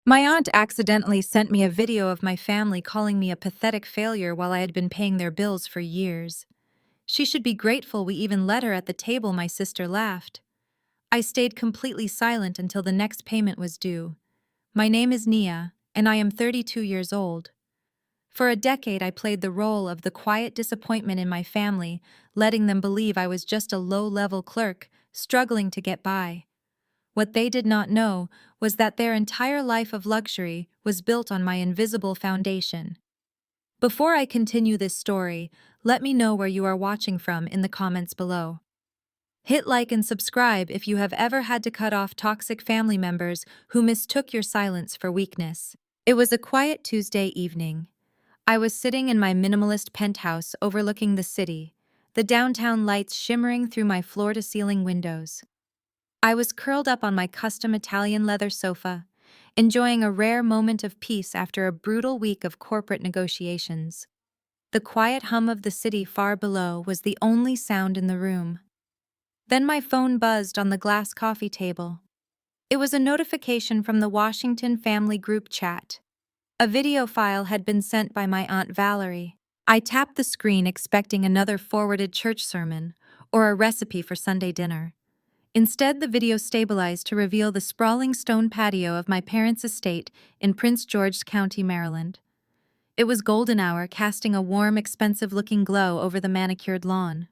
My aunt accidentally sent me a video of my family calling me a pathetic failure while I had been paying their bills for years. She should be grateful we even let her at the table, my sister laughed. I stayed completely silent until the next payment was due. My name is Nia, and I am 32 years old. For a decade, I played the role of the quiet disappointment in my family, letting them believe I was just a low-level clerk, struggling to get by. What they did not know was that their entire life of luxury was built on my invisible foundation. Before I continue this story, let me know where you are watching from in the comments below. Hit like and subscribe if you have ever had to cut off toxic family members who mistook your silence for weakness. It was a quiet Tuesday evening. I was sitting in my minimalist penthouse overlooking the city, the downtown lights shimmering through my floor-to-ceiling windows. I was curled up on my custom Italian leather sofa, enjoying a rare moment of peace after a brutal week of corporate negotiations. The quiet hum of the city far below was the only sound in the room. Then my phone buzzed on the glass coffee table. It was a notification from the Washington family group chat. A video file had been sent by my Aunt Valerie. I tapped the screen expecting another forwarded church sermon or a recipe for Sunday dinner. Instead, the video stabilized to reveal the sprawling stone patio of my parents' estate in Prince George's County, Maryland. It was golden hour, casting a warm, expensive-looking glow over the manicured lawn.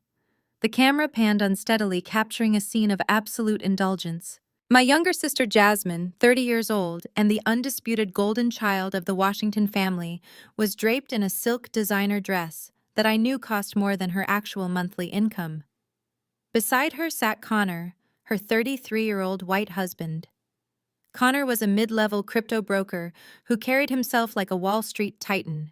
The camera panned unsteadily, capturing a scene of absolute indulgence. My younger sister Jasmine, 30 years old, and the undisputed golden child of the Washington family, was draped in a silk designer dress that I knew cost more than her actual monthly income. Beside her sat Connor, her 33-year-old white husband. Connor was a mid-level crypto broker who carried himself like a Wall Street titan.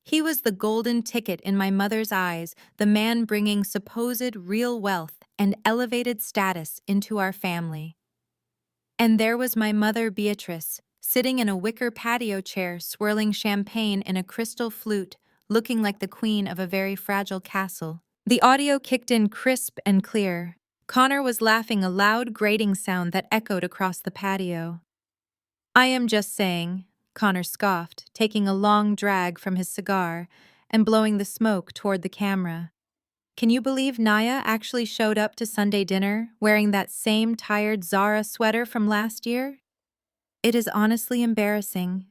He was the golden ticket in my mother's eyes, the man bringing supposed real wealth and elevated status into our family. And there was my mother, Beatrice, sitting in a wicker patio chair, swirling champagne in a crystal flute, looking like the queen of a very fragile castle. The audio kicked in crisp and clear. Connor was laughing, a loud, grating sound that echoed across the patio. "I am just saying," Connor scoffed, taking a long drag from his cigar and blowing the smoke toward the camera. "Can you believe Naya actually showed up to Sunday dinner wearing that same tired Zara sweater from last year? It is honestly embarrassing.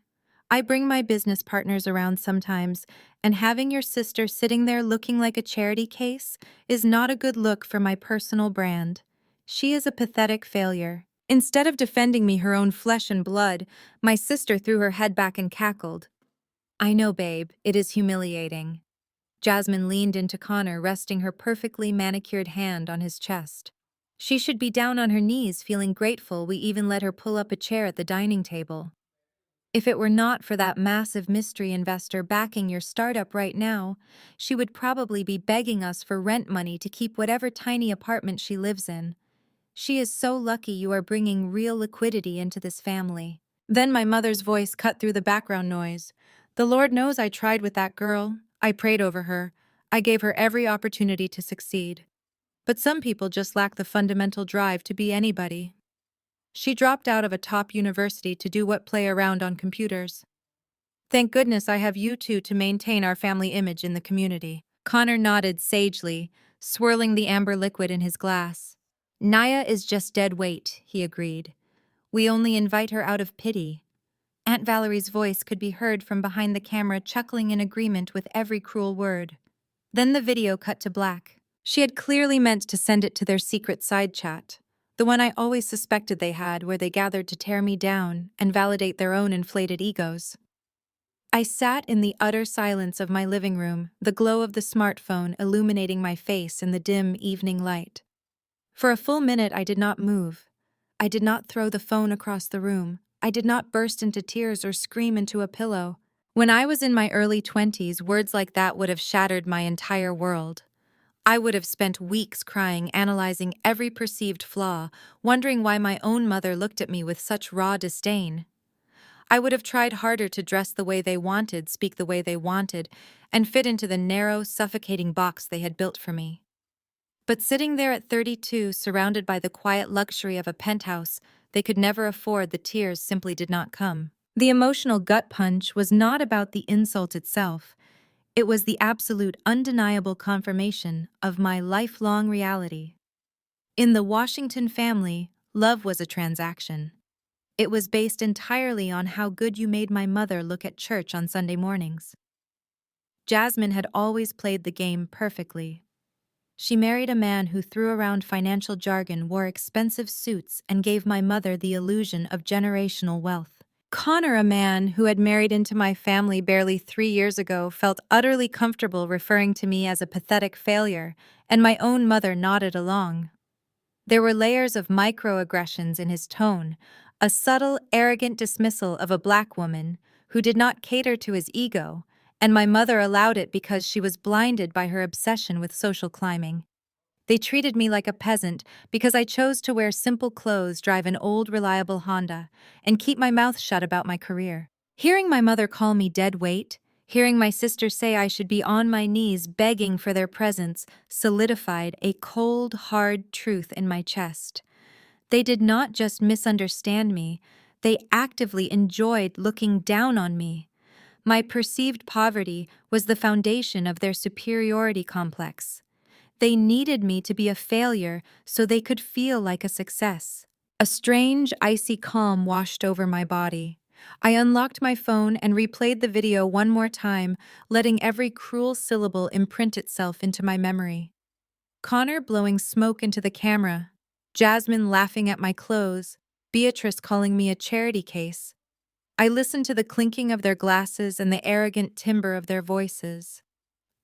I bring my business partners around sometimes, and having your sister sitting there looking like a charity case is not a good look for my personal brand. She is a pathetic failure." Instead of defending me her own flesh and blood, my sister threw her head back and cackled. "I know, babe, it is humiliating." Jasmine leaned into Connor, resting her perfectly manicured hand on his chest. "She should be down on her knees, feeling grateful we even let her pull up a chair at the dining table. If it were not for that massive mystery investor backing your startup right now, she would probably be begging us for rent money to keep whatever tiny apartment she lives in. She is so lucky you are bringing real liquidity into this family." Then my mother's voice cut through the background noise. "The Lord knows I tried with that girl. I prayed over her. I gave her every opportunity to succeed. But some people just lack the fundamental drive to be anybody. She dropped out of a top university to do what, play around on computers. Thank goodness I have you two to maintain our family image in the community." Connor nodded sagely, swirling the amber liquid in his glass. "Naya is just dead weight," he agreed. "We only invite her out of pity." Aunt Valerie's voice could be heard from behind the camera, chuckling in agreement with every cruel word. Then the video cut to black. She had clearly meant to send it to their secret side chat, the one I always suspected they had, where they gathered to tear me down and validate their own inflated egos. I sat in the utter silence of my living room, the glow of the smartphone illuminating my face in the dim evening light. For a full minute I did not move. I did not throw the phone across the room. I did not burst into tears or scream into a pillow. When I was in my early 20s, words like that would have shattered my entire world. I would have spent weeks crying, analyzing every perceived flaw, wondering why my own mother looked at me with such raw disdain. I would have tried harder to dress the way they wanted, speak the way they wanted, and fit into the narrow, suffocating box they had built for me. But sitting there at 32, surrounded by the quiet luxury of a penthouse, they could never afford, the tears simply did not come. The emotional gut punch was not about the insult itself. It was the absolute undeniable confirmation of my lifelong reality. In the Washington family, love was a transaction. It was based entirely on how good you made my mother look at church on Sunday mornings. Jasmine had always played the game perfectly. She married a man who threw around financial jargon, wore expensive suits, and gave my mother the illusion of generational wealth. Connor, a man who had married into my family barely 3 years ago, felt utterly comfortable referring to me as a pathetic failure, and my own mother nodded along. There were layers of microaggressions in his tone, a subtle, arrogant dismissal of a black woman who did not cater to his ego, and my mother allowed it because she was blinded by her obsession with social climbing. They treated me like a peasant because I chose to wear simple clothes, drive an old, reliable Honda, and keep my mouth shut about my career. Hearing my mother call me dead weight, hearing my sister say I should be on my knees begging for their presence, solidified a cold, hard truth in my chest. They did not just misunderstand me, they actively enjoyed looking down on me. My perceived poverty was the foundation of their superiority complex. They needed me to be a failure so they could feel like a success. A strange, icy calm washed over my body. I unlocked my phone and replayed the video one more time, letting every cruel syllable imprint itself into my memory. Connor blowing smoke into the camera, Jasmine laughing at my clothes, Beatrice calling me a charity case. I listened to the clinking of their glasses and the arrogant timbre of their voices.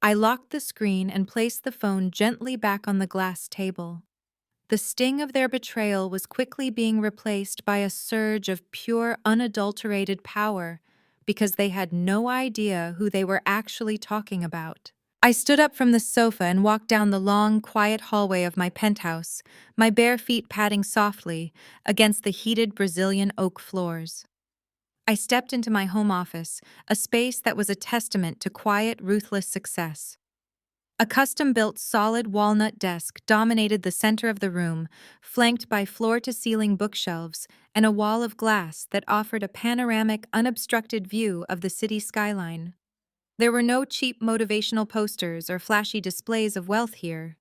I locked the screen and placed the phone gently back on the glass table. The sting of their betrayal was quickly being replaced by a surge of pure, unadulterated power because they had no idea who they were actually talking about. I stood up from the sofa and walked down the long, quiet hallway of my penthouse, my bare feet padding softly against the heated Brazilian oak floors. I stepped into my home office, a space that was a testament to quiet, ruthless success. A custom-built solid walnut desk dominated the center of the room, flanked by floor-to-ceiling bookshelves and a wall of glass that offered a panoramic, unobstructed view of the city skyline. There were no cheap motivational posters or flashy displays of wealth here.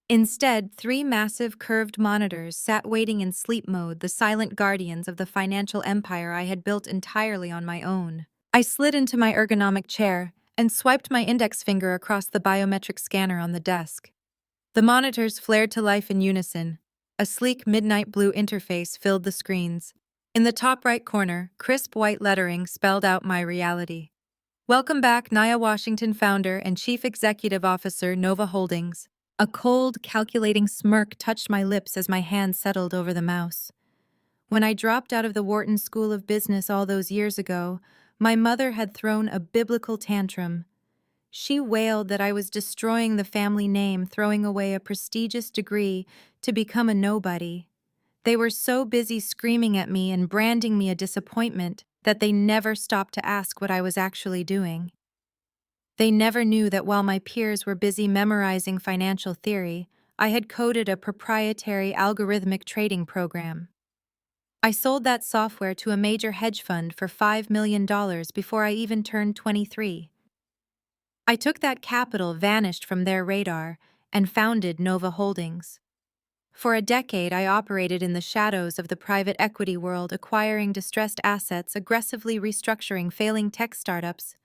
Instead, three massive curved monitors sat waiting in sleep mode, the silent guardians of the financial empire I had built entirely on my own. I slid into my ergonomic chair and swiped my index finger across the biometric scanner on the desk. The monitors flared to life in unison. A sleek midnight blue interface filled the screens. In the top right corner, crisp white lettering spelled out my reality. Welcome back, Nia Washington, founder and chief executive officer, Nova Holdings. A cold, calculating smirk touched my lips as my hand settled over the mouse. When I dropped out of the Wharton School of Business all those years ago, my mother had thrown a biblical tantrum. She wailed that I was destroying the family name, throwing away a prestigious degree to become a nobody. They were so busy screaming at me and branding me a disappointment that they never stopped to ask what I was actually doing. They never knew that while my peers were busy memorizing financial theory, I had coded a proprietary algorithmic trading program. I sold that software to a major hedge fund for $5 million before I even turned 23. I took that capital, vanished from their radar, and founded Nova Holdings. For a decade, I operated in the shadows of the private equity world, acquiring distressed assets, aggressively restructuring failing tech startups,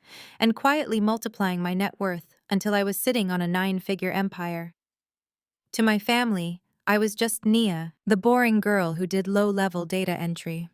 and quietly multiplying my net worth until I was sitting on a 9-figure empire. To my family, I was just Nia, the boring girl who did low-level data entry.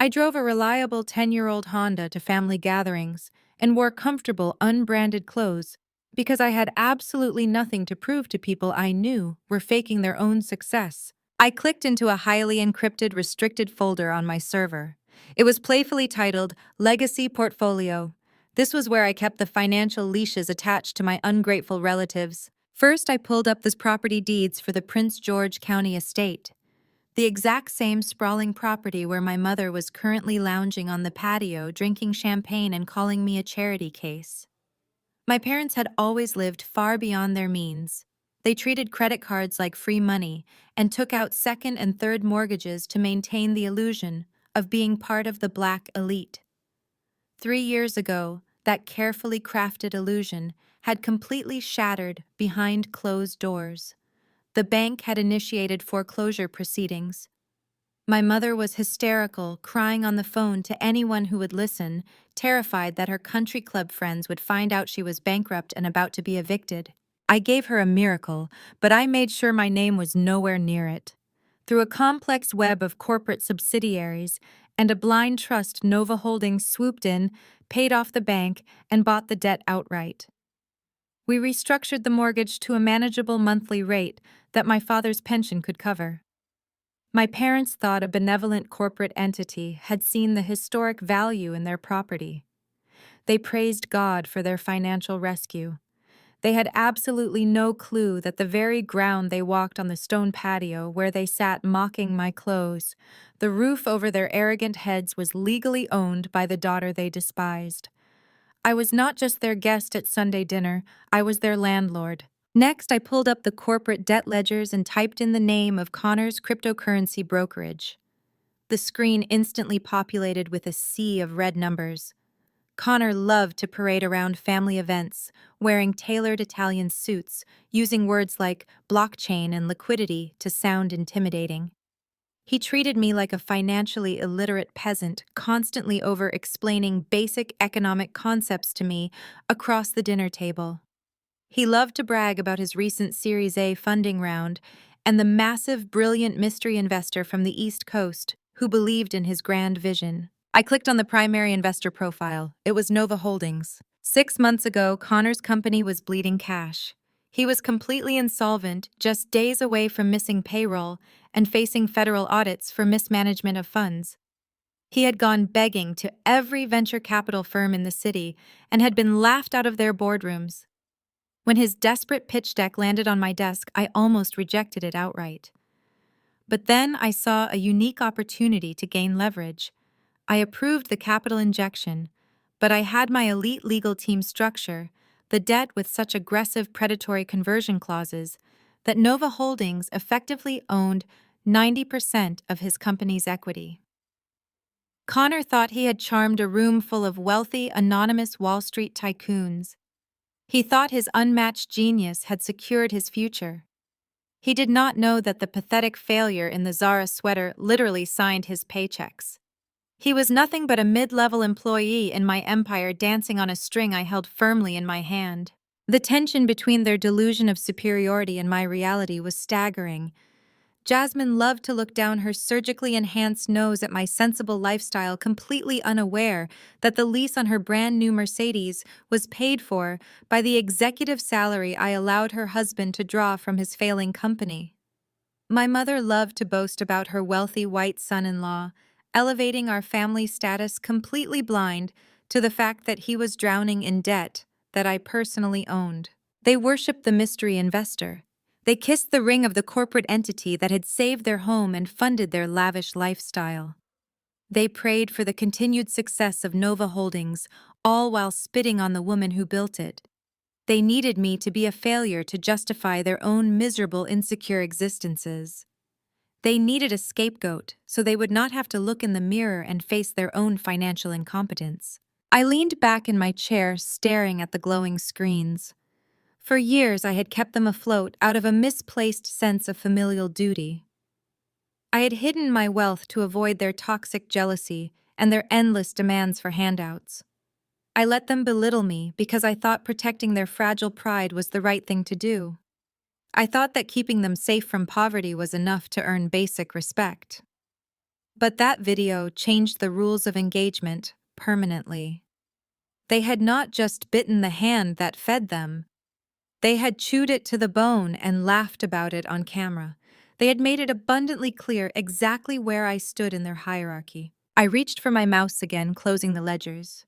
I drove a reliable 10-year-old Honda to family gatherings and wore comfortable, unbranded clothes because I had absolutely nothing to prove to people I knew were faking their own success. I clicked into a highly encrypted, restricted folder on my server. It was playfully titled Legacy Portfolio. This was where I kept the financial leashes attached to my ungrateful relatives. First, I pulled up the property deeds for the Prince George County estate, the exact same sprawling property where my mother was currently lounging on the patio, drinking champagne and calling me a charity case. My parents had always lived far beyond their means. They treated credit cards like free money and took out second and third mortgages to maintain the illusion of being part of the black elite. 3 years ago, that carefully crafted illusion had completely shattered behind closed doors. The bank had initiated foreclosure proceedings. My mother was hysterical, crying on the phone to anyone who would listen, terrified that her country club friends would find out she was bankrupt and about to be evicted. I gave her a miracle, but I made sure my name was nowhere near it. Through a complex web of corporate subsidiaries and a blind trust, Nova Holdings swooped in, paid off the bank, and bought the debt outright. We restructured the mortgage to a manageable monthly rate that my father's pension could cover. My parents thought a benevolent corporate entity had seen the historic value in their property. They praised God for their financial rescue. They had absolutely no clue that the very ground they walked on the stone patio where they sat mocking my clothes, the roof over their arrogant heads was legally owned by the daughter they despised. I was not just their guest at Sunday dinner, I was their landlord. Next, I pulled up the corporate debt ledgers and typed in the name of Connor's cryptocurrency brokerage. The screen instantly populated with a sea of red numbers. Connor loved to parade around family events, wearing tailored Italian suits, using words like blockchain and liquidity to sound intimidating. He treated me like a financially illiterate peasant, constantly over-explaining basic economic concepts to me across the dinner table. He loved to brag about his recent Series A funding round and the massive, brilliant mystery investor from the East Coast who believed in his grand vision. I clicked on the primary investor profile. It was Nova Holdings. 6 months ago, Connor's company was bleeding cash. He was completely insolvent, just days away from missing payroll and facing federal audits for mismanagement of funds. He had gone begging to every venture capital firm in the city and had been laughed out of their boardrooms. When his desperate pitch deck landed on my desk, I almost rejected it outright. But then I saw a unique opportunity to gain leverage. I approved the capital injection, but I had my elite legal team structure, the debt with such aggressive predatory conversion clauses, that Nova Holdings effectively owned 90% of his company's equity. Connor thought he had charmed a room full of wealthy, anonymous Wall Street tycoons. He thought his unmatched genius had secured his future. He did not know that the pathetic failure in the Zara sweater literally signed his paychecks. He was nothing but a mid-level employee in my empire dancing on a string I held firmly in my hand. The tension between their delusion of superiority and my reality was staggering. Jasmine loved to look down her surgically enhanced nose at my sensible lifestyle, completely unaware that the lease on her brand new Mercedes was paid for by the executive salary I allowed her husband to draw from his failing company. My mother loved to boast about her wealthy white son-in-law, elevating our family status completely blind to the fact that he was drowning in debt that I personally owned. They worshipped the mystery investor. They kissed the ring of the corporate entity that had saved their home and funded their lavish lifestyle. They prayed for the continued success of Nova Holdings, all while spitting on the woman who built it. They needed me to be a failure to justify their own miserable, insecure existences. They needed a scapegoat so they would not have to look in the mirror and face their own financial incompetence. I leaned back in my chair, staring at the glowing screens. For years, I had kept them afloat out of a misplaced sense of familial duty. I had hidden my wealth to avoid their toxic jealousy and their endless demands for handouts. I let them belittle me because I thought protecting their fragile pride was the right thing to do. I thought that keeping them safe from poverty was enough to earn basic respect. But that video changed the rules of engagement permanently. They had not just bitten the hand that fed them. They had chewed it to the bone and laughed about it on camera. They had made it abundantly clear exactly where I stood in their hierarchy. I reached for my mouse again, closing the ledgers.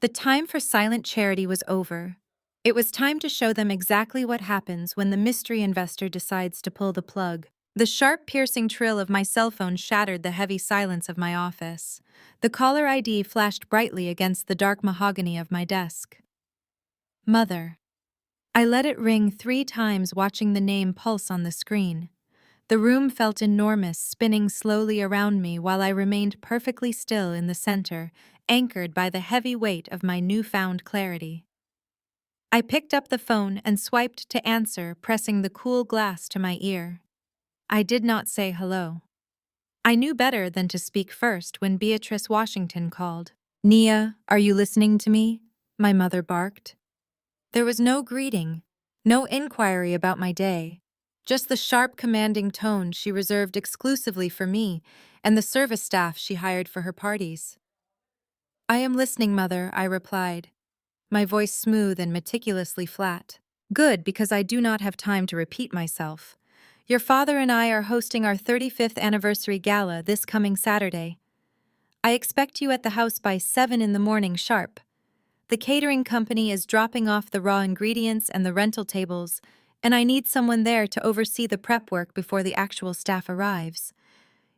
The time for silent charity was over. It was time to show them exactly what happens when the mystery investor decides to pull the plug. The sharp, piercing trill of my cell phone shattered the heavy silence of my office. The caller ID flashed brightly against the dark mahogany of my desk. Mother. I let it ring 3 times, watching the name pulse on the screen. The room felt enormous, spinning slowly around me while I remained perfectly still in the center, anchored by the heavy weight of my newfound clarity. I picked up the phone and swiped to answer, pressing the cool glass to my ear. I did not say hello. I knew better than to speak first when Beatrice Washington called. "Nia, are you listening to me?" my mother barked. There was no greeting, no inquiry about my day, just the sharp, commanding tone she reserved exclusively for me and the service staff she hired for her parties. "I am listening, Mother," I replied, my voice smooth and meticulously flat. "Good, because I do not have time to repeat myself. Your father and I are hosting our 35th anniversary gala this coming Saturday. I expect you at the house by 7 in the morning sharp. The catering company is dropping off the raw ingredients and the rental tables, and I need someone there to oversee the prep work before the actual staff arrives.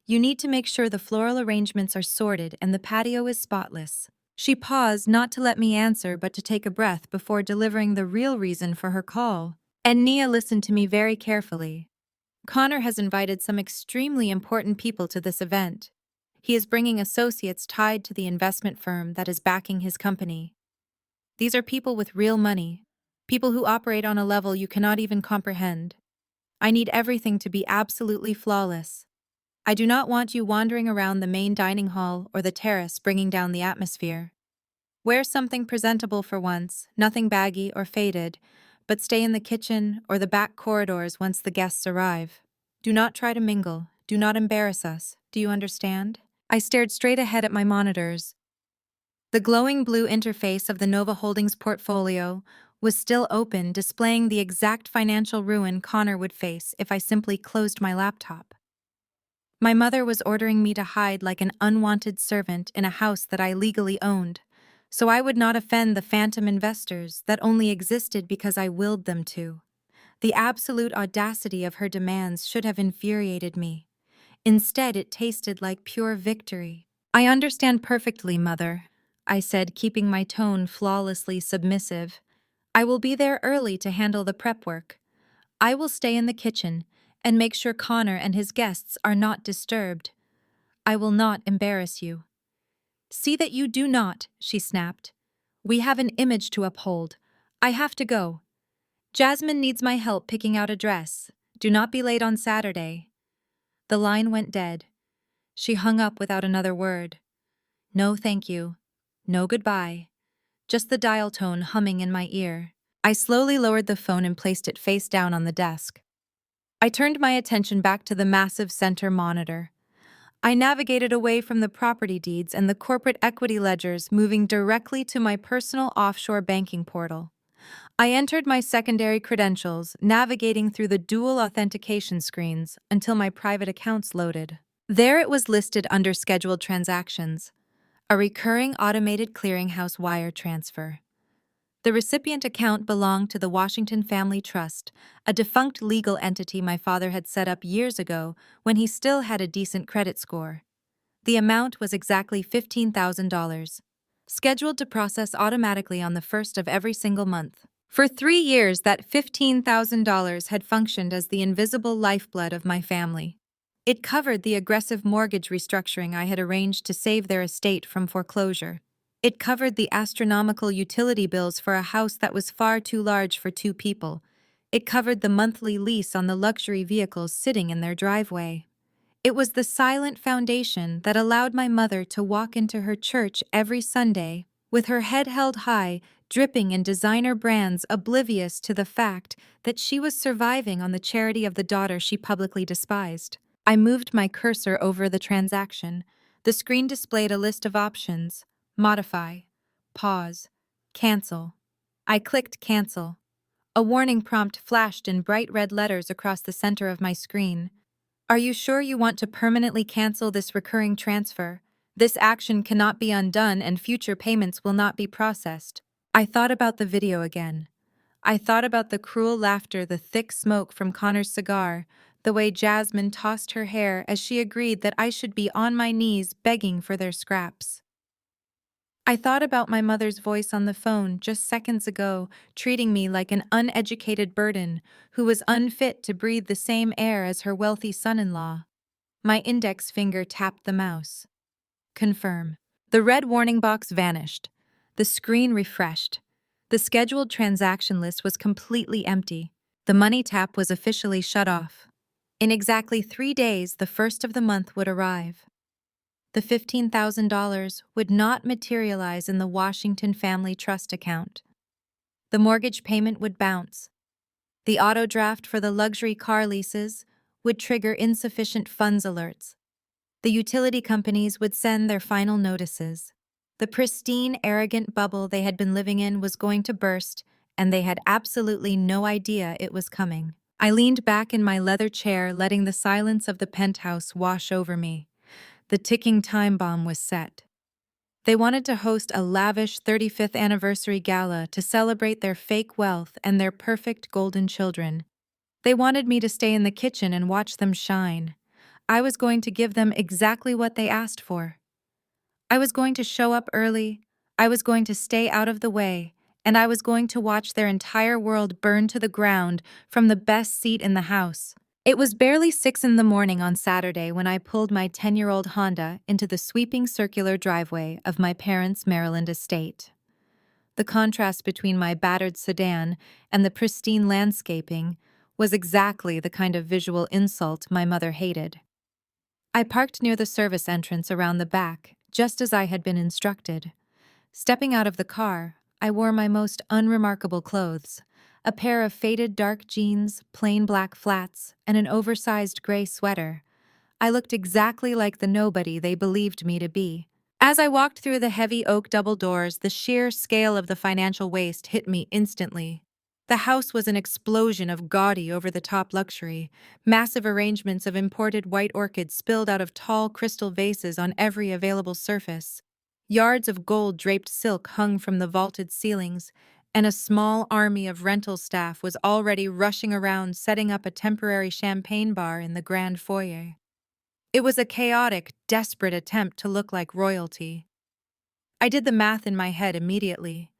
You need to make sure the floral arrangements are sorted and the patio is spotless." She paused, not to let me answer but to take a breath before delivering the real reason for her call. And Nia listened to me very carefully. "Connor has invited some extremely important people to this event. He is bringing associates tied to the investment firm that is backing his company. These are people with real money, people who operate on a level you cannot even comprehend. I need everything to be absolutely flawless. I do not want you wandering around the main dining hall or the terrace bringing down the atmosphere. Wear something presentable for once, nothing baggy or faded, but stay in the kitchen or the back corridors once the guests arrive. Do not try to mingle, do not embarrass us, do you understand?" I stared straight ahead at my monitors. The glowing blue interface of the Nova Holdings portfolio was still open, displaying the exact financial ruin Connor would face if I simply closed my laptop. My mother was ordering me to hide like an unwanted servant in a house that I legally owned, so I would not offend the phantom investors that only existed because I willed them to. The absolute audacity of her demands should have infuriated me. Instead, it tasted like pure victory. "I understand perfectly, Mother," I said, keeping my tone flawlessly submissive. "I will be there early to handle the prep work. I will stay in the kitchen and make sure Connor and his guests are not disturbed. I will not embarrass you." "See that you do not," she snapped. "We have an image to uphold. I have to go. Jasmine needs my help picking out a dress. Do not be late on Saturday." The line went dead. She hung up without another word. No thank you. No goodbye. Just the dial tone humming in my ear. I slowly lowered the phone and placed it face down on the desk. I turned my attention back to the massive center monitor. I navigated away from the property deeds and the corporate equity ledgers, moving directly to my personal offshore banking portal. I entered my secondary credentials, navigating through the dual authentication screens until my private accounts loaded. There it was listed under scheduled transactions, a recurring automated clearinghouse wire transfer. The recipient account belonged to the Washington Family Trust, a defunct legal entity my father had set up years ago when he still had a decent credit score. The amount was exactly $15,000, scheduled to process automatically on the first of every single month. For 3 years, that $15,000 had functioned as the invisible lifeblood of my family. It covered the aggressive mortgage restructuring I had arranged to save their estate from foreclosure. It covered the astronomical utility bills for a house that was far too large for 2 people. It covered the monthly lease on the luxury vehicles sitting in their driveway. It was the silent foundation that allowed my mother to walk into her church every Sunday, with her head held high, dripping in designer brands, oblivious to the fact that she was surviving on the charity of the daughter she publicly despised. I moved my cursor over the transaction. The screen displayed a list of options: modify, pause, cancel. I clicked cancel. A warning prompt flashed in bright red letters across the center of my screen. "Are you sure you want to permanently cancel this recurring transfer? This action cannot be undone and future payments will not be processed." I thought about the video again. I thought about the cruel laughter, the thick smoke from Connor's cigar, the way Jasmine tossed her hair as she agreed that I should be on my knees begging for their scraps. I thought about my mother's voice on the phone just seconds ago, treating me like an uneducated burden who was unfit to breathe the same air as her wealthy son-in-law. My index finger tapped the mouse. Confirm. The red warning box vanished. The screen refreshed. The scheduled transaction list was completely empty. The money tap was officially shut off. In exactly 3 days, the first of the month would arrive. The $15,000 would not materialize in the Washington Family Trust account. The mortgage payment would bounce. The auto draft for the luxury car leases would trigger insufficient funds alerts. The utility companies would send their final notices. The pristine, arrogant bubble they had been living in was going to burst, and they had absolutely no idea it was coming. I leaned back in my leather chair, letting the silence of the penthouse wash over me. The ticking time bomb was set. They wanted to host a lavish 35th anniversary gala to celebrate their fake wealth and their perfect golden children. They wanted me to stay in the kitchen and watch them shine. I was going to give them exactly what they asked for. I was going to show up early, I was going to stay out of the way, and I was going to watch their entire world burn to the ground from the best seat in the house. It was barely 6 in the morning on Saturday when I pulled my 10-year-old Honda into the sweeping circular driveway of my parents' Maryland estate. The contrast between my battered sedan and the pristine landscaping was exactly the kind of visual insult my mother hated. I parked near the service entrance around the back, just as I had been instructed. Stepping out of the car, I wore my most unremarkable clothes, a pair of faded dark jeans, plain black flats, and an oversized gray sweater. I looked exactly like the nobody they believed me to be. As I walked through the heavy oak double doors, the sheer scale of the financial waste hit me instantly. The house was an explosion of gaudy, over-the-top luxury. Massive arrangements of imported white orchids spilled out of tall crystal vases on every available surface. Yards of gold-draped silk hung from the vaulted ceilings, and a small army of rental staff was already rushing around setting up a temporary champagne bar in the grand foyer. It was a chaotic, desperate attempt to look like royalty. I did the math in my head immediately.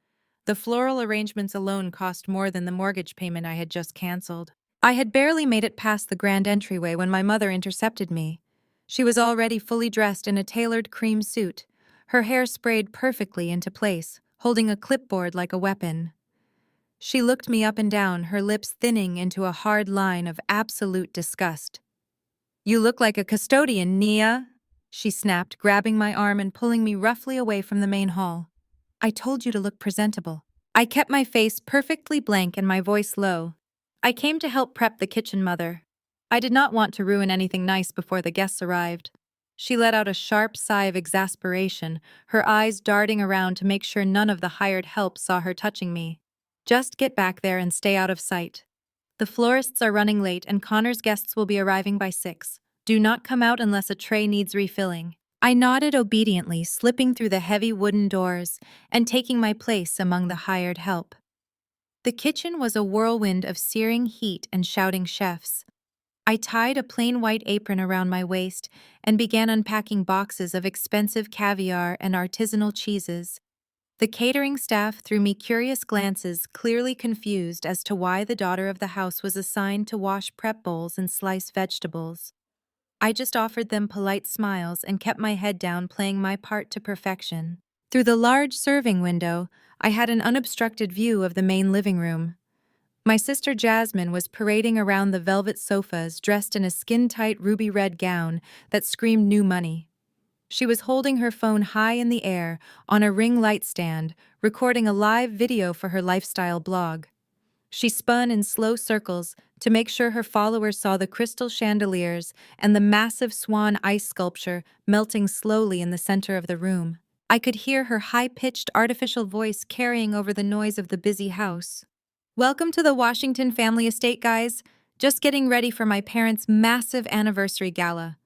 The floral arrangements alone cost more than the mortgage payment I had just canceled. I had barely made it past the grand entryway when my mother intercepted me. She was already fully dressed in a tailored cream suit, her hair sprayed perfectly into place, holding a clipboard like a weapon. She looked me up and down, her lips thinning into a hard line of absolute disgust. "You look like a custodian, Nia," she snapped, grabbing my arm and pulling me roughly away from the main hall. "I told you to look presentable." I kept my face perfectly blank and my voice low. "I came to help prep the kitchen, Mother. I did not want to ruin anything nice before the guests arrived." She let out a sharp sigh of exasperation, her eyes darting around to make sure none of the hired help saw her touching me. "Just get back there and stay out of sight. The florists are running late and Connor's guests will be arriving by 6. Do not come out unless a tray needs refilling." I nodded obediently, slipping through the heavy wooden doors and taking my place among the hired help. The kitchen was a whirlwind of searing heat and shouting chefs. I tied a plain white apron around my waist and began unpacking boxes of expensive caviar and artisanal cheeses. The catering staff threw me curious glances, clearly confused as to why the daughter of the house was assigned to wash prep bowls and slice vegetables. I just offered them polite smiles and kept my head down, playing my part to perfection. Through the large serving window, I had an unobstructed view of the main living room. My sister Jasmine was parading around the velvet sofas, dressed in a skin-tight ruby-red gown that screamed new money. She was holding her phone high in the air on a ring light stand, recording a live video for her lifestyle blog. She spun in slow circles to make sure her followers saw the crystal chandeliers and the massive swan ice sculpture melting slowly in the center of the room. I could hear her high-pitched artificial voice carrying over the noise of the busy house. "Welcome to the Washington family estate, guys. Just getting ready for my parents' massive anniversary gala.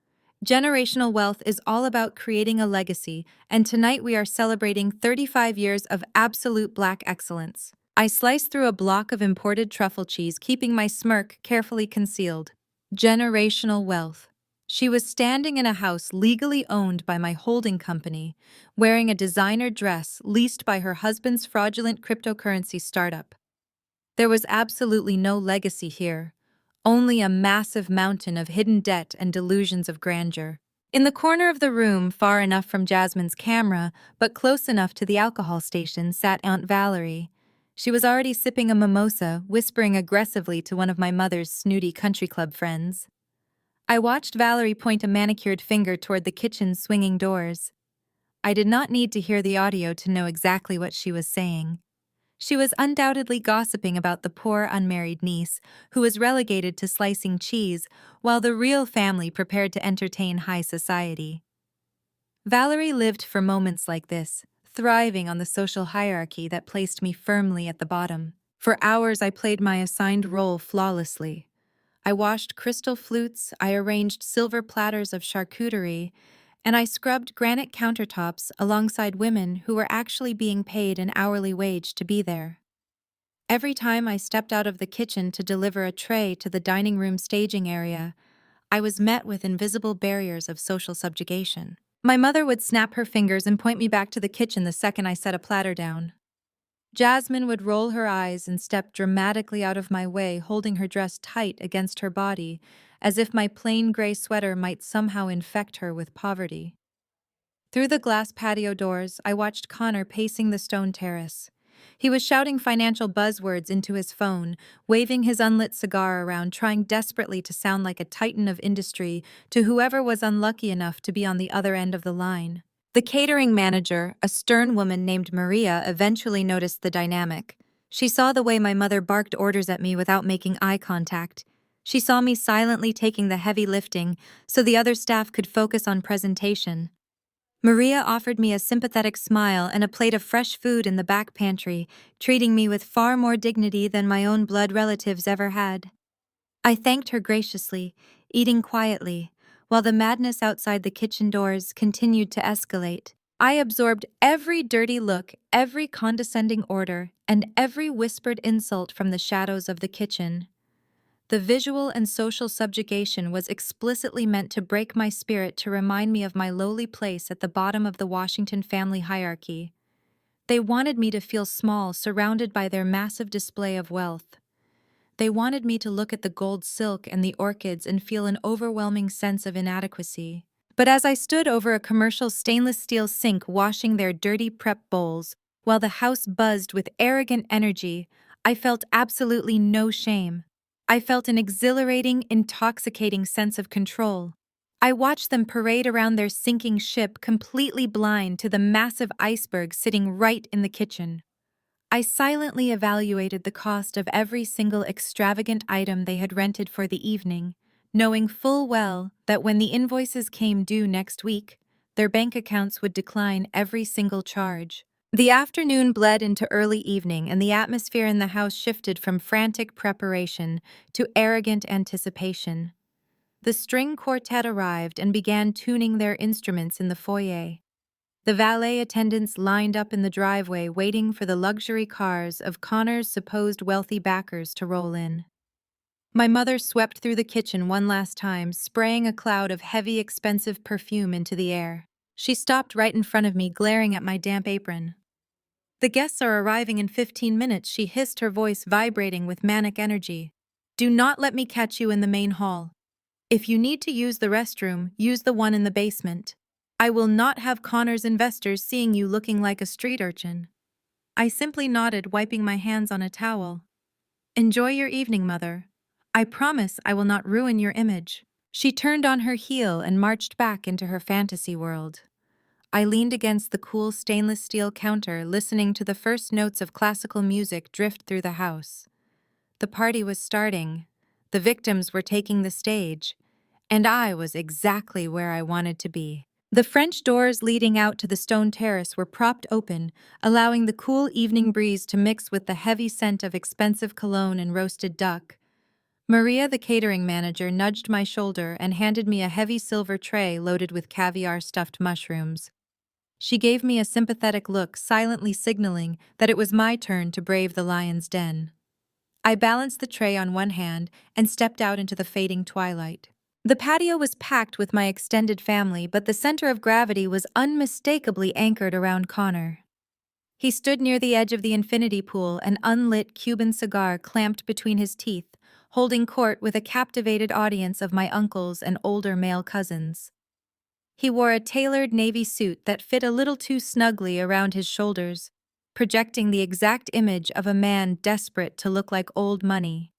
Generational wealth is all about creating a legacy, and tonight we are celebrating 35 years of absolute Black excellence." I sliced through a block of imported truffle cheese, keeping my smirk carefully concealed. Generational wealth. She was standing in a house legally owned by my holding company, wearing a designer dress leased by her husband's fraudulent cryptocurrency startup. There was absolutely no legacy here, only a massive mountain of hidden debt and delusions of grandeur. In the corner of the room, far enough from Jasmine's camera, but close enough to the alcohol station, sat Aunt Valerie. She was already sipping a mimosa, whispering aggressively to one of my mother's snooty country club friends. I watched Valerie point a manicured finger toward the kitchen's swinging doors. I did not need to hear the audio to know exactly what she was saying. She was undoubtedly gossiping about the poor unmarried niece who was relegated to slicing cheese while the real family prepared to entertain high society. Valerie lived for moments like this, thriving on the social hierarchy that placed me firmly at the bottom. For hours I played my assigned role flawlessly. I washed crystal flutes, I arranged silver platters of charcuterie, and I scrubbed granite countertops alongside women who were actually being paid an hourly wage to be there. Every time I stepped out of the kitchen to deliver a tray to the dining room staging area, I was met with invisible barriers of social subjugation. My mother would snap her fingers and point me back to the kitchen the second I set a platter down. Jasmine would roll her eyes and step dramatically out of my way, holding her dress tight against her body, as if my plain gray sweater might somehow infect her with poverty. Through the glass patio doors, I watched Connor pacing the stone terrace. He was shouting financial buzzwords into his phone, waving his unlit cigar around, trying desperately to sound like a titan of industry to whoever was unlucky enough to be on the other end of the line. The catering manager, a stern woman named Maria, eventually noticed the dynamic. She saw the way my mother barked orders at me without making eye contact. She saw me silently taking the heavy lifting so the other staff could focus on presentation. Maria offered me a sympathetic smile and a plate of fresh food in the back pantry, treating me with far more dignity than my own blood relatives ever had. I thanked her graciously, eating quietly, while the madness outside the kitchen doors continued to escalate. I absorbed every dirty look, every condescending order, and every whispered insult from the shadows of the kitchen. The visual and social subjugation was explicitly meant to break my spirit, to remind me of my lowly place at the bottom of the Washington family hierarchy. They wanted me to feel small, surrounded by their massive display of wealth. They wanted me to look at the gold silk and the orchids and feel an overwhelming sense of inadequacy. But as I stood over a commercial stainless steel sink washing their dirty prep bowls, while the house buzzed with arrogant energy, I felt absolutely no shame. I felt an exhilarating, intoxicating sense of control. I watched them parade around their sinking ship, completely blind to the massive iceberg sitting right in the kitchen. I silently evaluated the cost of every single extravagant item they had rented for the evening, knowing full well that when the invoices came due next week, their bank accounts would decline every single charge. The afternoon bled into early evening, and the atmosphere in the house shifted from frantic preparation to arrogant anticipation. The string quartet arrived and began tuning their instruments in the foyer. The valet attendants lined up in the driveway, waiting for the luxury cars of Connor's supposed wealthy backers to roll in. My mother swept through the kitchen one last time, spraying a cloud of heavy, expensive perfume into the air. She stopped right in front of me, glaring at my damp apron. "The guests are arriving in 15 minutes, she hissed, her voice vibrating with manic energy. "Do not let me catch you in the main hall. If you need to use the restroom, use the one in the basement. I will not have Connor's investors seeing you looking like a street urchin." I simply nodded, wiping my hands on a towel. "Enjoy your evening, Mother. I promise I will not ruin your image." She turned on her heel and marched back into her fantasy world. I leaned against the cool stainless steel counter, listening to the first notes of classical music drift through the house. The party was starting. The victims were taking the stage, and I was exactly where I wanted to be. The French doors leading out to the stone terrace were propped open, allowing the cool evening breeze to mix with the heavy scent of expensive cologne and roasted duck. Maria, the catering manager, nudged my shoulder and handed me a heavy silver tray loaded with caviar-stuffed mushrooms. She gave me a sympathetic look, silently signaling that it was my turn to brave the lion's den. I balanced the tray on one hand and stepped out into the fading twilight. The patio was packed with my extended family, but the center of gravity was unmistakably anchored around Connor. He stood near the edge of the infinity pool, an unlit Cuban cigar clamped between his teeth, holding court with a captivated audience of my uncles and older male cousins. He wore a tailored navy suit that fit a little too snugly around his shoulders, projecting the exact image of a man desperate to look like old money.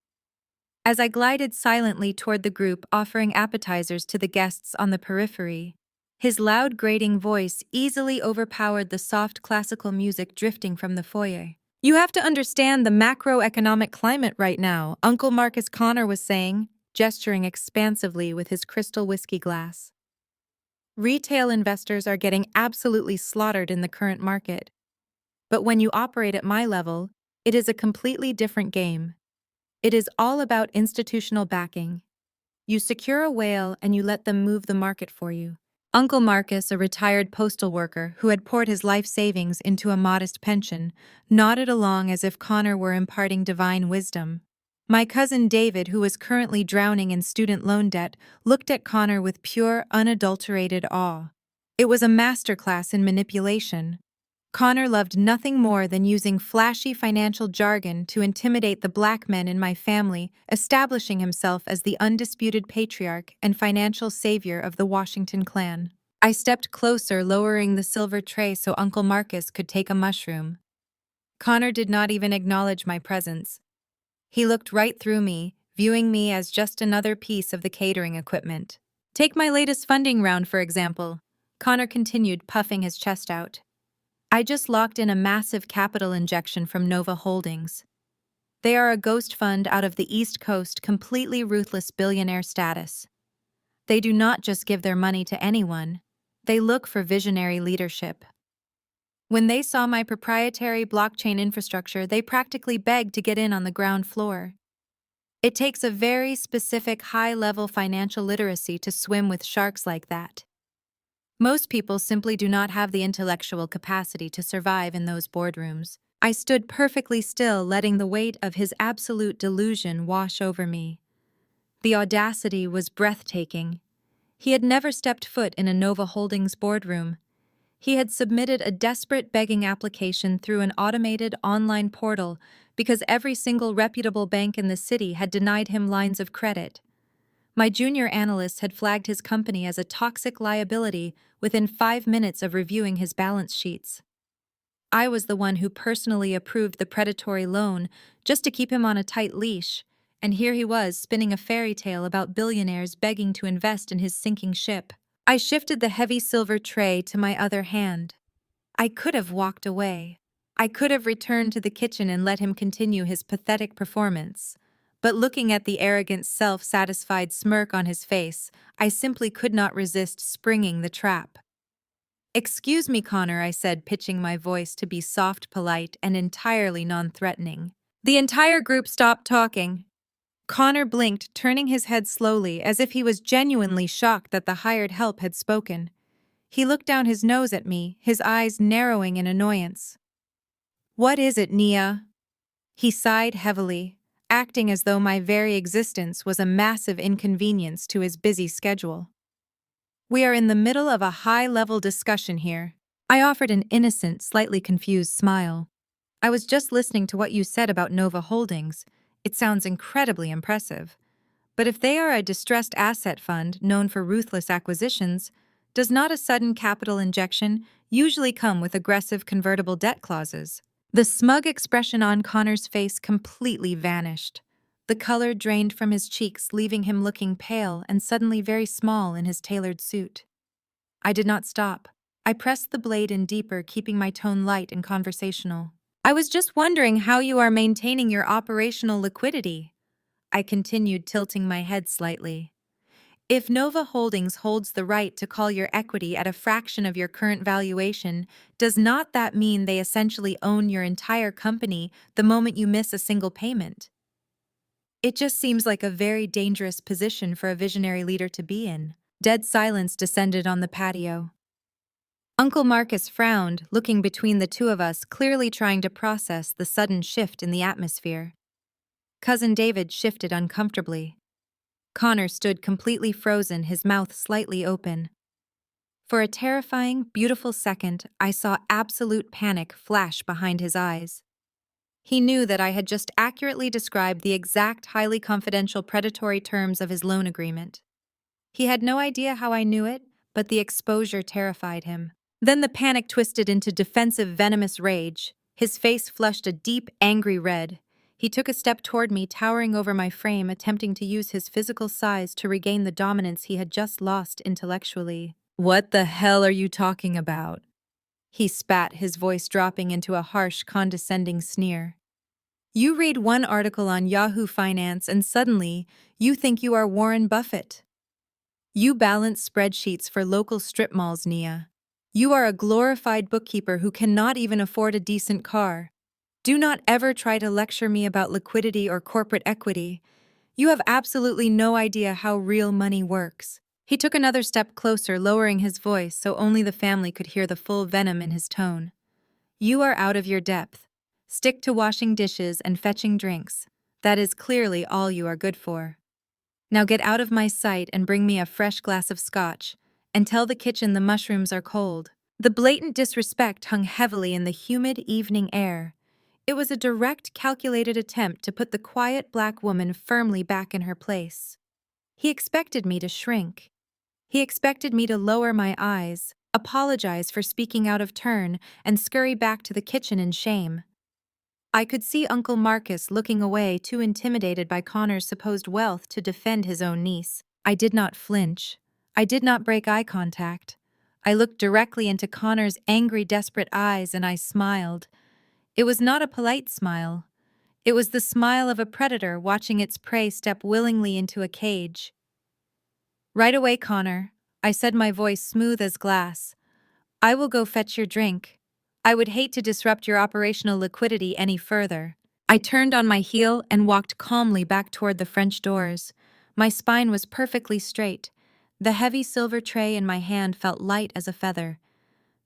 As I glided silently toward the group offering appetizers to the guests on the periphery, his loud grating voice easily overpowered the soft classical music drifting from the foyer. "You have to understand the macroeconomic climate right now," Uncle Marcus Connor was saying, gesturing expansively with his crystal whiskey glass. "Retail investors are getting absolutely slaughtered in the current market. But when you operate at my level, it is a completely different game. It is all about institutional backing. You secure a whale and you let them move the market for you." Uncle Marcus, a retired postal worker who had poured his life savings into a modest pension, nodded along as if Connor were imparting divine wisdom. My cousin David, who was currently drowning in student loan debt, looked at Connor with pure, unadulterated awe. It was a masterclass in manipulation. Connor loved nothing more than using flashy financial jargon to intimidate the black men in my family, establishing himself as the undisputed patriarch and financial savior of the Washington clan. I stepped closer, lowering the silver tray so Uncle Marcus could take a mushroom. Connor did not even acknowledge my presence. He looked right through me, viewing me as just another piece of the catering equipment. "Take my latest funding round, for example," Connor continued, puffing his chest out. "I just locked in a massive capital injection from Nova Holdings. They are a ghost fund out of the East Coast, completely ruthless billionaire status. They do not just give their money to anyone, they look for visionary leadership. When they saw my proprietary blockchain infrastructure, they practically begged to get in on the ground floor. It takes a very specific high-level financial literacy to swim with sharks like that. Most people simply do not have the intellectual capacity to survive in those boardrooms." I stood perfectly still, letting the weight of his absolute delusion wash over me. The audacity was breathtaking. He had never stepped foot in a Nova Holdings boardroom. He had submitted a desperate begging application through an automated online portal because every single reputable bank in the city had denied him lines of credit. My junior analyst had flagged his company as a toxic liability within 5 minutes of reviewing his balance sheets. I was the one who personally approved the predatory loan just to keep him on a tight leash, and here he was spinning a fairy tale about billionaires begging to invest in his sinking ship. I shifted the heavy silver tray to my other hand. I could have walked away. I could have returned to the kitchen and let him continue his pathetic performance. But looking at the arrogant, self-satisfied smirk on his face, I simply could not resist springing the trap. "Excuse me, Connor," I said, pitching my voice to be soft, polite, and entirely non-threatening. The entire group stopped talking. Connor blinked, turning his head slowly, as if he was genuinely shocked that the hired help had spoken. He looked down his nose at me, his eyes narrowing in annoyance. "What is it, Nia?" He sighed heavily, acting as though my very existence was a massive inconvenience to his busy schedule. "We are in the middle of a high-level discussion here." I offered an innocent, slightly confused smile. "I was just listening to what you said about Nova Holdings. It sounds incredibly impressive. But if they are a distressed asset fund known for ruthless acquisitions, does not a sudden capital injection usually come with aggressive convertible debt clauses?" The smug expression on Connor's face completely vanished. The color drained from his cheeks, leaving him looking pale and suddenly very small in his tailored suit. I did not stop. I pressed the blade in deeper, keeping my tone light and conversational. "I was just wondering how you are maintaining your operational liquidity." I continued, tilting my head slightly. "If Nova Holdings holds the right to call your equity at a fraction of your current valuation, does not that mean they essentially own your entire company the moment you miss a single payment? It just seems like a very dangerous position for a visionary leader to be in." Dead silence descended on the patio. Uncle Marcus frowned, looking between the two of us, clearly trying to process the sudden shift in the atmosphere. Cousin David shifted uncomfortably. Connor stood completely frozen, his mouth slightly open. For a terrifying, beautiful second, I saw absolute panic flash behind his eyes. He knew that I had just accurately described the exact highly confidential predatory terms of his loan agreement. He had no idea how I knew it, but the exposure terrified him. Then the panic twisted into defensive, venomous rage. His face flushed a deep, angry red. He took a step toward me, towering over my frame, attempting to use his physical size to regain the dominance he had just lost intellectually. "What the hell are you talking about?" He spat, his voice dropping into a harsh, condescending sneer. "You read one article on Yahoo Finance and suddenly you think you are Warren Buffett. You balance spreadsheets for local strip malls, Nia. You are a glorified bookkeeper who cannot even afford a decent car. Do not ever try to lecture me about liquidity or corporate equity. You have absolutely no idea how real money works." He took another step closer, lowering his voice so only the family could hear the full venom in his tone. "You are out of your depth. Stick to washing dishes and fetching drinks. That is clearly all you are good for. Now get out of my sight and bring me a fresh glass of scotch, and tell the kitchen the mushrooms are cold." The blatant disrespect hung heavily in the humid evening air. It was a direct, calculated attempt to put the quiet black woman firmly back in her place. He expected me to shrink. He expected me to lower my eyes, apologize for speaking out of turn, and scurry back to the kitchen in shame. I could see Uncle Marcus looking away, too intimidated by Connor's supposed wealth to defend his own niece. I did not flinch. I did not break eye contact. I looked directly into Connor's angry, desperate eyes and I smiled. It was not a polite smile. It was the smile of a predator watching its prey step willingly into a cage. "Right away, Connor," I said, my voice smooth as glass. "I will go fetch your drink. I would hate to disrupt your operational liquidity any further." I turned on my heel and walked calmly back toward the French doors. My spine was perfectly straight. The heavy silver tray in my hand felt light as a feather.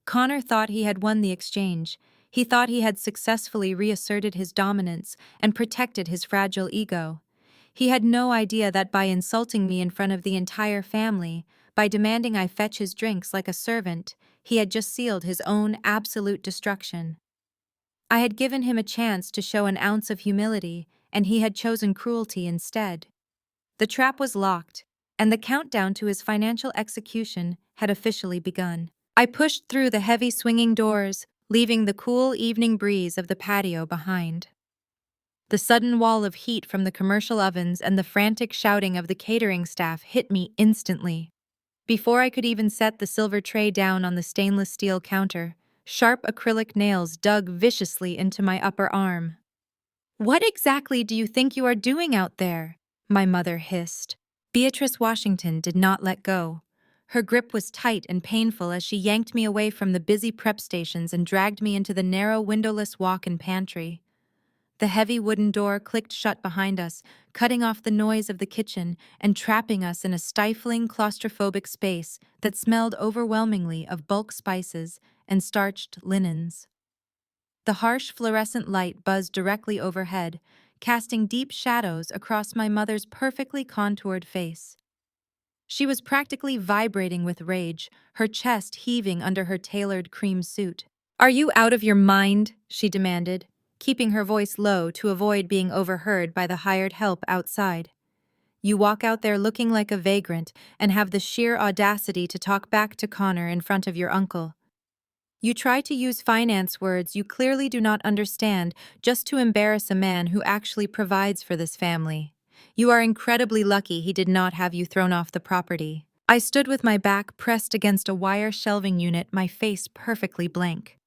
Connor thought he had won the exchange. He thought he had successfully reasserted his dominance and protected his fragile ego. He had no idea that by insulting me in front of the entire family, by demanding I fetch his drinks like a servant, he had just sealed his own absolute destruction. I had given him a chance to show an ounce of humility, and he had chosen cruelty instead. The trap was locked, and the countdown to his financial execution had officially begun. I pushed through the heavy swinging doors, leaving the cool evening breeze of the patio behind. The sudden wall of heat from the commercial ovens and the frantic shouting of the catering staff hit me instantly. Before I could even set the silver tray down on the stainless steel counter, sharp acrylic nails dug viciously into my upper arm. "What exactly do you think you are doing out there?" my mother hissed. Beatrice Washington did not let go. Her grip was tight and painful as she yanked me away from the busy prep stations and dragged me into the narrow windowless walk-in pantry. The heavy wooden door clicked shut behind us, cutting off the noise of the kitchen and trapping us in a stifling, claustrophobic space that smelled overwhelmingly of bulk spices and starched linens. The harsh fluorescent light buzzed directly overhead, casting deep shadows across my mother's perfectly contoured face. She was practically vibrating with rage, her chest heaving under her tailored cream suit. "Are you out of your mind?" she demanded, keeping her voice low to avoid being overheard by the hired help outside. "You walk out there looking like a vagrant and have the sheer audacity to talk back to Connor in front of your uncle. You try to use finance words you clearly do not understand just to embarrass a man who actually provides for this family. You are incredibly lucky he did not have you thrown off the property." I stood with my back pressed against a wire shelving unit, my face perfectly blank.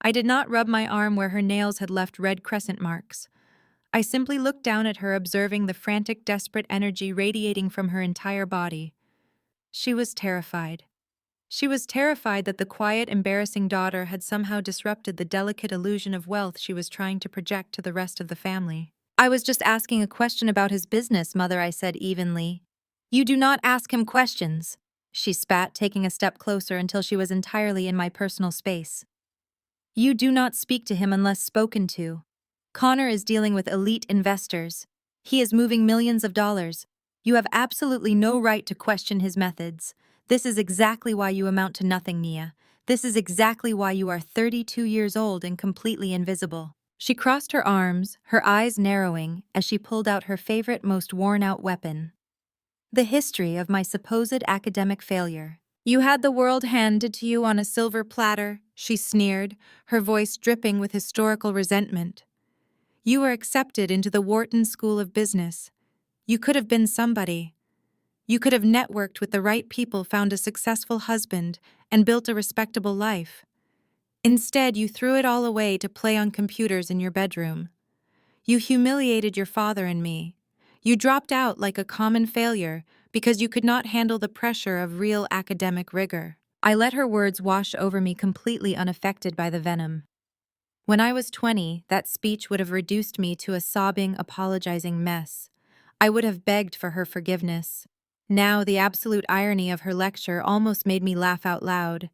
I did not rub my arm where her nails had left red crescent marks. I simply looked down at her, observing the frantic, desperate energy radiating from her entire body. She was terrified. She was terrified that the quiet, embarrassing daughter had somehow disrupted the delicate illusion of wealth she was trying to project to the rest of the family. "I was just asking a question about his business, Mother," I said evenly. "You do not ask him questions," she spat, taking a step closer until she was entirely in my personal space. "You do not speak to him unless spoken to. Connor is dealing with elite investors. He is moving millions of dollars. You have absolutely no right to question his methods. This is exactly why you amount to nothing, Nia. This is exactly why you are 32 years old and completely invisible. She crossed her arms, her eyes narrowing, as she pulled out her favorite, most worn-out weapon. The history of my supposed academic failure. You had the world handed to you on a silver platter, she sneered, her voice dripping with historical resentment. You were accepted into the Wharton School of Business. You could have been somebody. You could have networked with the right people, found a successful husband, and built a respectable life. Instead, you threw it all away to play on computers in your bedroom. You humiliated your father and me. You dropped out like a common failure because you could not handle the pressure of real academic rigor. I let her words wash over me, completely unaffected by the venom. When I was 20, that speech would have reduced me to a sobbing, apologizing mess. I would have begged for her forgiveness. Now, the absolute irony of her lecture almost made me laugh out loud.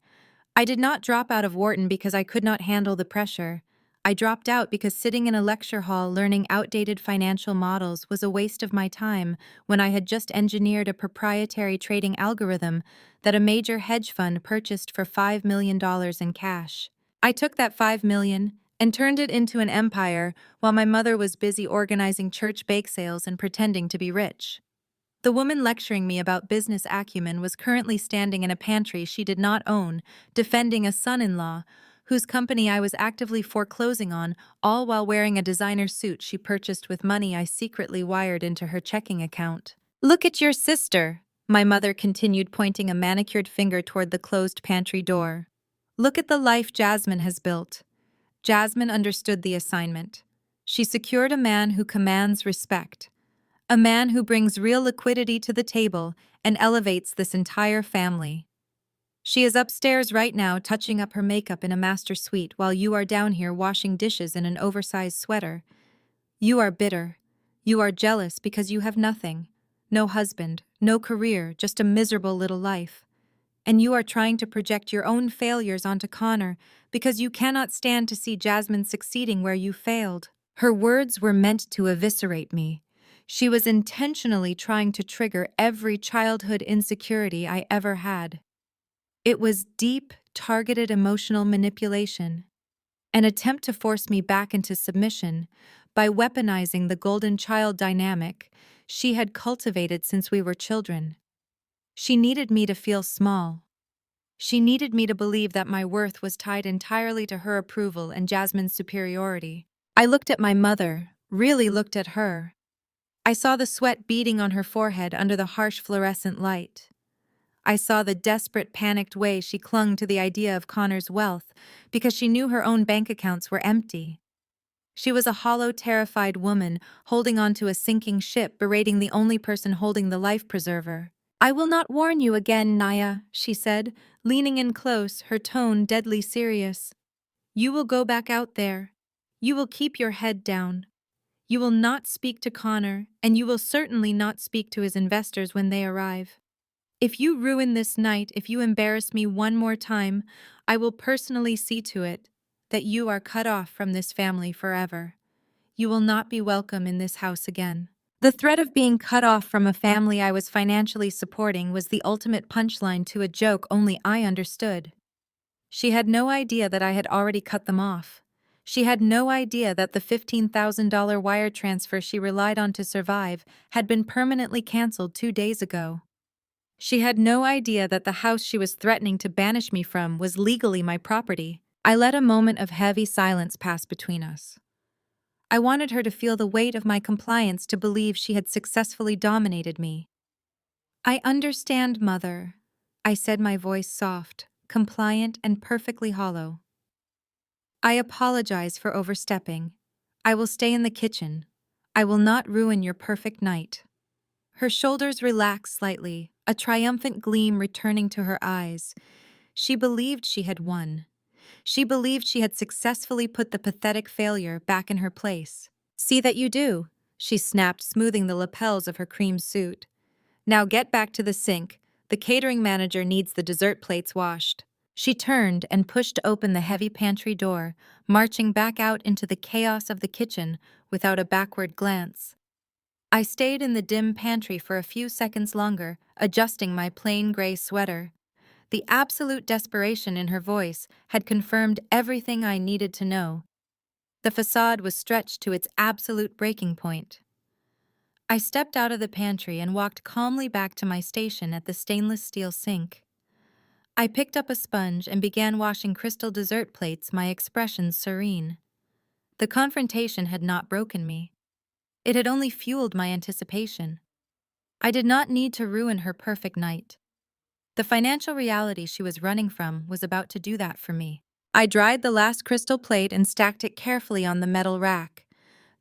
I did not drop out of Wharton because I could not handle the pressure. I dropped out because sitting in a lecture hall learning outdated financial models was a waste of my time when I had just engineered a proprietary trading algorithm that a major hedge fund purchased for $5 million in cash. I took that $5 million and turned it into an empire while my mother was busy organizing church bake sales and pretending to be rich. The woman lecturing me about business acumen was currently standing in a pantry she did not own, defending a son-in-law whose company I was actively foreclosing on, all while wearing a designer suit she purchased with money I secretly wired into her checking account. "Look at your sister," my mother continued, pointing a manicured finger toward the closed pantry door. "Look at the life Jasmine has built." Jasmine understood the assignment. She secured a man who commands respect. A man who brings real liquidity to the table and elevates this entire family. She is upstairs right now touching up her makeup in a master suite while you are down here washing dishes in an oversized sweater. You are bitter. You are jealous because you have nothing. No husband, no career, just a miserable little life. And you are trying to project your own failures onto Connor because you cannot stand to see Jasmine succeeding where you failed. Her words were meant to eviscerate me. She was intentionally trying to trigger every childhood insecurity I ever had. It was deep, targeted emotional manipulation, an attempt to force me back into submission by weaponizing the golden child dynamic she had cultivated since we were children. She needed me to feel small. She needed me to believe that my worth was tied entirely to her approval and Jasmine's superiority. I looked at my mother, really looked at her. I saw the sweat beading on her forehead under the harsh fluorescent light. I saw the desperate, panicked way she clung to the idea of Connor's wealth because she knew her own bank accounts were empty. She was a hollow, terrified woman holding onto a sinking ship, berating the only person holding the life preserver. "I will not warn you again, Naya," she said, leaning in close, her tone deadly serious. "You will go back out there. You will keep your head down. You will not speak to Connor, and you will certainly not speak to his investors when they arrive. If you ruin this night, if you embarrass me one more time, I will personally see to it that you are cut off from this family forever. You will not be welcome in this house again." The threat of being cut off from a family I was financially supporting was the ultimate punchline to a joke only I understood. She had no idea that I had already cut them off. She had no idea that the $15,000 wire transfer she relied on to survive had been permanently canceled 2 days ago. She had no idea that the house she was threatening to banish me from was legally my property. I let a moment of heavy silence pass between us. I wanted her to feel the weight of my compliance, to believe she had successfully dominated me. "I understand, Mother," I said, my voice soft, compliant, and perfectly hollow. "I apologize for overstepping. I will stay in the kitchen. I will not ruin your perfect night." Her shoulders relaxed slightly, a triumphant gleam returning to her eyes. She believed she had won. She believed she had successfully put the pathetic failure back in her place. "See that you do," she snapped, smoothing the lapels of her cream suit. "Now get back to the sink. The catering manager needs the dessert plates washed." She turned and pushed open the heavy pantry door, marching back out into the chaos of the kitchen without a backward glance. I stayed in the dim pantry for a few seconds longer, adjusting my plain gray sweater. The absolute desperation in her voice had confirmed everything I needed to know. The facade was stretched to its absolute breaking point. I stepped out of the pantry and walked calmly back to my station at the stainless steel sink. I picked up a sponge and began washing crystal dessert plates, my expression serene. The confrontation had not broken me. It had only fueled my anticipation. I did not need to ruin her perfect night. The financial reality she was running from was about to do that for me. I dried the last crystal plate and stacked it carefully on the metal rack.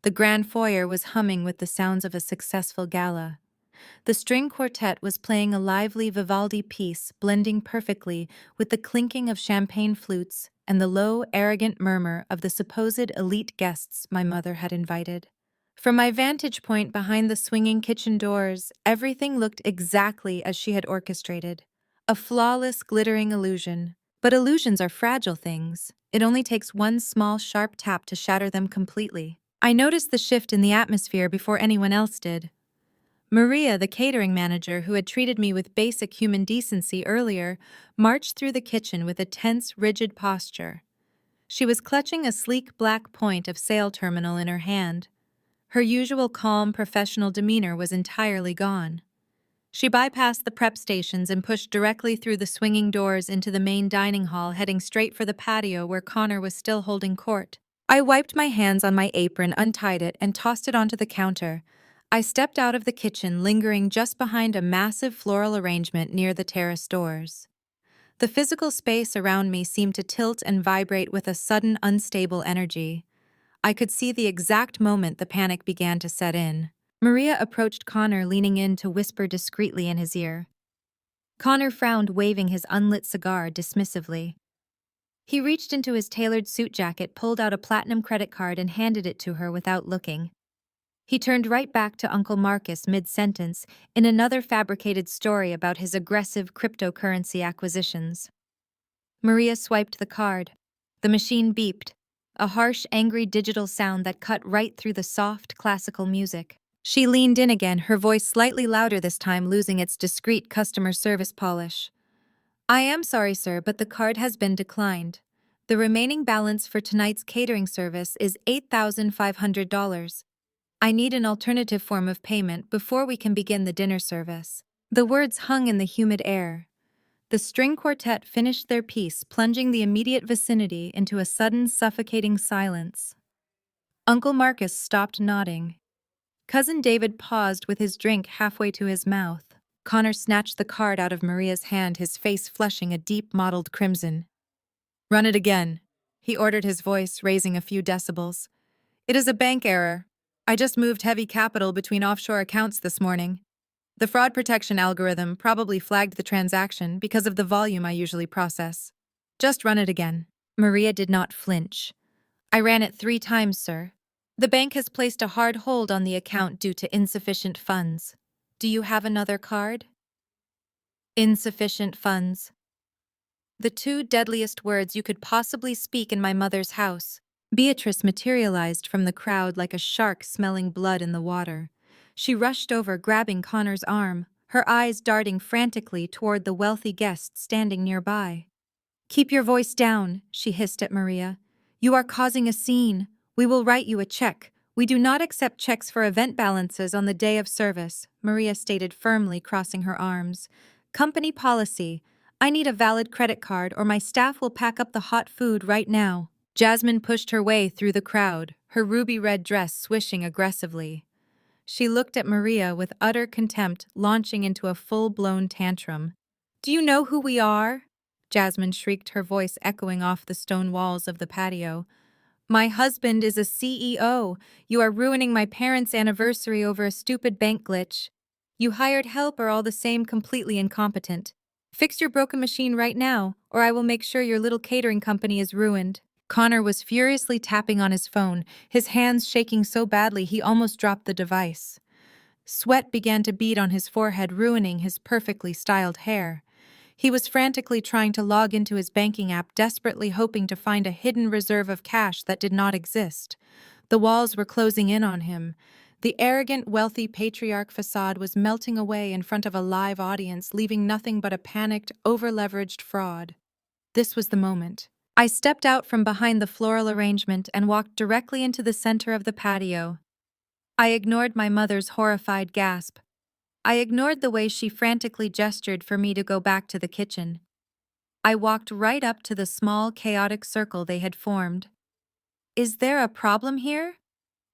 The grand foyer was humming with the sounds of a successful gala. The string quartet was playing a lively Vivaldi piece, blending perfectly with the clinking of champagne flutes and the low, arrogant murmur of the supposed elite guests my mother had invited. From my vantage point behind the swinging kitchen doors, everything looked exactly as she had orchestrated. A flawless, glittering illusion. But illusions are fragile things. It only takes one small, sharp tap to shatter them completely. I noticed the shift in the atmosphere before anyone else did. Maria, the catering manager who had treated me with basic human decency earlier, marched through the kitchen with a tense, rigid posture. She was clutching a sleek black point of sale terminal in her hand. Her usual calm, professional demeanor was entirely gone. She bypassed the prep stations and pushed directly through the swinging doors into the main dining hall, heading straight for the patio where Connor was still holding court. I wiped my hands on my apron, untied it, and tossed it onto the counter. I stepped out of the kitchen, lingering just behind a massive floral arrangement near the terrace doors. The physical space around me seemed to tilt and vibrate with a sudden, unstable energy. I could see the exact moment the panic began to set in. Maria approached Connor, leaning in to whisper discreetly in his ear. Connor frowned, waving his unlit cigar dismissively. He reached into his tailored suit jacket, pulled out a platinum credit card, and handed it to her without looking. He turned right back to Uncle Marcus mid-sentence in another fabricated story about his aggressive cryptocurrency acquisitions. Maria swiped the card. The machine beeped, a harsh, angry digital sound that cut right through the soft, classical music. She leaned in again, her voice slightly louder this time, losing its discreet customer service polish. I am sorry, sir, but the card has been declined. The remaining balance for tonight's catering service is $8,500. I need an alternative form of payment before we can begin the dinner service. The words hung in the humid air. The string quartet finished their piece, plunging the immediate vicinity into a sudden, suffocating silence. Uncle Marcus stopped nodding. Cousin David paused with his drink halfway to his mouth. Connor snatched the card out of Maria's hand, his face flushing a deep mottled crimson. Run it again, he ordered, his voice raising a few decibels. It is a bank error. I just moved heavy capital between offshore accounts this morning. The fraud protection algorithm probably flagged the transaction because of the volume I usually process. Just run it again. Maria did not flinch. I ran it 3 times, sir. The bank has placed a hard hold on the account due to insufficient funds. Do you have another card? Insufficient funds. The 2 deadliest words you could possibly speak in my mother's house. Beatrice materialized from the crowd like a shark smelling blood in the water. She rushed over, grabbing Connor's arm, her eyes darting frantically toward the wealthy guest standing nearby. Keep your voice down, she hissed at Maria. You are causing a scene. We will write you a check. We do not accept checks for event balances on the day of service, Maria stated firmly, crossing her arms. Company policy. I need a valid credit card or my staff will pack up the hot food right now. Jasmine pushed her way through the crowd, her ruby-red dress swishing aggressively. She looked at Maria with utter contempt, launching into a full-blown tantrum. Do you know who we are? Jasmine shrieked, her voice echoing off the stone walls of the patio. My husband is a CEO. You are ruining my parents' anniversary over a stupid bank glitch. You hired help are all the same, completely incompetent. Fix your broken machine right now, or I will make sure your little catering company is ruined. Connor was furiously tapping on his phone, his hands shaking so badly he almost dropped the device. Sweat began to bead on his forehead, ruining his perfectly styled hair. He was frantically trying to log into his banking app, desperately hoping to find a hidden reserve of cash that did not exist. The walls were closing in on him. The arrogant, wealthy patriarch facade was melting away in front of a live audience, leaving nothing but a panicked, over-leveraged fraud. This was the moment. I stepped out from behind the floral arrangement and walked directly into the center of the patio. I ignored my mother's horrified gasp. I ignored the way she frantically gestured for me to go back to the kitchen. I walked right up to the small, chaotic circle they had formed. "Is there a problem here?"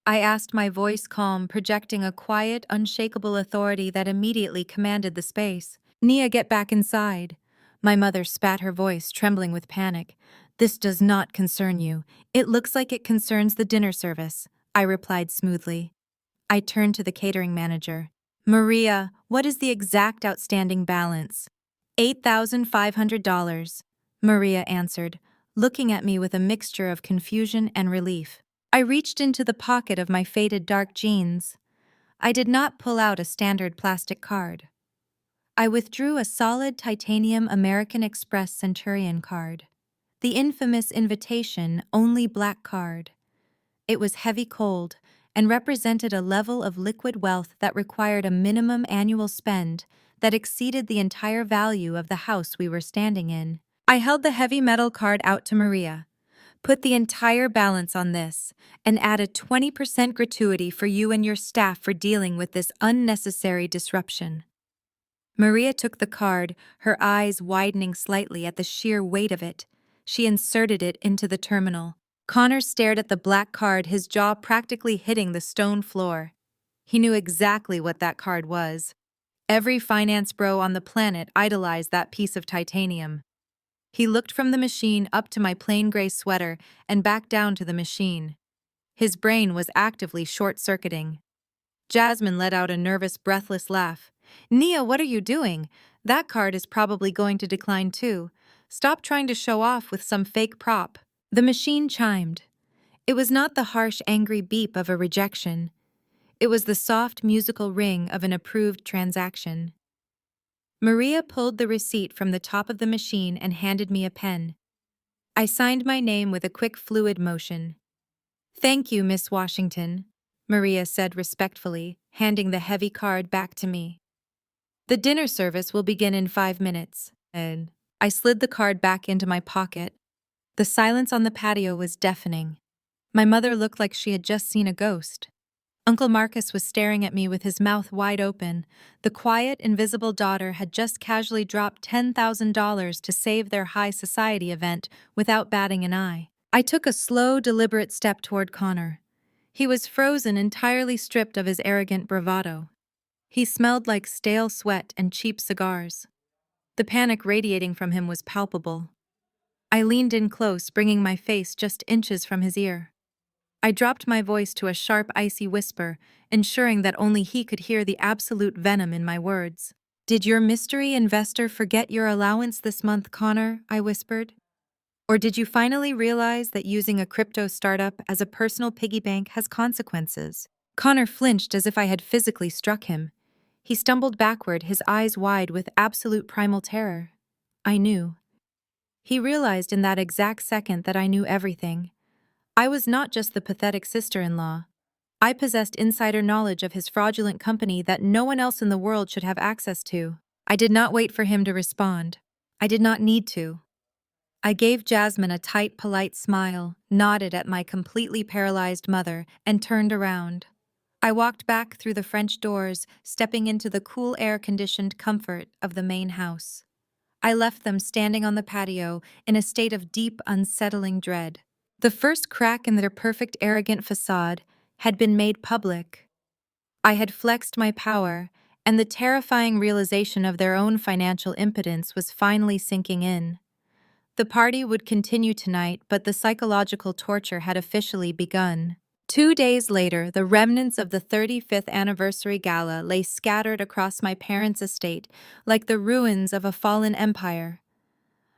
I asked, my voice calm, projecting a quiet, unshakable authority that immediately commanded the space. "Nia, get back inside." My mother spat, her voice trembling with panic. "This does not concern you. It looks like it concerns the dinner service," I replied smoothly. I turned to the catering manager. "Maria, what is the exact outstanding balance?" $8,500, Maria answered, looking at me with a mixture of confusion and relief. I reached into the pocket of my faded dark jeans. I did not pull out a standard plastic card. I withdrew a solid titanium American Express Centurion card. The infamous invitation only black card. It was heavy cold and represented a level of liquid wealth that required a minimum annual spend that exceeded the entire value of the house we were standing in. I held the heavy metal card out to Maria. "Put the entire balance on this, and add a 20% gratuity for you and your staff for dealing with this unnecessary disruption." Maria took the card, her eyes widening slightly at the sheer weight of it. She inserted it into the terminal. Connor stared at the black card, his jaw practically hitting the stone floor. He knew exactly what that card was. Every finance bro on the planet idolized that piece of titanium. He looked from the machine up to my plain gray sweater and back down to the machine. His brain was actively short-circuiting. Jasmine let out a nervous, breathless laugh. "Nia, what are you doing? That card is probably going to decline too. Stop trying to show off with some fake prop." The machine chimed. It was not the harsh, angry beep of a rejection. It was the soft, musical ring of an approved transaction. Maria pulled the receipt from the top of the machine and handed me a pen. I signed my name with a quick, fluid motion. "Thank you, Miss Washington," Maria said respectfully, handing the heavy card back to me. "The dinner service will begin in 5 minutes." And I slid the card back into my pocket. The silence on the patio was deafening. My mother looked like she had just seen a ghost. Uncle Marcus was staring at me with his mouth wide open. The quiet, invisible daughter had just casually dropped $10,000 to save their high society event without batting an eye. I took a slow, deliberate step toward Connor. He was frozen, entirely stripped of his arrogant bravado. He smelled like stale sweat and cheap cigars. The panic radiating from him was palpable. I leaned in close, bringing my face just inches from his ear. I dropped my voice to a sharp, icy whisper, ensuring that only he could hear the absolute venom in my words. "Did your mystery investor forget your allowance this month, Connor?" I whispered. "Or did you finally realize that using a crypto startup as a personal piggy bank has consequences?" Connor flinched as if I had physically struck him. He stumbled backward, his eyes wide with absolute primal terror. I knew. He realized in that exact second that I knew everything. I was not just the pathetic sister-in-law. I possessed insider knowledge of his fraudulent company that no one else in the world should have access to. I did not wait for him to respond. I did not need to. I gave Jasmine a tight, polite smile, nodded at my completely paralyzed mother, and turned around. I walked back through the French doors, stepping into the cool, air-conditioned comfort of the main house. I left them standing on the patio in a state of deep, unsettling dread. The first crack in their perfect, arrogant facade had been made public. I had flexed my power, and the terrifying realization of their own financial impotence was finally sinking in. The party would continue tonight, but the psychological torture had officially begun. 2 days later, the remnants of the 35th anniversary gala lay scattered across my parents' estate like the ruins of a fallen empire.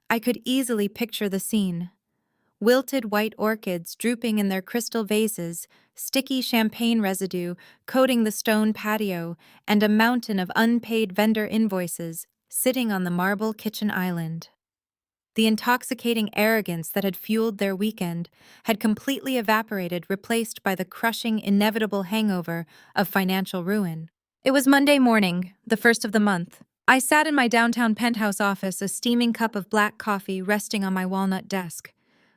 I could easily picture the scene. Wilted white orchids drooping in their crystal vases, sticky champagne residue coating the stone patio, and a mountain of unpaid vendor invoices sitting on the marble kitchen island. The intoxicating arrogance that had fueled their weekend had completely evaporated, replaced by the crushing, inevitable hangover of financial ruin. It was Monday morning, the first of the month. I sat in my downtown penthouse office, a steaming cup of black coffee resting on my walnut desk.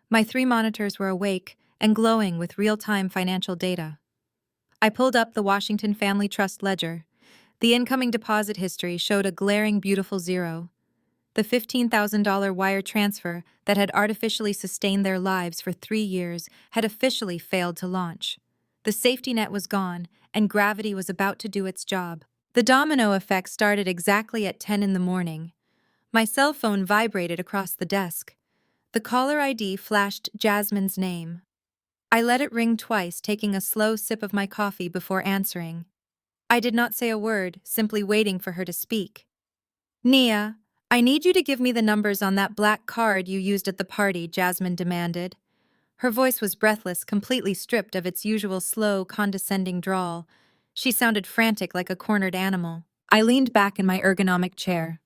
My 3 monitors were awake and glowing with real-time financial data. I pulled up the Washington Family Trust ledger. The incoming deposit history showed a glaring, beautiful zero. The $15,000 wire transfer that had artificially sustained their lives for 3 years had officially failed to launch. The safety net was gone, and gravity was about to do its job. The domino effect started exactly at 10 in the morning. My cell phone vibrated across the desk. The caller ID flashed Jasmine's name. I let it ring twice, taking a slow sip of my coffee before answering. I did not say a word, simply waiting for her to speak. "Nia, I need you to give me the numbers on that black card you used at the party," Jasmine demanded. Her voice was breathless, completely stripped of its usual slow, condescending drawl. She sounded frantic, like a cornered animal. I leaned back in my ergonomic chair.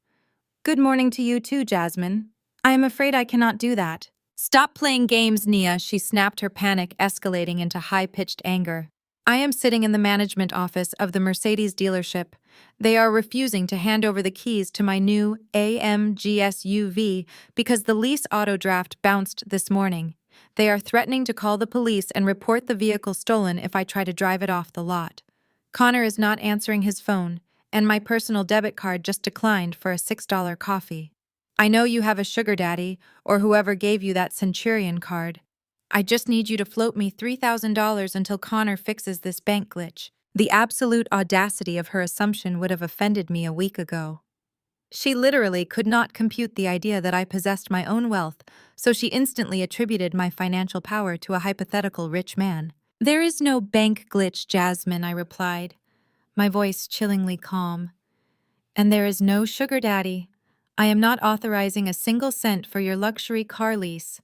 "Good morning to you too, Jasmine. I am afraid I cannot do that." "Stop playing games, Nia," she snapped, her panic escalating into high-pitched anger. "I am sitting in the management office of the Mercedes dealership. They are refusing to hand over the keys to my new AMG SUV because the lease auto draft bounced this morning. They are threatening to call the police and report the vehicle stolen if I try to drive it off the lot. Connor is not answering his phone, and my personal debit card just declined for a $6 coffee. I know you have a sugar daddy, or whoever gave you that Centurion card. I just need you to float me $3,000 until Connor fixes this bank glitch." The absolute audacity of her assumption would have offended me a week ago. She literally could not compute the idea that I possessed my own wealth, so she instantly attributed my financial power to a hypothetical rich man. "There is no bank glitch, Jasmine," I replied, my voice chillingly calm. "And there is no sugar daddy. I am not authorizing a single cent for your luxury car lease.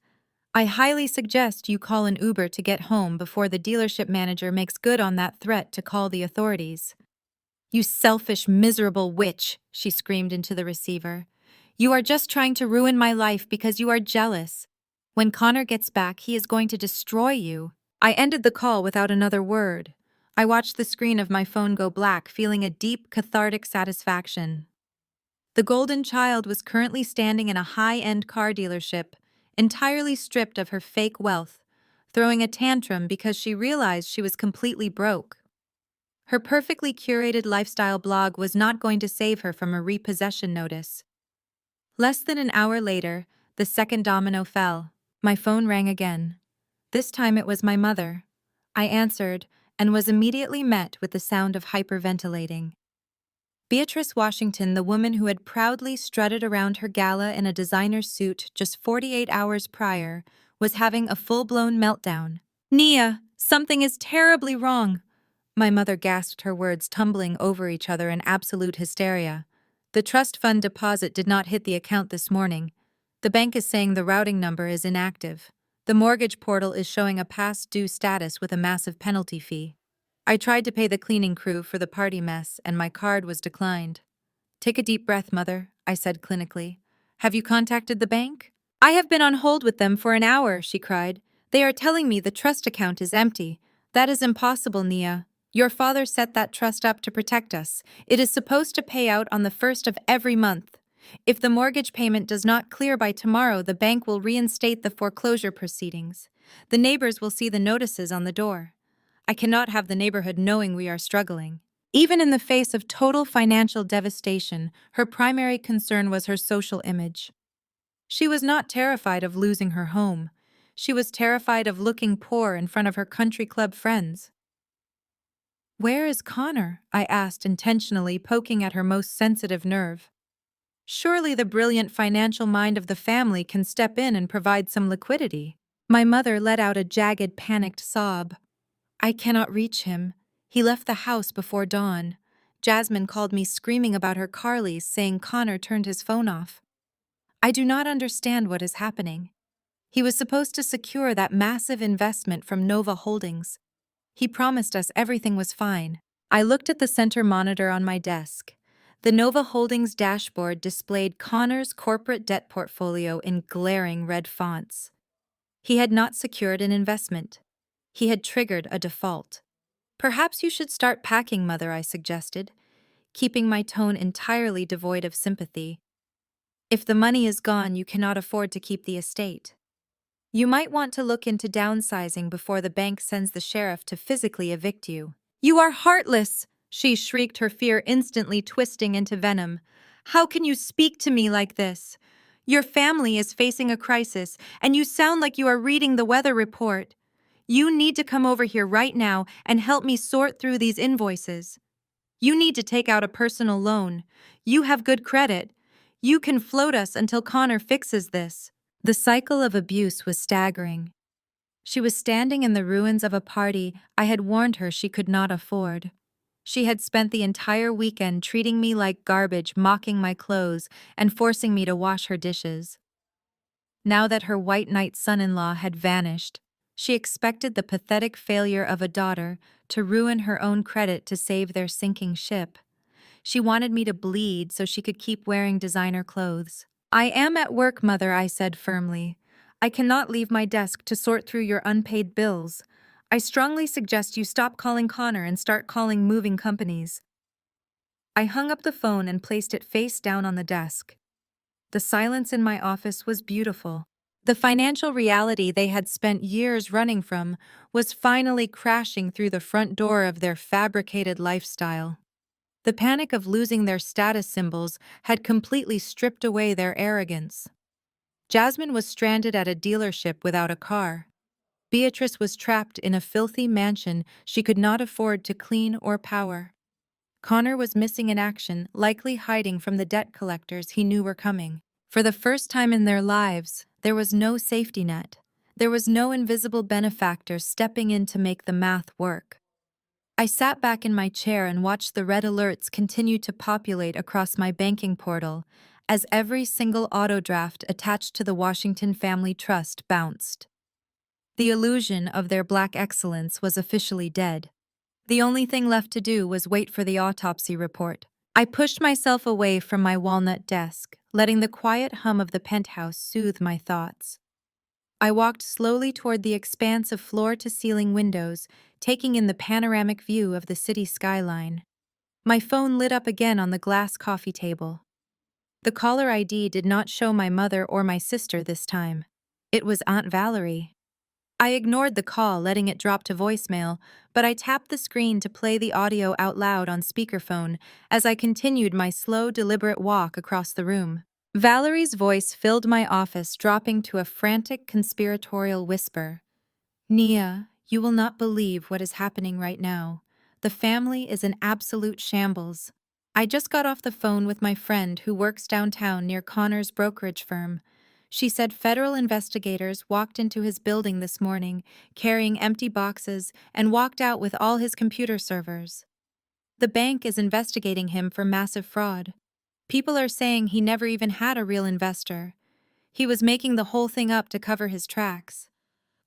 I highly suggest you call an Uber to get home before the dealership manager makes good on that threat to call the authorities." "You selfish, miserable witch," she screamed into the receiver. "You are just trying to ruin my life because you are jealous. When Connor gets back, he is going to destroy you." I ended the call without another word. I watched the screen of my phone go black, feeling a deep, cathartic satisfaction. The golden child was currently standing in a high-end car dealership, entirely stripped of her fake wealth, throwing a tantrum because she realized she was completely broke. Her perfectly curated lifestyle blog was not going to save her from a repossession notice. Less than an hour later, the second domino fell. My phone rang again. This time it was my mother. I answered and was immediately met with the sound of hyperventilating. Beatrice Washington, the woman who had proudly strutted around her gala in a designer suit just 48 hours prior, was having a full-blown meltdown. "Nia, something is terribly wrong." My mother gasped, her words tumbling over each other in absolute hysteria. "The trust fund deposit did not hit the account this morning. The bank is saying the routing number is inactive. The mortgage portal is showing a past due status with a massive penalty fee. I tried to pay the cleaning crew for the party mess, and my card was declined." "Take a deep breath, Mother," I said clinically. "Have you contacted the bank?" "I have been on hold with them for an hour," she cried. "They are telling me the trust account is empty. That is impossible, Nia. Your father set that trust up to protect us. It is supposed to pay out on the first of every month. If the mortgage payment does not clear by tomorrow, the bank will reinstate the foreclosure proceedings. The neighbors will see the notices on the door. I cannot have the neighborhood knowing we are struggling." Even in the face of total financial devastation, her primary concern was her social image. She was not terrified of losing her home. She was terrified of looking poor in front of her country club friends. "Where is Connor?" I asked, intentionally poking at her most sensitive nerve. Surely the brilliant financial mind of the family can step in and provide some liquidity. My mother let out a jagged, panicked sob. "I cannot reach him. He left the house before dawn. Jasmine called me screaming about her car lease, saying Connor turned his phone off. I do not understand what is happening. He was supposed to secure that massive investment from Nova Holdings. He promised us everything was fine." I looked at the center monitor on my desk. The Nova Holdings dashboard displayed Connor's corporate debt portfolio in glaring red fonts. He had not secured an investment. He had triggered a default. "Perhaps you should start packing, Mother," I suggested, keeping my tone entirely devoid of sympathy. "If the money is gone, you cannot afford to keep the estate. You might want to look into downsizing before the bank sends the sheriff to physically evict you." "You are heartless!" she shrieked, her fear instantly twisting into venom. "How can you speak to me like this? Your family is facing a crisis, and you sound like you are reading the weather report. You need to come over here right now and help me sort through these invoices. You need to take out a personal loan. You have good credit. You can float us until Connor fixes this." The cycle of abuse was staggering. She was standing in the ruins of a party I had warned her she could not afford. She had spent the entire weekend treating me like garbage, mocking my clothes, and forcing me to wash her dishes. Now that her white knight son-in-law had vanished, she expected the pathetic failure of a daughter to ruin her own credit to save their sinking ship. She wanted me to bleed so she could keep wearing designer clothes. "I am at work, Mother," I said firmly. "I cannot leave my desk to sort through your unpaid bills. I strongly suggest you stop calling Connor and start calling moving companies." I hung up the phone and placed it face down on the desk. The silence in my office was beautiful. The financial reality they had spent years running from was finally crashing through the front door of their fabricated lifestyle. The panic of losing their status symbols had completely stripped away their arrogance. Jasmine was stranded at a dealership without a car. Beatrice was trapped in a filthy mansion she could not afford to clean or power. Connor was missing in action, likely hiding from the debt collectors he knew were coming. For the first time in their lives, there was no safety net. There was no invisible benefactor stepping in to make the math work. I sat back in my chair and watched the red alerts continue to populate across my banking portal as every single auto draft attached to the Washington Family Trust bounced. The illusion of their black excellence was officially dead. The only thing left to do was wait for the autopsy report. I pushed myself away from my walnut desk, letting the quiet hum of the penthouse soothe my thoughts. I walked slowly toward the expanse of floor-to-ceiling windows, taking in the panoramic view of the city skyline. My phone lit up again on the glass coffee table. The caller ID did not show my mother or my sister this time. It was Aunt Valerie. I ignored the call, letting it drop to voicemail, but I tapped the screen to play the audio out loud on speakerphone as I continued my slow, deliberate walk across the room. Valerie's voice filled my office, dropping to a frantic, conspiratorial whisper. "Nia, you will not believe what is happening right now. The family is in absolute shambles. I just got off the phone with my friend who works downtown near Connor's brokerage firm. She said federal investigators walked into his building this morning, carrying empty boxes, and walked out with all his computer servers. The bank is investigating him for massive fraud. People are saying he never even had a real investor. He was making the whole thing up to cover his tracks.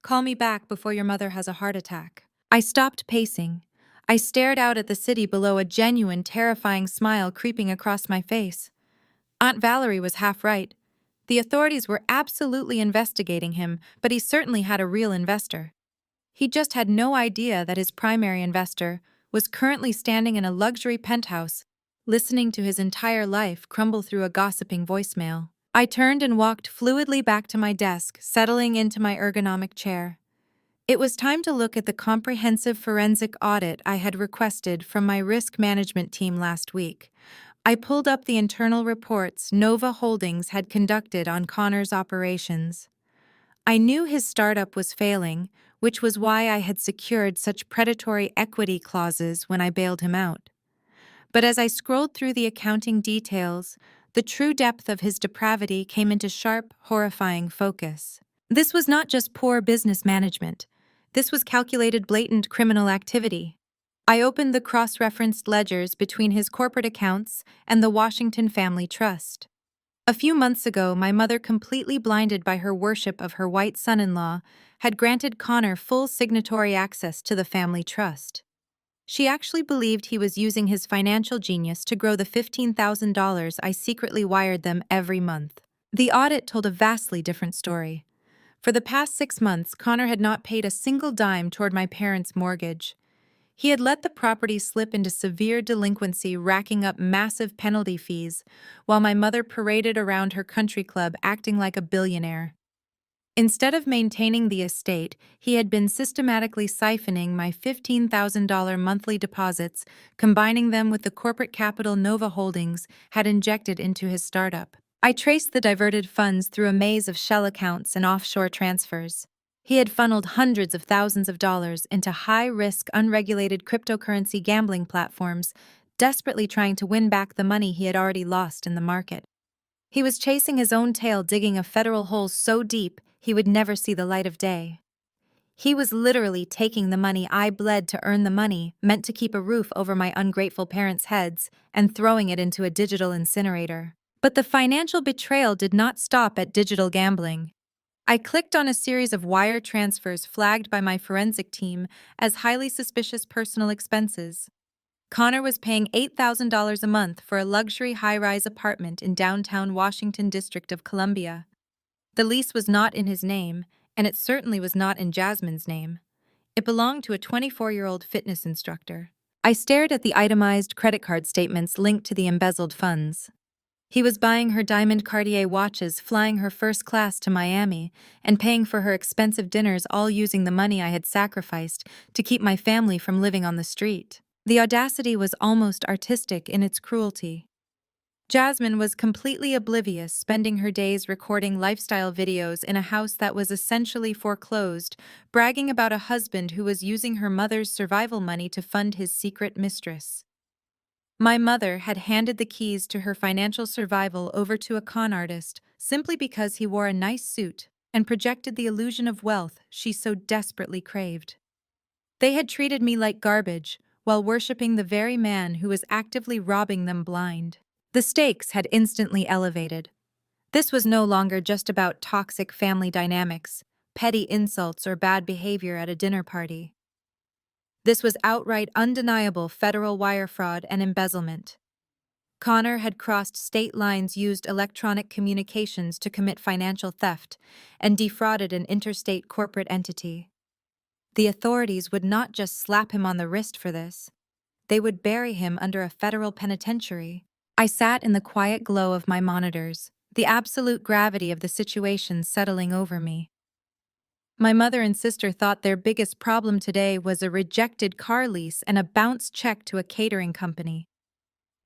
Call me back before your mother has a heart attack." I stopped pacing. I stared out at the city below, a genuine, terrifying smile creeping across my face. Aunt Valerie was half right. The authorities were absolutely investigating him, but he certainly had a real investor. He just had no idea that his primary investor was currently standing in a luxury penthouse, listening to his entire life crumble through a gossiping voicemail. I turned and walked fluidly back to my desk, settling into my ergonomic chair. It was time to look at the comprehensive forensic audit I had requested from my risk management team last week. I pulled up the internal reports Nova Holdings had conducted on Connor's operations. I knew his startup was failing, which was why I had secured such predatory equity clauses when I bailed him out. But as I scrolled through the accounting details, the true depth of his depravity came into sharp, horrifying focus. This was not just poor business management. This was calculated, blatant criminal activity. I opened the cross-referenced ledgers between his corporate accounts and the Washington Family Trust. A few months ago, my mother, completely blinded by her worship of her white son-in-law, had granted Connor full signatory access to the family trust. She actually believed he was using his financial genius to grow the $15,000 I secretly wired them every month. The audit told a vastly different story. For the past 6 months, Connor had not paid a single dime toward my parents' mortgage. He had let the property slip into severe delinquency, racking up massive penalty fees, while my mother paraded around her country club acting like a billionaire. Instead of maintaining the estate, he had been systematically siphoning my $15,000 monthly deposits, combining them with the corporate capital Nova Holdings had injected into his startup. I traced the diverted funds through a maze of shell accounts and offshore transfers. He had funneled hundreds of thousands of dollars into high-risk, unregulated cryptocurrency gambling platforms, desperately trying to win back the money he had already lost in the market. He was chasing his own tail, digging a federal hole so deep he would never see the light of day. He was literally taking the money I bled to earn, the money meant to keep a roof over my ungrateful parents' heads, and throwing it into a digital incinerator. But the financial betrayal did not stop at digital gambling. I clicked on a series of wire transfers flagged by my forensic team as highly suspicious personal expenses. Connor was paying $8,000 a month for a luxury high-rise apartment in downtown Washington, District of Columbia. The lease was not in his name, and it certainly was not in Jasmine's name. It belonged to a 24-year-old fitness instructor. I stared at the itemized credit card statements linked to the embezzled funds. He was buying her diamond Cartier watches, flying her first class to Miami, and paying for her expensive dinners, all using the money I had sacrificed to keep my family from living on the street. The audacity was almost artistic in its cruelty. Jasmine was completely oblivious, spending her days recording lifestyle videos in a house that was essentially foreclosed, bragging about a husband who was using her mother's survival money to fund his secret mistress. My mother had handed the keys to her financial survival over to a con artist simply because he wore a nice suit and projected the illusion of wealth she so desperately craved. They had treated me like garbage while worshipping the very man who was actively robbing them blind. The stakes had instantly elevated. This was no longer just about toxic family dynamics, petty insults, or bad behavior at a dinner party. This was outright, undeniable federal wire fraud and embezzlement. Connor had crossed state lines, used electronic communications to commit financial theft, and defrauded an interstate corporate entity. The authorities would not just slap him on the wrist for this. They would bury him under a federal penitentiary. I sat in the quiet glow of my monitors, the absolute gravity of the situation settling over me. My mother and sister thought their biggest problem today was a rejected car lease and a bounce check to a catering company.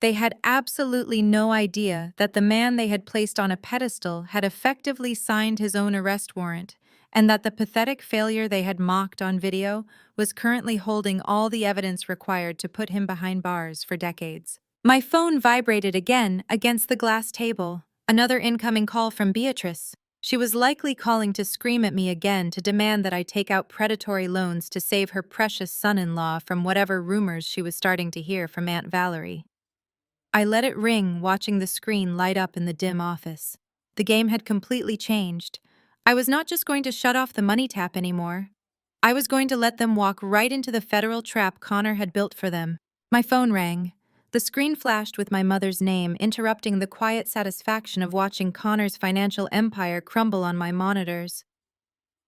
They had absolutely no idea that the man they had placed on a pedestal had effectively signed his own arrest warrant, and that the pathetic failure they had mocked on video was currently holding all the evidence required to put him behind bars for decades. My phone vibrated again against the glass table. Another incoming call from Beatrice. She was likely calling to scream at me again, to demand that I take out predatory loans to save her precious son-in-law from whatever rumors she was starting to hear from Aunt Valerie. I let it ring, watching the screen light up in the dim office. The game had completely changed. I was not just going to shut off the money tap anymore. I was going to let them walk right into the federal trap Connor had built for them. My phone rang. The screen flashed with my mother's name, interrupting the quiet satisfaction of watching Connor's financial empire crumble on my monitors.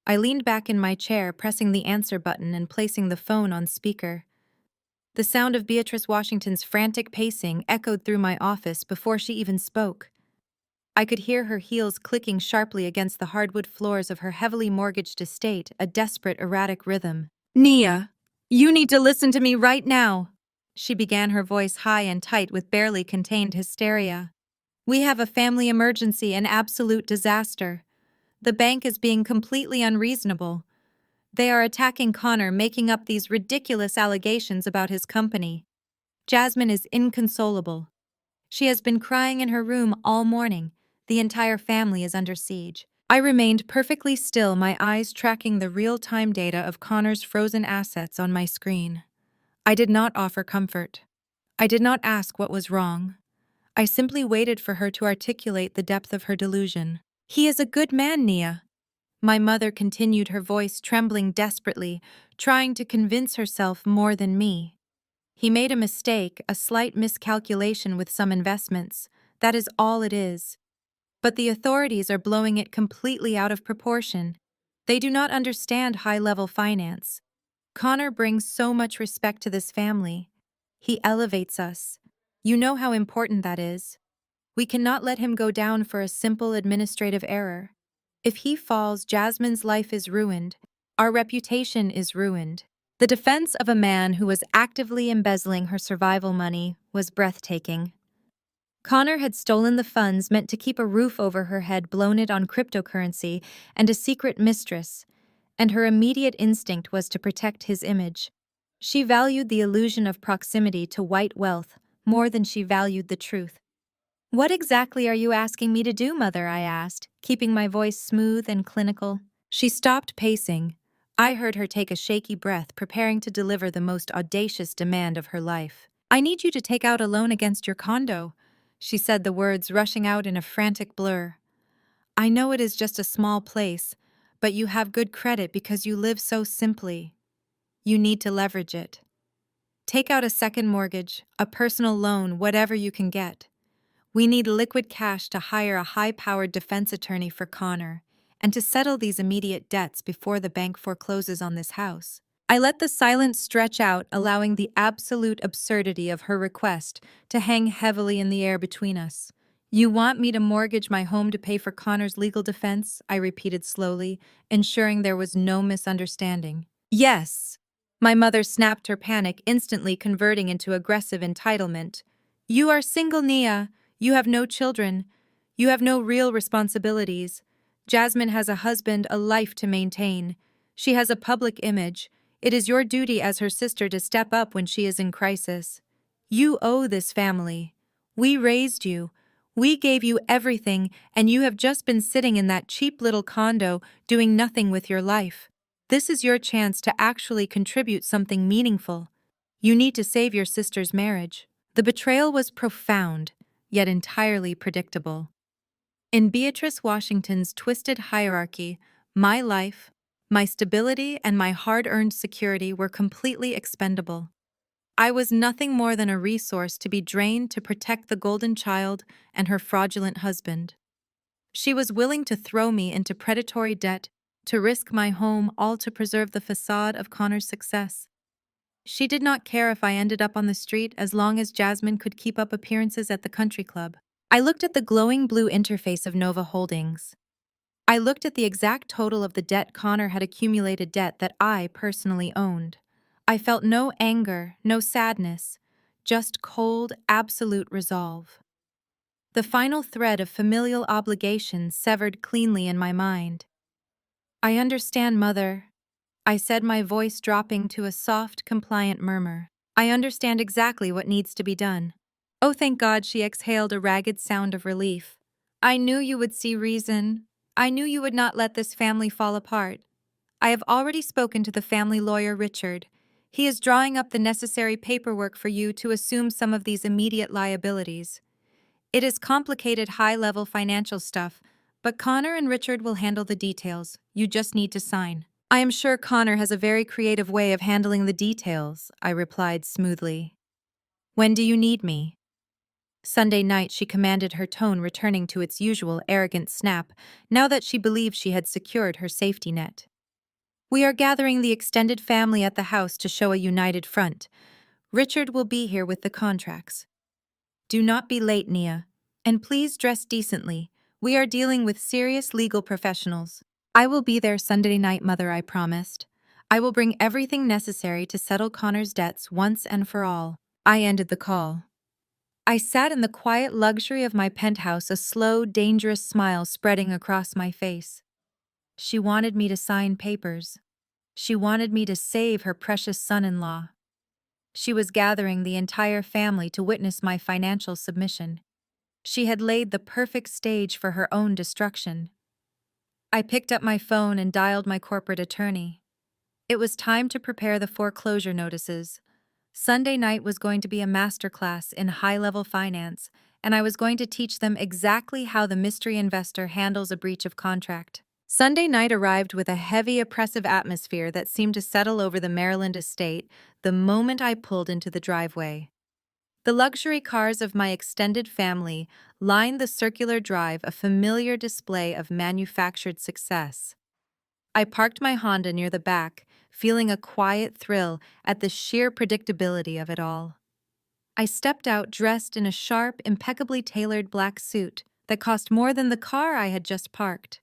I leaned back in my chair, pressing the answer button and placing the phone on speaker. The sound of Beatrice Washington's frantic pacing echoed through my office before she even spoke. I could hear her heels clicking sharply against the hardwood floors of her heavily mortgaged estate, a desperate, erratic rhythm. "Nia, you need to listen to me right now," she began, her voice high and tight with barely contained hysteria. "We have a family emergency, an absolute disaster. The bank is being completely unreasonable. They are attacking Connor, making up these ridiculous allegations about his company. Jasmine is inconsolable. She has been crying in her room all morning. The entire family is under siege." I remained perfectly still, my eyes tracking the real-time data of Connor's frozen assets on my screen. I did not offer comfort. I did not ask what was wrong. I simply waited for her to articulate the depth of her delusion. "He is a good man, Nia," my mother continued, her voice trembling desperately, trying to convince herself more than me. He made a mistake, a slight miscalculation with some investments. That is all it is. But the authorities are blowing it completely out of proportion. They do not understand high-level finance. Connor brings so much respect to this family. He elevates us. You know how important that is. We cannot let him go down for a simple administrative error. If he falls, Jasmine's life is ruined. Our reputation is ruined. The defense of a man who was actively embezzling her survival money was breathtaking. Connor had stolen the funds meant to keep a roof over her head, blown it on cryptocurrency and a secret mistress, and her immediate instinct was to protect his image. She valued the illusion of proximity to white wealth more than she valued the truth. "What exactly are you asking me to do, Mother?" I asked, keeping my voice smooth and clinical. She stopped pacing. I heard her take a shaky breath, preparing to deliver the most audacious demand of her life. "I need you to take out a loan against your condo," she said, the words rushing out in a frantic blur. "I know it is just a small place, but you have good credit because you live so simply. You need to leverage it. Take out a second mortgage, a personal loan, whatever you can get. We need liquid cash to hire a high-powered defense attorney for Connor and to settle these immediate debts before the bank forecloses on this house." I let the silence stretch out, allowing the absolute absurdity of her request to hang heavily in the air between us. "You want me to mortgage my home to pay for Connor's legal defense?" I repeated slowly, ensuring there was no misunderstanding. "Yes." My mother snapped, her panic instantly converting into aggressive entitlement. "You are single, Nia. You have no children. You have no real responsibilities. Jasmine has a husband, a life to maintain. She has a public image. It is your duty as her sister to step up when she is in crisis. You owe this family. We raised you. We gave you everything, and you have just been sitting in that cheap little condo doing nothing with your life. This is your chance to actually contribute something meaningful. You need to save your sister's marriage." The betrayal was profound, yet entirely predictable. In Beatrice Washington's twisted hierarchy, my life, my stability, and my hard-earned security were completely expendable. I was nothing more than a resource to be drained to protect the golden child and her fraudulent husband. She was willing to throw me into predatory debt, to risk my home, all to preserve the facade of Connor's success. She did not care if I ended up on the street as long as Jasmine could keep up appearances at the country club. I looked at the glowing blue interface of Nova Holdings. I looked at the exact total of the debt Connor had accumulated, debt that I personally owned. I felt no anger, no sadness, just cold, absolute resolve. The final thread of familial obligation severed cleanly in my mind. "I understand, Mother," I said, my voice dropping to a soft, compliant murmur. "I understand exactly what needs to be done." "Oh, thank God," she exhaled, a ragged sound of relief. "I knew you would see reason. I knew you would not let this family fall apart. I have already spoken to the family lawyer, Richard. He is drawing up the necessary paperwork for you to assume some of these immediate liabilities. It is complicated, high-level financial stuff, but Connor and Richard will handle the details. You just need to sign." "I am sure Connor has a very creative way of handling the details," I replied smoothly. "When do you need me?" Sunday night, she commanded, her tone returning to its usual arrogant snap, now that she believed she had secured her safety net. "We are gathering the extended family at the house to show a united front. Richard will be here with the contracts. Do not be late, Nia. And please dress decently. We are dealing with serious legal professionals." "I will be there Sunday night, Mother," I promised. "I will bring everything necessary to settle Connor's debts once and for all." I ended the call. I sat in the quiet luxury of my penthouse, a slow, dangerous smile spreading across my face. She wanted me to sign papers. She wanted me to save her precious son-in-law. She was gathering the entire family to witness my financial submission. She had laid the perfect stage for her own destruction. I picked up my phone and dialed my corporate attorney. It was time to prepare the foreclosure notices. Sunday night was going to be a masterclass in high-level finance, and I was going to teach them exactly how the mystery investor handles a breach of contract. Sunday night arrived with a heavy, oppressive atmosphere that seemed to settle over the Maryland estate the moment I pulled into the driveway. The luxury cars of my extended family lined the circular drive, a familiar display of manufactured success. I parked my Honda near the back, feeling a quiet thrill at the sheer predictability of it all. I stepped out dressed in a sharp, impeccably tailored black suit that cost more than the car I had just parked.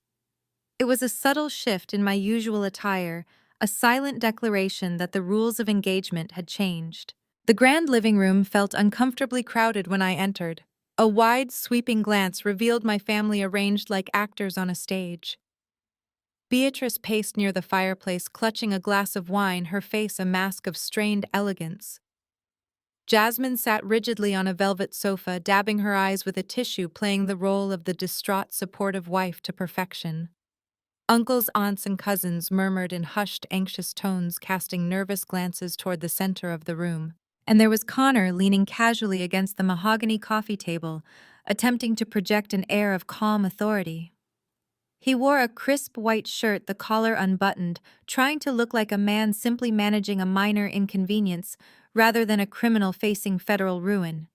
It was a subtle shift in my usual attire, a silent declaration that the rules of engagement had changed. The grand living room felt uncomfortably crowded when I entered. A wide, sweeping glance revealed my family arranged like actors on a stage. Beatrice paced near the fireplace, clutching a glass of wine, her face a mask of strained elegance. Jasmine sat rigidly on a velvet sofa, dabbing her eyes with a tissue, playing the role of the distraught, supportive wife to perfection. Uncles, aunts, and cousins murmured in hushed, anxious tones, casting nervous glances toward the center of the room. And there was Connor leaning casually against the mahogany coffee table, attempting to project an air of calm authority. He wore a crisp white shirt, the collar unbuttoned, trying to look like a man simply managing a minor inconvenience rather than a criminal facing federal ruin.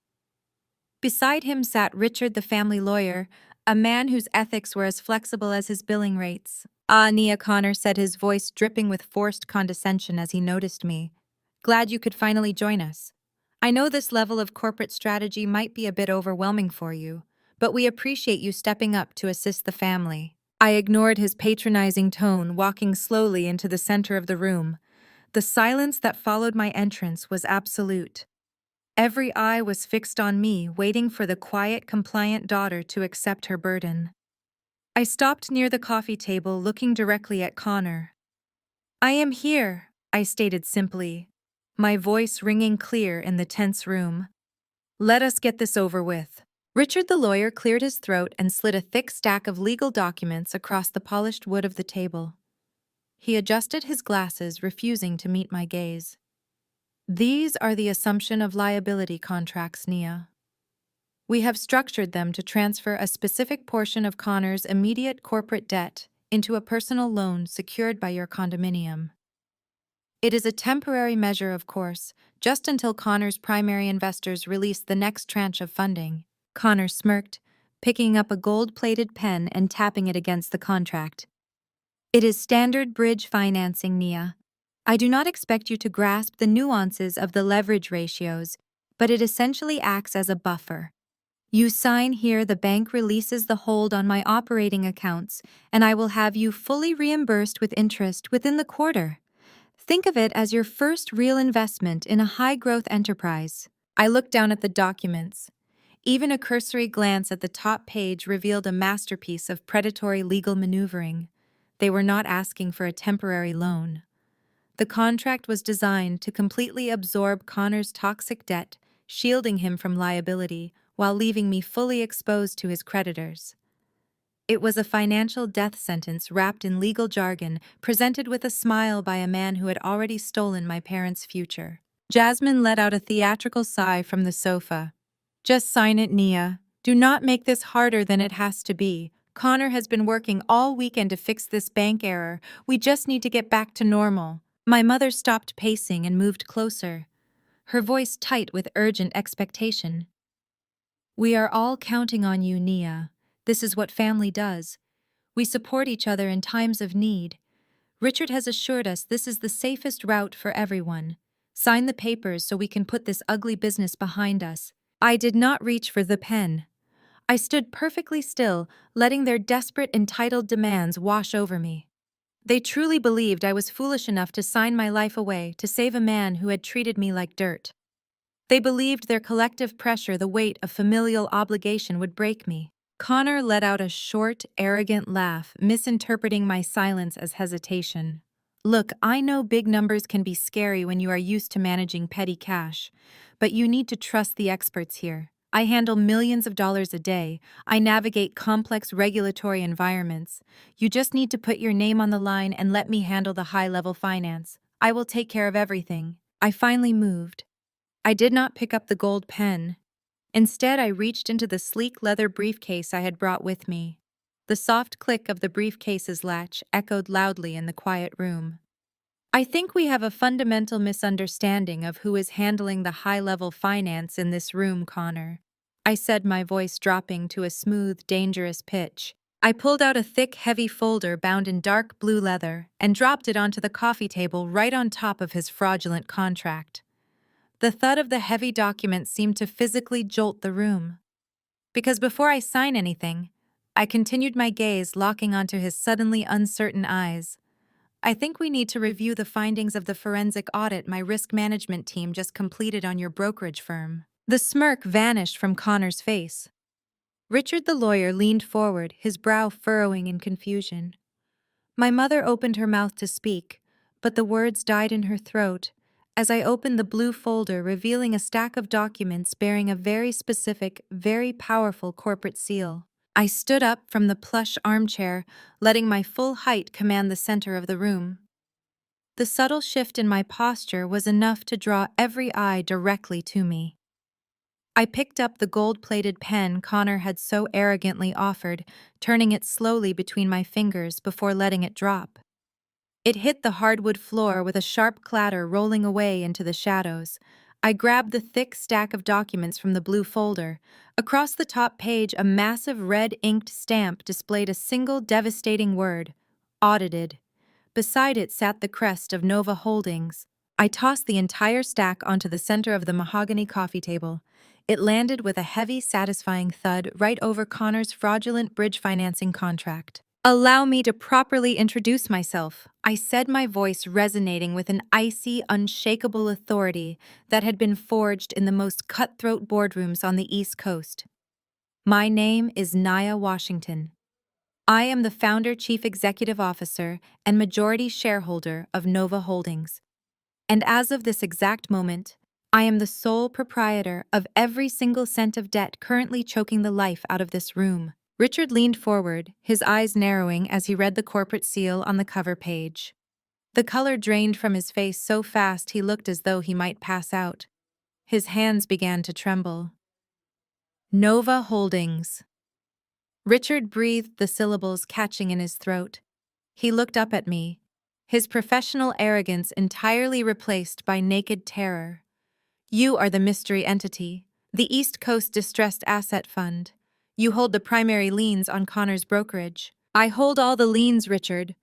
Beside him sat Richard, the family lawyer, a man whose ethics were as flexible as his billing rates. "Ah, Nia," Connor said, his voice dripping with forced condescension as he noticed me. "Glad you could finally join us. I know this level of corporate strategy might be a bit overwhelming for you, but we appreciate you stepping up to assist the family." I ignored his patronizing tone, walking slowly into the center of the room. The silence that followed my entrance was absolute. Every eye was fixed on me, waiting for the quiet, compliant daughter to accept her burden. I stopped near the coffee table, looking directly at Connor. "I am here," I stated simply, my voice ringing clear in the tense room. "Let us get this over with." Richard the lawyer cleared his throat and slid a thick stack of legal documents across the polished wood of the table. He adjusted his glasses, refusing to meet my gaze. "These are the assumption of liability contracts, Nia. We have structured them to transfer a specific portion of Connor's immediate corporate debt into a personal loan secured by your condominium. It is a temporary measure, of course, just until Connor's primary investors release the next tranche of funding." Connor smirked, picking up a gold-plated pen and tapping it against the contract. "It is standard bridge financing, Nia. I do not expect you to grasp the nuances of the leverage ratios, but it essentially acts as a buffer. You sign here, the bank releases the hold on my operating accounts, and I will have you fully reimbursed with interest within the quarter. Think of it as your first real investment in a high-growth enterprise." I looked down at the documents. Even a cursory glance at the top page revealed a masterpiece of predatory legal maneuvering. They were not asking for a temporary loan. The contract was designed to completely absorb Connor's toxic debt, shielding him from liability while leaving me fully exposed to his creditors. It was a financial death sentence wrapped in legal jargon, presented with a smile by a man who had already stolen my parents' future. Jasmine let out a theatrical sigh from the sofa. "Just sign it, Nia. Do not make this harder than it has to be. Connor has been working all weekend to fix this bank error. We just need to get back to normal." My mother stopped pacing and moved closer, her voice tight with urgent expectation. "We are all counting on you, Nia. This is what family does. We support each other in times of need. Richard has assured us this is the safest route for everyone. Sign the papers so we can put this ugly business behind us." I did not reach for the pen. I stood perfectly still, letting their desperate, entitled demands wash over me. They truly believed I was foolish enough to sign my life away to save a man who had treated me like dirt. They believed their collective pressure, the weight of familial obligation, would break me. Connor let out a short, arrogant laugh, misinterpreting my silence as hesitation. "Look, I know big numbers can be scary when you are used to managing petty cash, but you need to trust the experts here. I handle millions of dollars a day. I navigate complex regulatory environments. You just need to put your name on the line and let me handle the high-level finance. I will take care of everything." I finally moved. I did not pick up the gold pen. Instead, I reached into the sleek leather briefcase I had brought with me. The soft click of the briefcase's latch echoed loudly in the quiet room. I think we have a fundamental misunderstanding of who is handling the high-level finance in this room, Connor. I said, my voice dropping to a smooth, dangerous pitch. I pulled out a thick, heavy folder bound in dark blue leather and dropped it onto the coffee table right on top of his fraudulent contract. The thud of the heavy document seemed to physically jolt the room. Because before I sign anything, I continued my gaze locking onto his suddenly uncertain eyes. I think we need to review the findings of the forensic audit my risk management team just completed on your brokerage firm. The smirk vanished from Connor's face. Richard the lawyer leaned forward, his brow furrowing in confusion. My mother opened her mouth to speak, but the words died in her throat as I opened the blue folder, revealing a stack of documents bearing a very specific, very powerful corporate seal. I stood up from the plush armchair, letting my full height command the center of the room. The subtle shift in my posture was enough to draw every eye directly to me. I picked up the gold-plated pen Connor had so arrogantly offered, turning it slowly between my fingers before letting it drop. It hit the hardwood floor with a sharp clatter, rolling away into the shadows. I grabbed the thick stack of documents from the blue folder. Across the top page, a massive red inked stamp displayed a single devastating word: audited. Beside it sat the crest of Nova Holdings. I tossed the entire stack onto the center of the mahogany coffee table. It landed with a heavy, satisfying thud right over Connor's fraudulent bridge financing contract. "Allow me to properly introduce myself," I said, my voice resonating with an icy, unshakable authority that had been forged in the most cutthroat boardrooms on the East Coast. "My name is Nia Washington. I am the founder, chief executive officer, and majority shareholder of Nova Holdings. And as of this exact moment, I am the sole proprietor of every single cent of debt currently choking the life out of this room." Richard leaned forward, his eyes narrowing as he read the corporate seal on the cover page. The color drained from his face so fast he looked as though he might pass out. His hands began to tremble. "Nova Holdings." Richard breathed the syllables catching in his throat. He looked up at me, his professional arrogance entirely replaced by naked terror. "You are the mystery entity, the East Coast Distressed Asset Fund. You hold the primary liens on Connor's brokerage." "I hold all the liens, Richard,"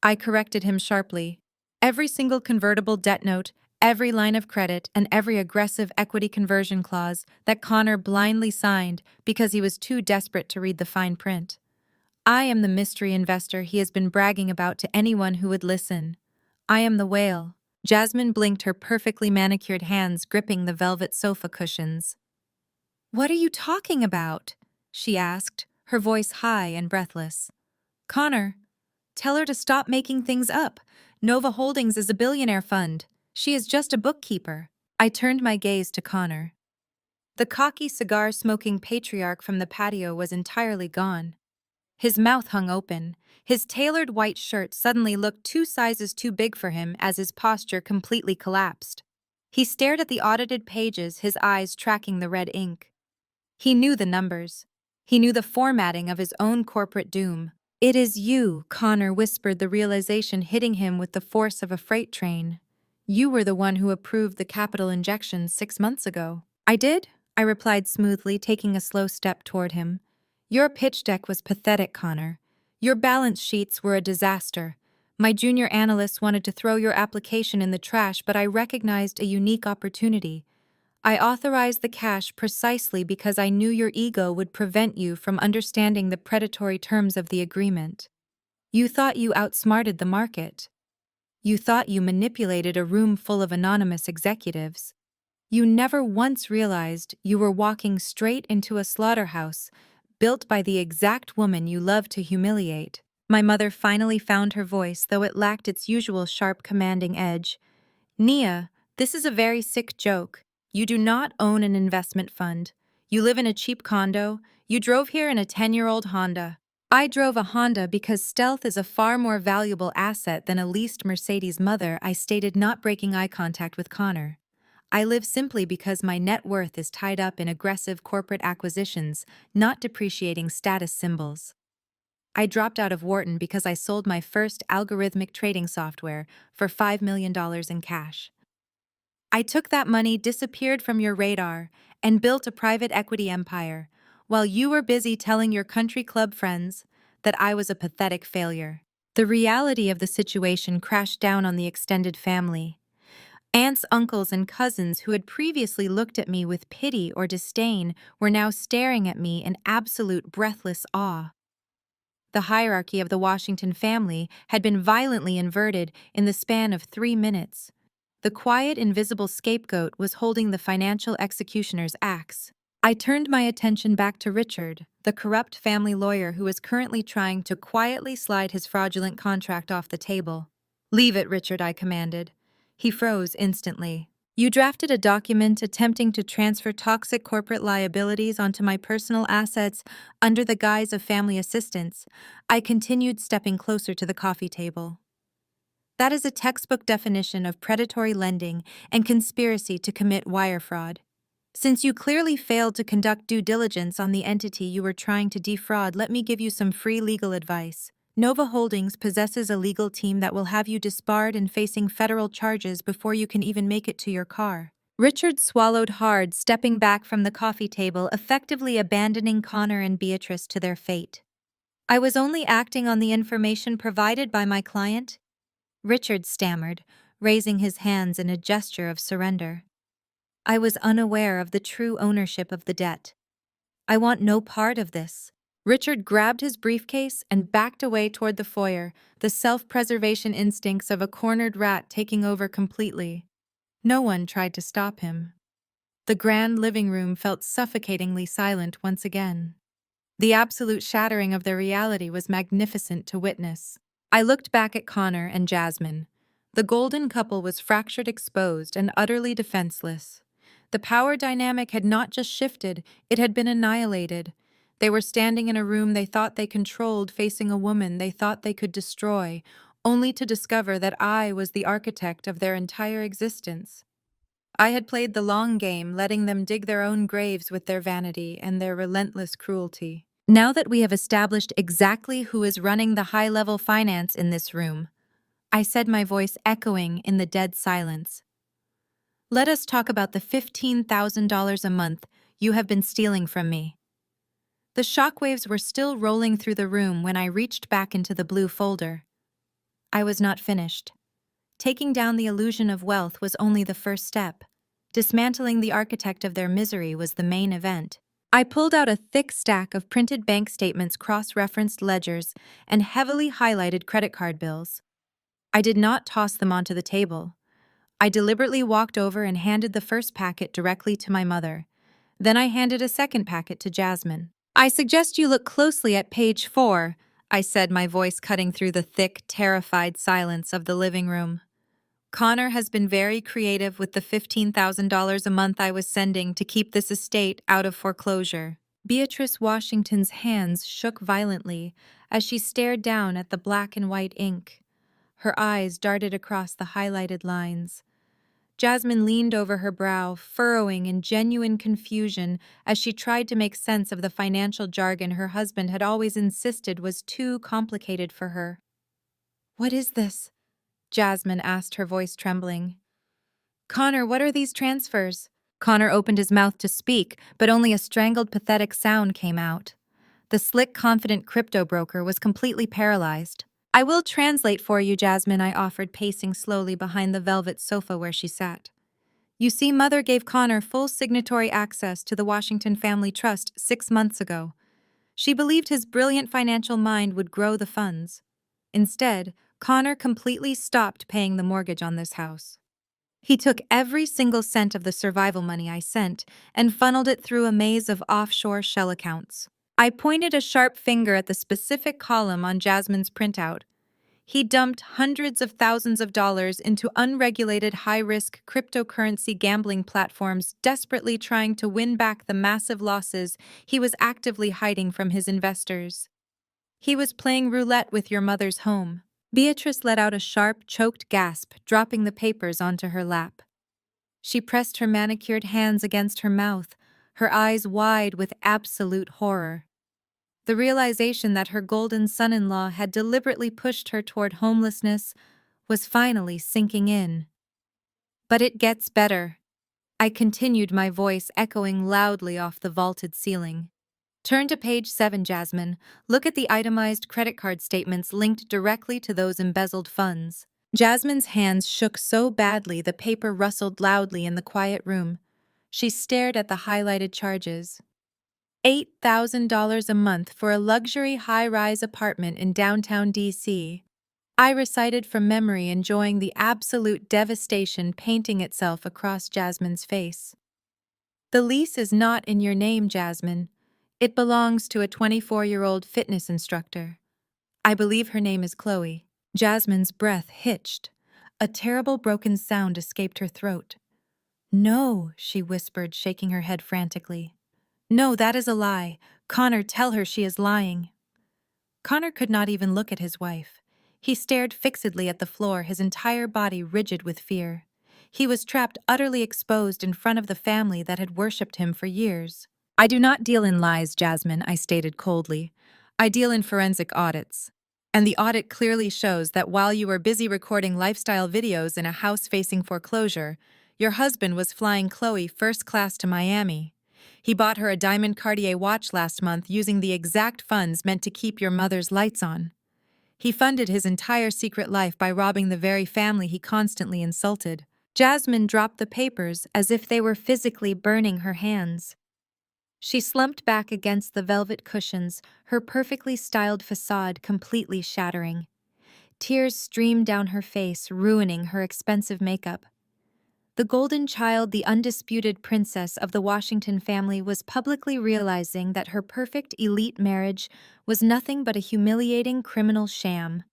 I corrected him sharply. "Every single convertible debt note, every line of credit, and every aggressive equity conversion clause that Connor blindly signed because he was too desperate to read the fine print. I am the mystery investor he has been bragging about to anyone who would listen. I am the whale." Jasmine blinked, her perfectly manicured hands gripping the velvet sofa cushions. "What are you talking about?" she asked, her voice high and breathless. "Connor, tell her to stop making things up. Nova Holdings is a billionaire fund. She is just a bookkeeper." I turned my gaze to Connor. The cocky cigar-smoking patriarch from the patio was entirely gone. His mouth hung open. His tailored white shirt suddenly looked 2 sizes too big for him as his posture completely collapsed. He stared at the audited pages, his eyes tracking the red ink. He knew the numbers. He knew the formatting of his own corporate doom. "It is you," Connor whispered, the realization hitting him with the force of a freight train. "You were the one who approved the capital injections 6 months ago." "I did," I replied smoothly, taking a slow step toward him. "Your pitch deck was pathetic, Connor. Your balance sheets were a disaster. My junior analysts wanted to throw your application in the trash, but I recognized a unique opportunity. I authorized the cash precisely because I knew your ego would prevent you from understanding the predatory terms of the agreement. You thought you outsmarted the market. You thought you manipulated a room full of anonymous executives. You never once realized you were walking straight into a slaughterhouse built by the exact woman you love to humiliate." My mother finally found her voice, though it lacked its usual sharp, commanding edge. "Nia, this is a very sick joke. You do not own an investment fund. You live in a cheap condo. You drove here in a 10-year-old Honda." "I drove a Honda because stealth is a far more valuable asset than a leased Mercedes." Mother, I stated, not breaking eye contact with Connor. "I live simply because my net worth is tied up in aggressive corporate acquisitions, not depreciating status symbols." I dropped out of Wharton because I sold my first algorithmic trading software for $5 million in cash. I took that money, disappeared from your radar, and built a private equity empire, while you were busy telling your country club friends that I was a pathetic failure. The reality of the situation crashed down on the extended family. Aunts, uncles, and cousins who had previously looked at me with pity or disdain were now staring at me in absolute breathless awe. The hierarchy of the Washington family had been violently inverted in the span of 3 minutes. The quiet, invisible scapegoat was holding the financial executioner's axe. I turned my attention back to Richard, the corrupt family lawyer who was currently trying to quietly slide his fraudulent contract off the table. "Leave it, Richard," I commanded. He froze instantly. "You drafted a document attempting to transfer toxic corporate liabilities onto my personal assets under the guise of family assistance." I continued, stepping closer to the coffee table. "That is a textbook definition of predatory lending and conspiracy to commit wire fraud. Since you clearly failed to conduct due diligence on the entity you were trying to defraud, let me give you some free legal advice. Nova Holdings possesses a legal team that will have you disbarred and facing federal charges before you can even make it to your car." Richard swallowed hard, stepping back from the coffee table, effectively abandoning Connor and Beatrice to their fate. "I was only acting on the information provided by my client," Richard stammered, raising his hands in a gesture of surrender. "I was unaware of the true ownership of the debt. I want no part of this." Richard grabbed his briefcase and backed away toward the foyer, the self-preservation instincts of a cornered rat taking over completely. No one tried to stop him. The grand living room felt suffocatingly silent once again. The absolute shattering of their reality was magnificent to witness. I looked back at Connor and Jasmine. The golden couple was fractured, exposed, and utterly defenseless. The power dynamic had not just shifted, it had been annihilated. They were standing in a room they thought they controlled, facing a woman they thought they could destroy, only to discover that I was the architect of their entire existence. I had played the long game, letting them dig their own graves with their vanity and their relentless cruelty. Now that we have established exactly who is running the high-level finance in this room, I said, my voice echoing in the dead silence, let us talk about the $15,000 a month you have been stealing from me. The shockwaves were still rolling through the room when I reached back into the blue folder. I was not finished. Taking down the illusion of wealth was only the first step. Dismantling the architect of their misery was the main event. I pulled out a thick stack of printed bank statements, cross-referenced ledgers, and heavily highlighted credit card bills. I did not toss them onto the table. I deliberately walked over and handed the first packet directly to my mother. Then I handed a second packet to Jasmine. "I suggest you look closely at page 4, I said, my voice cutting through the thick, terrified silence of the living room. "Connor has been very creative with the $15,000 a month I was sending to keep this estate out of foreclosure." Beatrice Washington's hands shook violently as she stared down at the black and white ink. Her eyes darted across the highlighted lines. Jasmine leaned over her brow, furrowing in genuine confusion as she tried to make sense of the financial jargon her husband had always insisted was too complicated for her. "What is this?" Jasmine asked, her voice trembling. "Connor, what are these transfers?" Connor opened his mouth to speak, but only a strangled, pathetic sound came out. The slick, confident crypto broker was completely paralyzed. "I will translate for you, Jasmine," I offered, pacing slowly behind the velvet sofa where she sat. "You see, Mother gave Connor full signatory access to the Washington Family Trust 6 months ago. She believed his brilliant financial mind would grow the funds. Instead, Connor completely stopped paying the mortgage on this house. He took every single cent of the survival money I sent and funneled it through a maze of offshore shell accounts." I pointed a sharp finger at the specific column on Jasmine's printout. "He dumped hundreds of thousands of dollars into unregulated high-risk cryptocurrency gambling platforms, desperately trying to win back the massive losses he was actively hiding from his investors. He was playing roulette with your mother's home." Beatrice let out a sharp, choked gasp, dropping the papers onto her lap. She pressed her manicured hands against her mouth, her eyes wide with absolute horror. The realization that her golden son-in-law had deliberately pushed her toward homelessness was finally sinking in. But it gets better. I continued, my voice echoing loudly off the vaulted ceiling. Turn to page 7, Jasmine. Look at the itemized credit card statements linked directly to those embezzled funds. Jasmine's hands shook so badly the paper rustled loudly in the quiet room. She stared at the highlighted charges. $8,000 a month for a luxury high-rise apartment in downtown D.C. I recited from memory, enjoying the absolute devastation painting itself across Jasmine's face. The lease is not in your name, Jasmine. It belongs to a 24-year-old fitness instructor. I believe her name is Chloe. Jasmine's breath hitched. A terrible broken sound escaped her throat. No, she whispered, shaking her head frantically. No, that is a lie. Connor, tell her she is lying. Connor could not even look at his wife. He stared fixedly at the floor, his entire body rigid with fear. He was trapped, utterly exposed in front of the family that had worshipped him for years. I do not deal in lies, Jasmine, I stated coldly. I deal in forensic audits. And the audit clearly shows that while you were busy recording lifestyle videos in a house facing foreclosure, your husband was flying Chloe first class to Miami. He bought her a diamond Cartier watch last month using the exact funds meant to keep your mother's lights on. He funded his entire secret life by robbing the very family he constantly insulted. Jasmine dropped the papers as if they were physically burning her hands. She slumped back against the velvet cushions, her perfectly styled facade completely shattering. Tears streamed down her face, ruining her expensive makeup. The golden child, the undisputed princess of the Washington family, was publicly realizing that her perfect elite marriage was nothing but a humiliating criminal sham.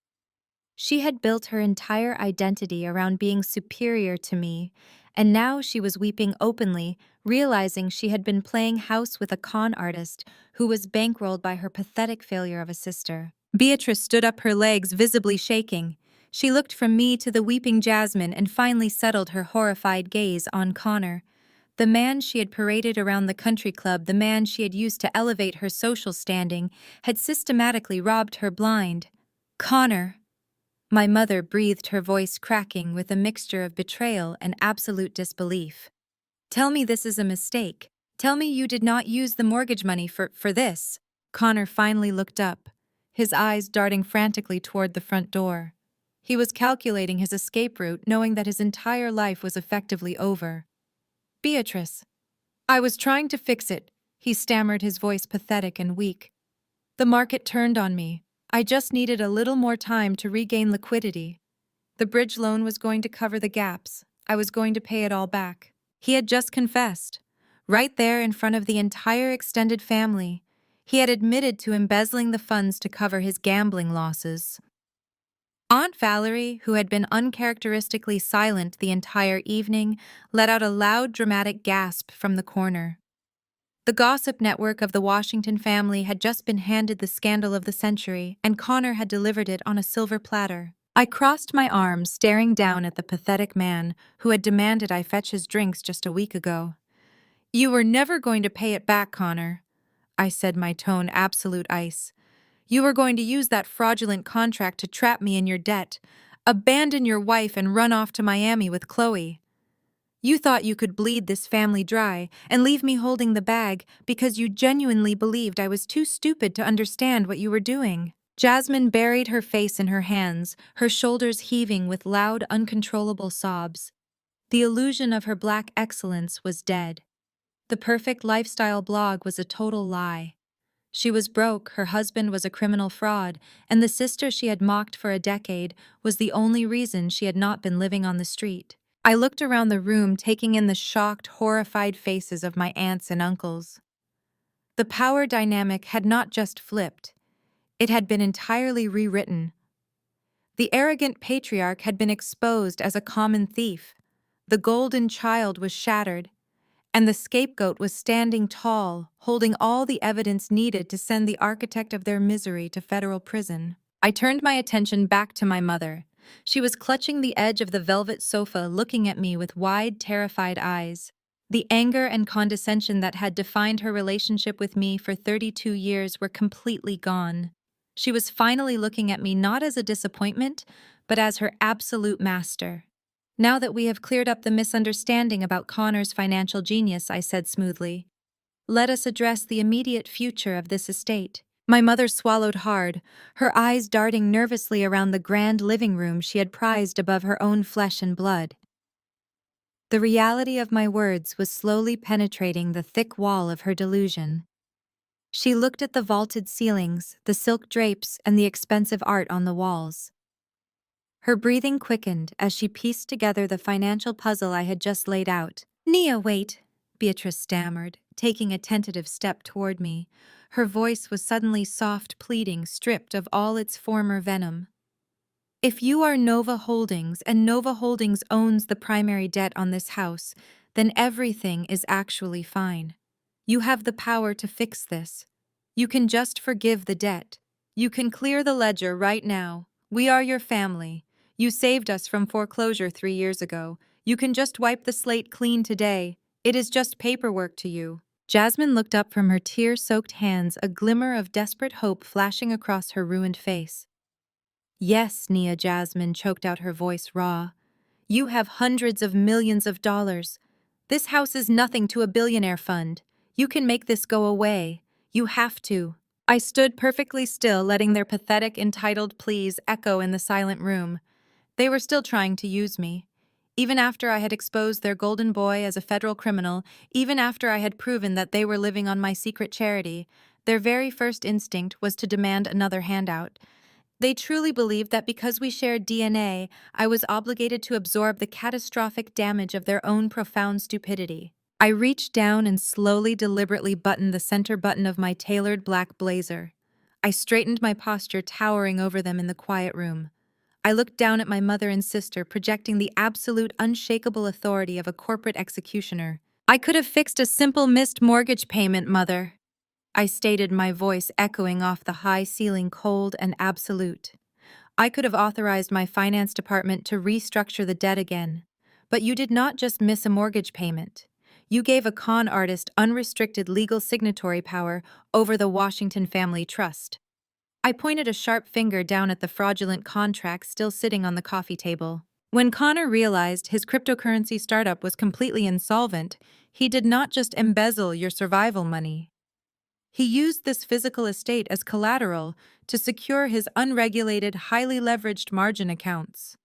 She had built her entire identity around being superior to me, and now she was weeping openly, realizing she had been playing house with a con artist who was bankrolled by her pathetic failure of a sister. Beatrice stood up, her legs visibly shaking. She looked from me to the weeping Jasmine and finally settled her horrified gaze on Connor. The man she had paraded around the country club, the man she had used to elevate her social standing, had systematically robbed her blind. Connor. My mother breathed, her voice cracking with a mixture of betrayal and absolute disbelief. Tell me this is a mistake. Tell me you did not use the mortgage money for this. Connor finally looked up, his eyes darting frantically toward the front door. He was calculating his escape route, knowing that his entire life was effectively over. Beatrice. I was trying to fix it, he stammered, his voice pathetic and weak. The market turned on me. I just needed a little more time to regain liquidity. The bridge loan was going to cover the gaps. I was going to pay it all back. He had just confessed. Right there in front of the entire extended family. He had admitted to embezzling the funds to cover his gambling losses. Aunt Valerie, who had been uncharacteristically silent the entire evening, let out a loud, dramatic gasp from the corner. The gossip network of the Washington family had just been handed the scandal of the century, and Connor had delivered it on a silver platter. I crossed my arms, staring down at the pathetic man who had demanded I fetch his drinks just a week ago. You were never going to pay it back, Connor, I said, my tone absolute ice. You were going to use that fraudulent contract to trap me in your debt, abandon your wife and run off to Miami with Chloe. You thought you could bleed this family dry and leave me holding the bag because you genuinely believed I was too stupid to understand what you were doing. Jasmine buried her face in her hands, her shoulders heaving with loud, uncontrollable sobs. The illusion of her black excellence was dead. The perfect lifestyle blog was a total lie. She was broke, her husband was a criminal fraud, and the sister she had mocked for a decade was the only reason she had not been living on the street. I looked around the room, taking in the shocked, horrified faces of my aunts and uncles. The power dynamic had not just flipped, it had been entirely rewritten. The arrogant patriarch had been exposed as a common thief. The golden child was shattered, and the scapegoat was standing tall, holding all the evidence needed to send the architect of their misery to federal prison. I turned my attention back to my mother. She was clutching the edge of the velvet sofa, looking at me with wide, terrified eyes. The anger and condescension that had defined her relationship with me for 32 years were completely gone. She was finally looking at me not as a disappointment, but as her absolute master. Now that we have cleared up the misunderstanding about Connor's financial genius, I said smoothly, let us address the immediate future of this estate. My mother swallowed hard, her eyes darting nervously around the grand living room she had prized above her own flesh and blood. The reality of my words was slowly penetrating the thick wall of her delusion. She looked at the vaulted ceilings, the silk drapes, and the expensive art on the walls. Her breathing quickened as she pieced together the financial puzzle I had just laid out. Nia, wait, Beatrice stammered, taking a tentative step toward me. Her voice was suddenly soft pleading, stripped of all its former venom. If you are Nova Holdings and Nova Holdings owns the primary debt on this house, then everything is actually fine. You have the power to fix this. You can just forgive the debt. You can clear the ledger right now. We are your family. You saved us from foreclosure 3 years ago. You can just wipe the slate clean today. It is just paperwork to you. Jasmine looked up from her tear-soaked hands, a glimmer of desperate hope flashing across her ruined face. Yes, Nia, Jasmine choked out, her voice raw. You have hundreds of millions of dollars. This house is nothing to a billionaire fund. You can make this go away. You have to. I stood perfectly still, letting their pathetic, entitled pleas echo in the silent room. They were still trying to use me. Even after I had exposed their golden boy as a federal criminal, even after I had proven that they were living on my secret charity, their very first instinct was to demand another handout. They truly believed that because we shared DNA, I was obligated to absorb the catastrophic damage of their own profound stupidity. I reached down and slowly, deliberately buttoned the center button of my tailored black blazer. I straightened my posture, towering over them in the quiet room. I looked down at my mother and sister, projecting the absolute, unshakable authority of a corporate executioner. I could have fixed a simple missed mortgage payment, Mother, I stated, my voice echoing off the high ceiling, cold and absolute. I could have authorized my finance department to restructure the debt again. But you did not just miss a mortgage payment. You gave a con artist unrestricted legal signatory power over the Washington Family Trust. I pointed a sharp finger down at the fraudulent contract still sitting on the coffee table. When Connor realized his cryptocurrency startup was completely insolvent, he did not just embezzle your survival money. He used this physical estate as collateral to secure his unregulated, highly leveraged margin accounts.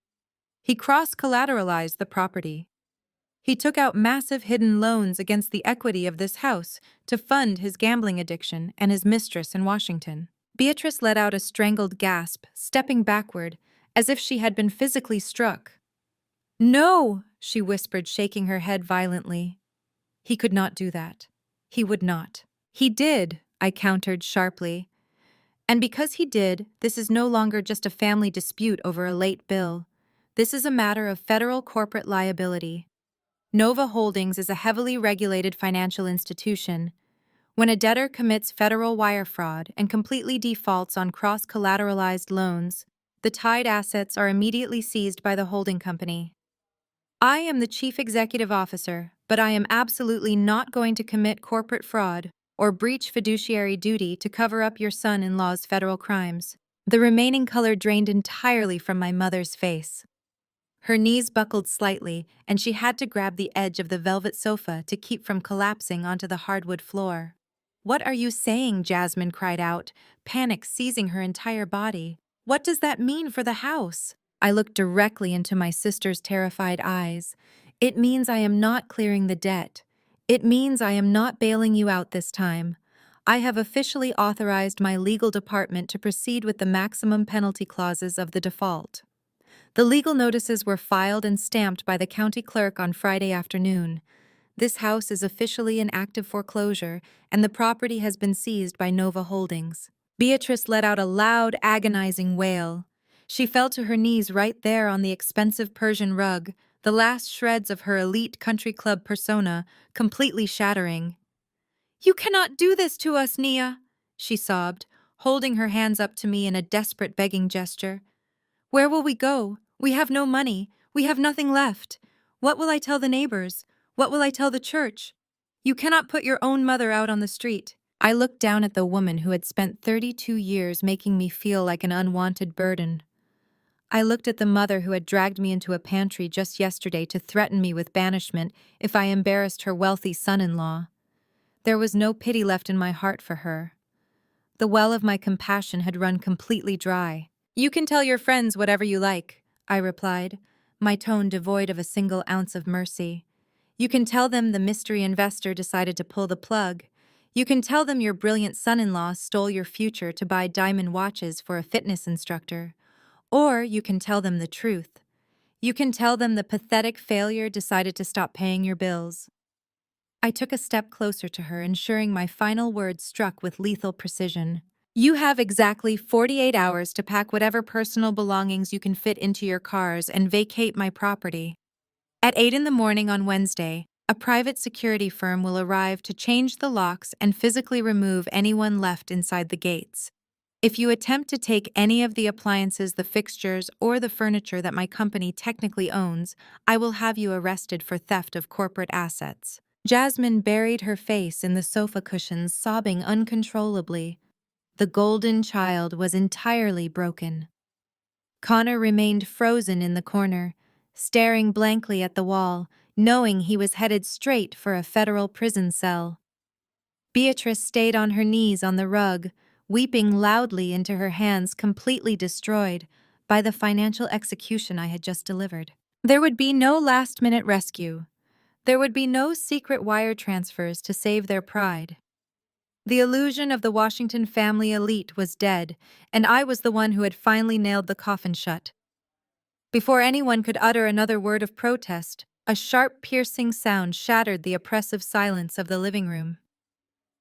He cross-collateralized the property. He took out massive hidden loans against the equity of this house to fund his gambling addiction and his mistress in Washington. Beatrice let out a strangled gasp, stepping backward, as if she had been physically struck. No, she whispered, shaking her head violently. He could not do that. He would not. He did, I countered sharply. And because he did, this is no longer just a family dispute over a late bill. This is a matter of federal corporate liability. Nova Holdings is a heavily regulated financial institution. When a debtor commits federal wire fraud and completely defaults on cross-collateralized loans, the tied assets are immediately seized by the holding company. I am the chief executive officer, but I am absolutely not going to commit corporate fraud or breach fiduciary duty to cover up your son-in-law's federal crimes. The remaining color drained entirely from my mother's face. Her knees buckled slightly, and she had to grab the edge of the velvet sofa to keep from collapsing onto the hardwood floor. What are you saying? Jasmine cried out, panic seizing her entire body. What does that mean for the house? I looked directly into my sister's terrified eyes. It means I am not clearing the debt. It means I am not bailing you out this time. I have officially authorized my legal department to proceed with the maximum penalty clauses of the default. The legal notices were filed and stamped by the county clerk on Friday afternoon. This house is officially in active foreclosure, and the property has been seized by Nova Holdings. Beatrice let out a loud, agonizing wail. She fell to her knees right there on the expensive Persian rug, the last shreds of her elite country club persona completely shattering. You cannot do this to us, Nia, she sobbed, holding her hands up to me in a desperate begging gesture. Where will we go? We have no money. We have nothing left. What will I tell the neighbors? What will I tell the church? You cannot put your own mother out on the street. I looked down at the woman who had spent 32 years making me feel like an unwanted burden. I looked at the mother who had dragged me into a pantry just yesterday to threaten me with banishment if I embarrassed her wealthy son-in-law. There was no pity left in my heart for her. The well of my compassion had run completely dry. You can tell your friends whatever you like, I replied, my tone devoid of a single ounce of mercy. You can tell them the mystery investor decided to pull the plug. You can tell them your brilliant son-in-law stole your future to buy diamond watches for a fitness instructor. Or you can tell them the truth. You can tell them the pathetic failure decided to stop paying your bills. I took a step closer to her, ensuring my final words struck with lethal precision. You have exactly 48 hours to pack whatever personal belongings you can fit into your cars and vacate my property. At 8 in the morning on Wednesday, a private security firm will arrive to change the locks and physically remove anyone left inside the gates. If you attempt to take any of the appliances, the fixtures, or the furniture that my company technically owns, I will have you arrested for theft of corporate assets. Jasmine buried her face in the sofa cushions, sobbing uncontrollably. The golden child was entirely broken. Connor remained frozen in the corner, staring blankly at the wall, knowing he was headed straight for a federal prison cell. Beatrice stayed on her knees on the rug, weeping loudly into her hands completely destroyed by the financial execution I had just delivered. There would be no last-minute rescue. There would be no secret wire transfers to save their pride. The illusion of the Washington family elite was dead, and I was the one who had finally nailed the coffin shut. Before anyone could utter another word of protest, a sharp, piercing sound shattered the oppressive silence of the living room.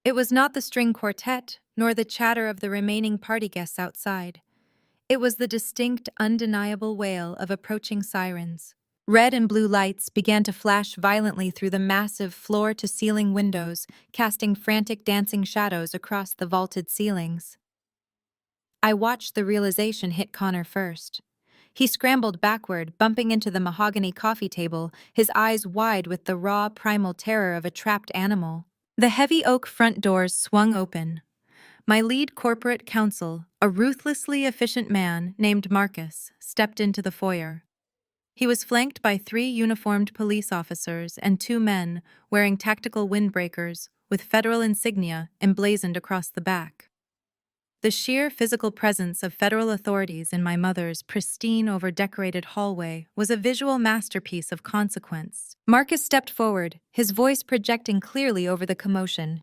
It was not the string quartet, nor the chatter of the remaining party guests outside. It was the distinct, undeniable wail of approaching sirens. Red and blue lights began to flash violently through the massive floor-to-ceiling windows, casting frantic dancing shadows across the vaulted ceilings. I watched the realization hit Connor first. He scrambled backward, bumping into the mahogany coffee table, his eyes wide with the raw, primal terror of a trapped animal. The heavy oak front doors swung open. My lead corporate counsel, a ruthlessly efficient man named Marcus, stepped into the foyer. He was flanked by 3 uniformed police officers and 2 men wearing tactical windbreakers with federal insignia emblazoned across the back. The sheer physical presence of federal authorities in my mother's pristine, over-decorated hallway was a visual masterpiece of consequence. Marcus stepped forward, his voice projecting clearly over the commotion.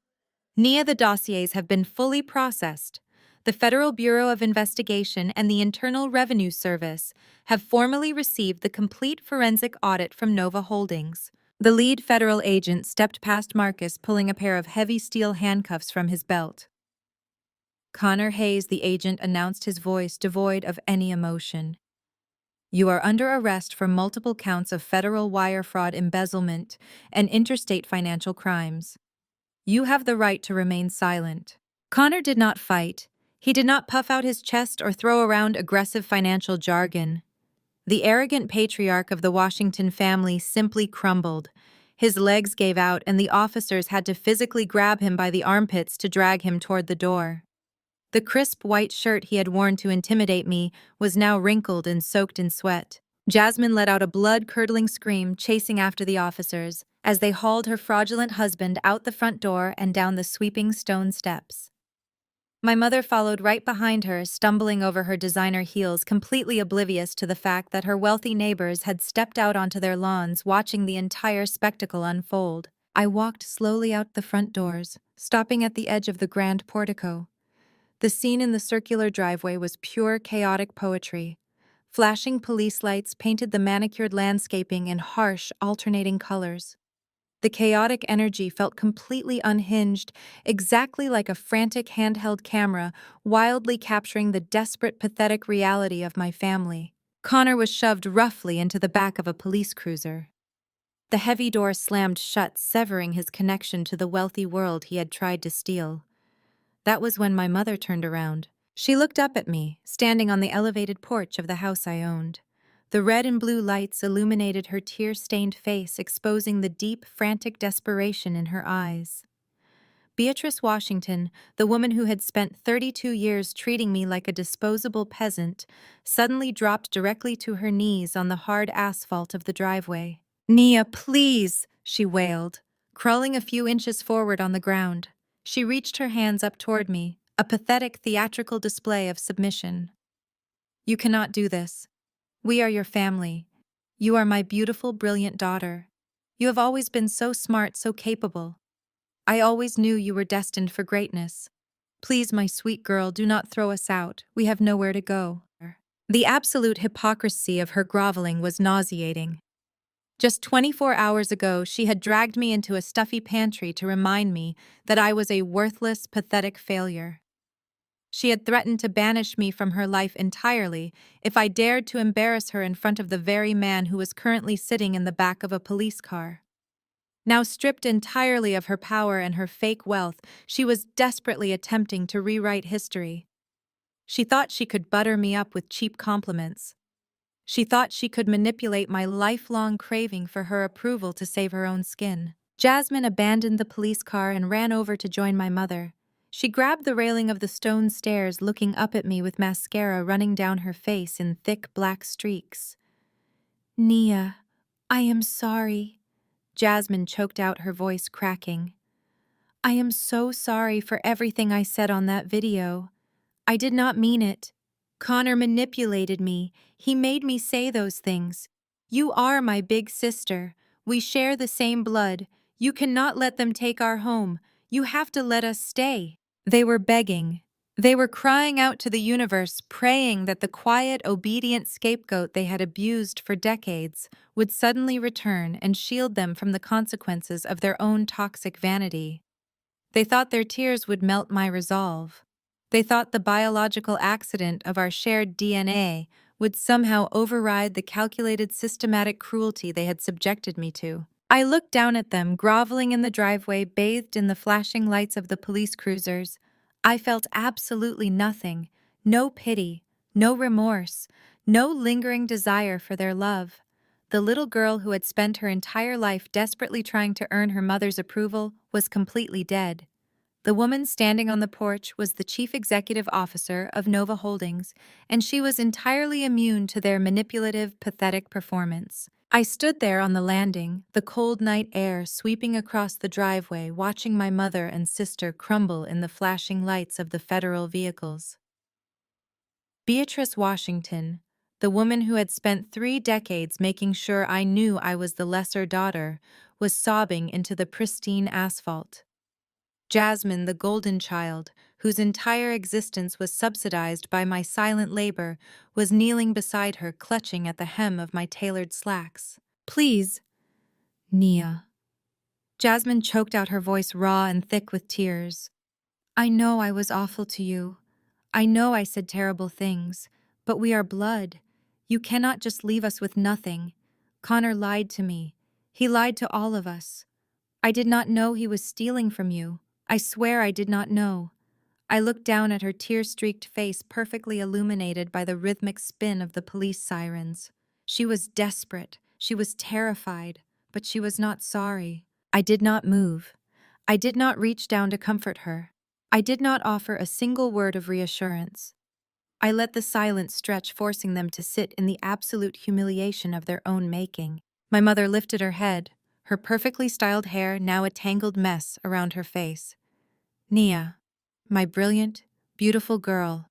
Nia, the dossiers have been fully processed. The Federal Bureau of Investigation and the Internal Revenue Service have formally received the complete forensic audit from Nova Holdings. The lead federal agent stepped past Marcus, pulling a pair of heavy steel handcuffs from his belt. Connor Hayes, the agent, announced, his voice devoid of any emotion. You are under arrest for multiple counts of federal wire fraud, embezzlement, and interstate financial crimes. You have the right to remain silent. Connor did not fight. He did not puff out his chest or throw around aggressive financial jargon. The arrogant patriarch of the Washington family simply crumbled. His legs gave out, and the officers had to physically grab him by the armpits to drag him toward the door. The crisp white shirt he had worn to intimidate me was now wrinkled and soaked in sweat. Jasmine let out a blood-curdling scream, chasing after the officers, as they hauled her fraudulent husband out the front door and down the sweeping stone steps. My mother followed right behind her, stumbling over her designer heels, completely oblivious to the fact that her wealthy neighbors had stepped out onto their lawns, watching the entire spectacle unfold. I walked slowly out the front doors, stopping at the edge of the grand portico. The scene in the circular driveway was pure chaotic poetry. Flashing police lights painted the manicured landscaping in harsh, alternating colors. The chaotic energy felt completely unhinged, exactly like a frantic handheld camera, wildly capturing the desperate, pathetic reality of my family. Connor was shoved roughly into the back of a police cruiser. The heavy door slammed shut, severing his connection to the wealthy world he had tried to steal. That was when my mother turned around. She looked up at me, standing on the elevated porch of the house I owned. The red and blue lights illuminated her tear-stained face, exposing the deep, frantic desperation in her eyes. Beatrice Washington, the woman who had spent 32 years treating me like a disposable peasant, suddenly dropped directly to her knees on the hard asphalt of the driveway. "Nia, please," she wailed, crawling a few inches forward on the ground. She reached her hands up toward me, a pathetic theatrical display of submission. "You cannot do this. We are your family. You are my beautiful, brilliant daughter. You have always been so smart, so capable. I always knew you were destined for greatness. Please, my sweet girl, do not throw us out. We have nowhere to go." The absolute hypocrisy of her groveling was nauseating. Just 24 hours ago, she had dragged me into a stuffy pantry to remind me that I was a worthless, pathetic failure. She had threatened to banish me from her life entirely if I dared to embarrass her in front of the very man who was currently sitting in the back of a police car. Now stripped entirely of her power and her fake wealth, she was desperately attempting to rewrite history. She thought she could butter me up with cheap compliments. She thought she could manipulate my lifelong craving for her approval to save her own skin. Jasmine abandoned the police car and ran over to join my mother. She grabbed the railing of the stone stairs, looking up at me with mascara running down her face in thick black streaks. "Nia, I am sorry." Jasmine choked out, her voice cracking. "I am so sorry for everything I said on that video. I did not mean it. Connor manipulated me. He made me say those things. You are my big sister. We share the same blood. You cannot let them take our home. You have to let us stay." They were begging. They were crying out to the universe, praying that the quiet, obedient scapegoat they had abused for decades would suddenly return and shield them from the consequences of their own toxic vanity. They thought their tears would melt my resolve. They thought the biological accident of our shared DNA would somehow override the calculated systematic cruelty they had subjected me to. I looked down at them, groveling in the driveway, bathed in the flashing lights of the police cruisers. I felt absolutely nothing, no pity, no remorse, no lingering desire for their love. The little girl who had spent her entire life desperately trying to earn her mother's approval was completely dead. The woman standing on the porch was the chief executive officer of Nova Holdings, and she was entirely immune to their manipulative, pathetic performance. I stood there on the landing, the cold night air sweeping across the driveway, watching my mother and sister crumble in the flashing lights of the federal vehicles. Beatrice Washington, the woman who had spent 3 decades making sure I knew I was the lesser daughter, was sobbing into the pristine asphalt. Jasmine, the golden child, whose entire existence was subsidized by my silent labor, was kneeling beside her, clutching at the hem of my tailored slacks. "Please, Nia." Jasmine choked out, her voice raw and thick with tears. "I know I was awful to you. I know I said terrible things, but we are blood. You cannot just leave us with nothing. Connor lied to me. He lied to all of us. I did not know he was stealing from you. I swear I did not know." I looked down at her tear-streaked face, perfectly illuminated by the rhythmic spin of the police sirens. She was desperate. She was terrified, but she was not sorry. I did not move. I did not reach down to comfort her. I did not offer a single word of reassurance. I let the silence stretch, forcing them to sit in the absolute humiliation of their own making. My mother lifted her head, her perfectly styled hair now a tangled mess around her face. "Nia, my brilliant, beautiful girl."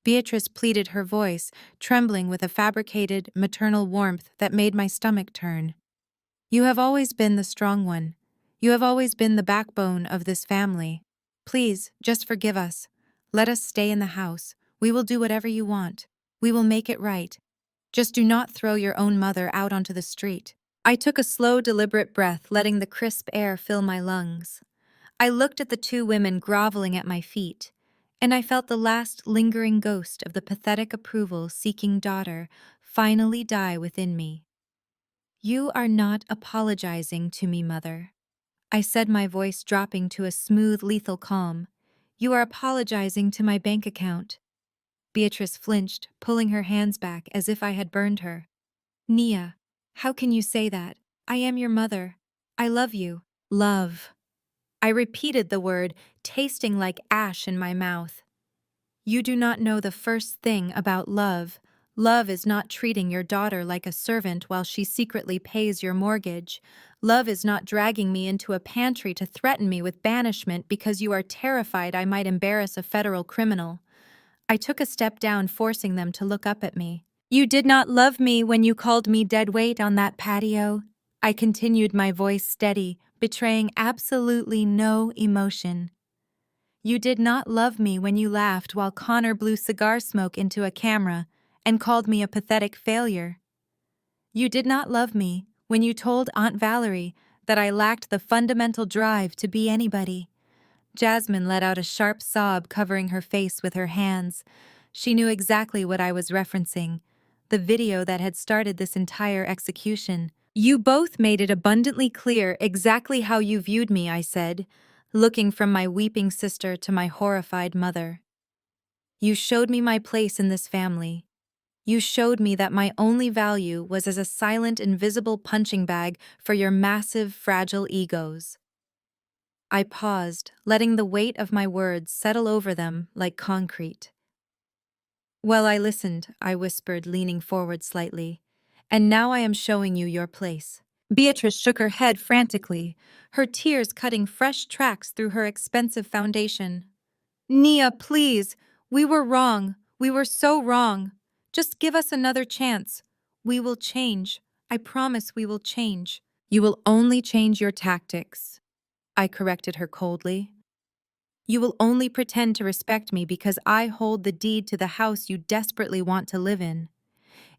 Beatrice pleaded, her voice trembling with a fabricated, maternal warmth that made my stomach turn. "You have always been the strong one. You have always been the backbone of this family. Please, just forgive us. Let us stay in the house. We will do whatever you want. We will make it right. Just do not throw your own mother out onto the street." I took a slow, deliberate breath, letting the crisp air fill my lungs. I looked at the 2 women groveling at my feet, and I felt the last lingering ghost of the pathetic approval-seeking daughter finally die within me. "You are not apologizing to me, Mother," I said, my voice dropping to a smooth, lethal calm. "You are apologizing to my bank account." Beatrice flinched, pulling her hands back as if I had burned her. Nia, how can you say that? I am your mother. I love you. Love. I repeated the word, tasting like ash in my mouth. You do not know the first thing about love. Love is not treating your daughter like a servant while she secretly pays your mortgage. Love is not dragging me into a pantry to threaten me with banishment because you are terrified I might embarrass a federal criminal. I took a step down, forcing them to look up at me. You did not love me when you called me dead weight on that patio. I continued, my voice steady, betraying absolutely no emotion. You did not love me when you laughed while Connor blew cigar smoke into a camera and called me a pathetic failure. You did not love me when you told Aunt Valerie that I lacked the fundamental drive to be anybody. Jasmine let out a sharp sob, covering her face with her hands. She knew exactly what I was referencing, the video that had started this entire execution. You both made it abundantly clear exactly how you viewed me, I said, looking from my weeping sister to my horrified mother. You showed me my place in this family. You showed me that my only value was as a silent, invisible punching bag for your massive, fragile egos. I paused, letting the weight of my words settle over them like concrete. Well, I listened, I whispered, leaning forward slightly. And now I am showing you your place. Beatrice shook her head frantically, her tears cutting fresh tracks through her expensive foundation. Nia, please. We were wrong. We were so wrong. Just give us another chance. We will change. I promise we will change. You will only change your tactics, I corrected her coldly. You will only pretend to respect me because I hold the deed to the house you desperately want to live in.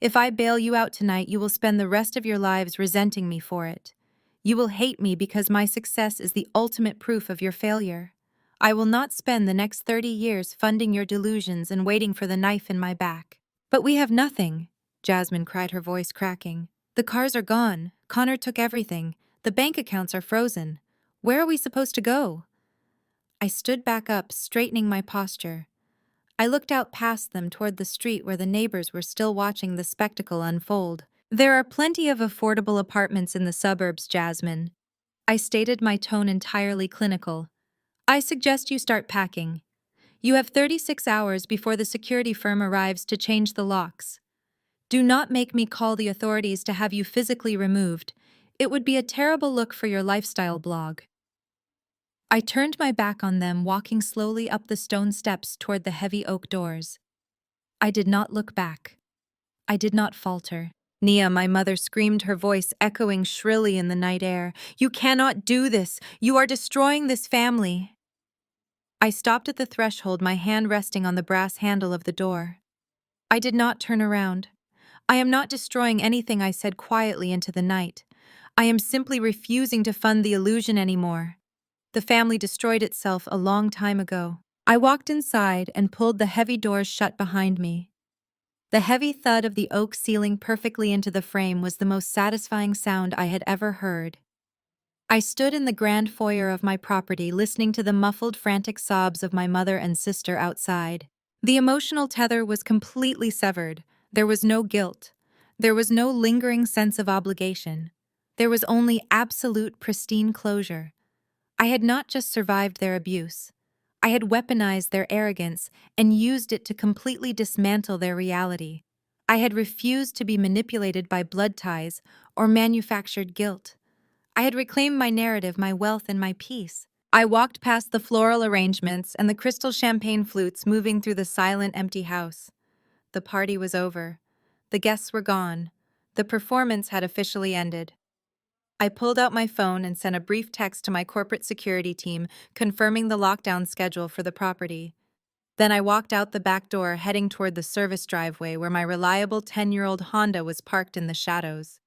If I bail you out tonight, you will spend the rest of your lives resenting me for it. You will hate me because my success is the ultimate proof of your failure. I will not spend the next 30 years funding your delusions and waiting for the knife in my back. But we have nothing, Jasmine cried, her voice cracking. The cars are gone. Connor took everything. The bank accounts are frozen. Where are we supposed to go? I stood back up, straightening my posture. I looked out past them toward the street where the neighbors were still watching the spectacle unfold. There are plenty of affordable apartments in the suburbs, Jasmine. I stated, my tone entirely clinical. I suggest you start packing. You have 36 hours before the security firm arrives to change the locks. Do not make me call the authorities to have you physically removed. It would be a terrible look for your lifestyle blog. I turned my back on them, walking slowly up the stone steps toward the heavy oak doors. I did not look back. I did not falter. Nia, my mother screamed, her voice echoing shrilly in the night air. You cannot do this. You are destroying this family. I stopped at the threshold, my hand resting on the brass handle of the door. I did not turn around. I am not destroying anything, I said quietly into the night. I am simply refusing to fund the illusion anymore. The family destroyed itself a long time ago. I walked inside and pulled the heavy doors shut behind me. The heavy thud of the oak ceiling perfectly into the frame was the most satisfying sound I had ever heard. I stood in the grand foyer of my property, listening to the muffled, frantic sobs of my mother and sister outside. The emotional tether was completely severed. There was no guilt. There was no lingering sense of obligation. There was only absolute, pristine closure. I had not just survived their abuse. I had weaponized their arrogance and used it to completely dismantle their reality. I had refused to be manipulated by blood ties or manufactured guilt. I had reclaimed my narrative, my wealth, and my peace. I walked past the floral arrangements and the crystal champagne flutes moving through the silent, empty house. The party was over. The guests were gone. The performance had officially ended. I pulled out my phone and sent a brief text to my corporate security team confirming the lockdown schedule for the property. Then I walked out the back door, heading toward the service driveway where my reliable 10-year-old Honda was parked in the shadows.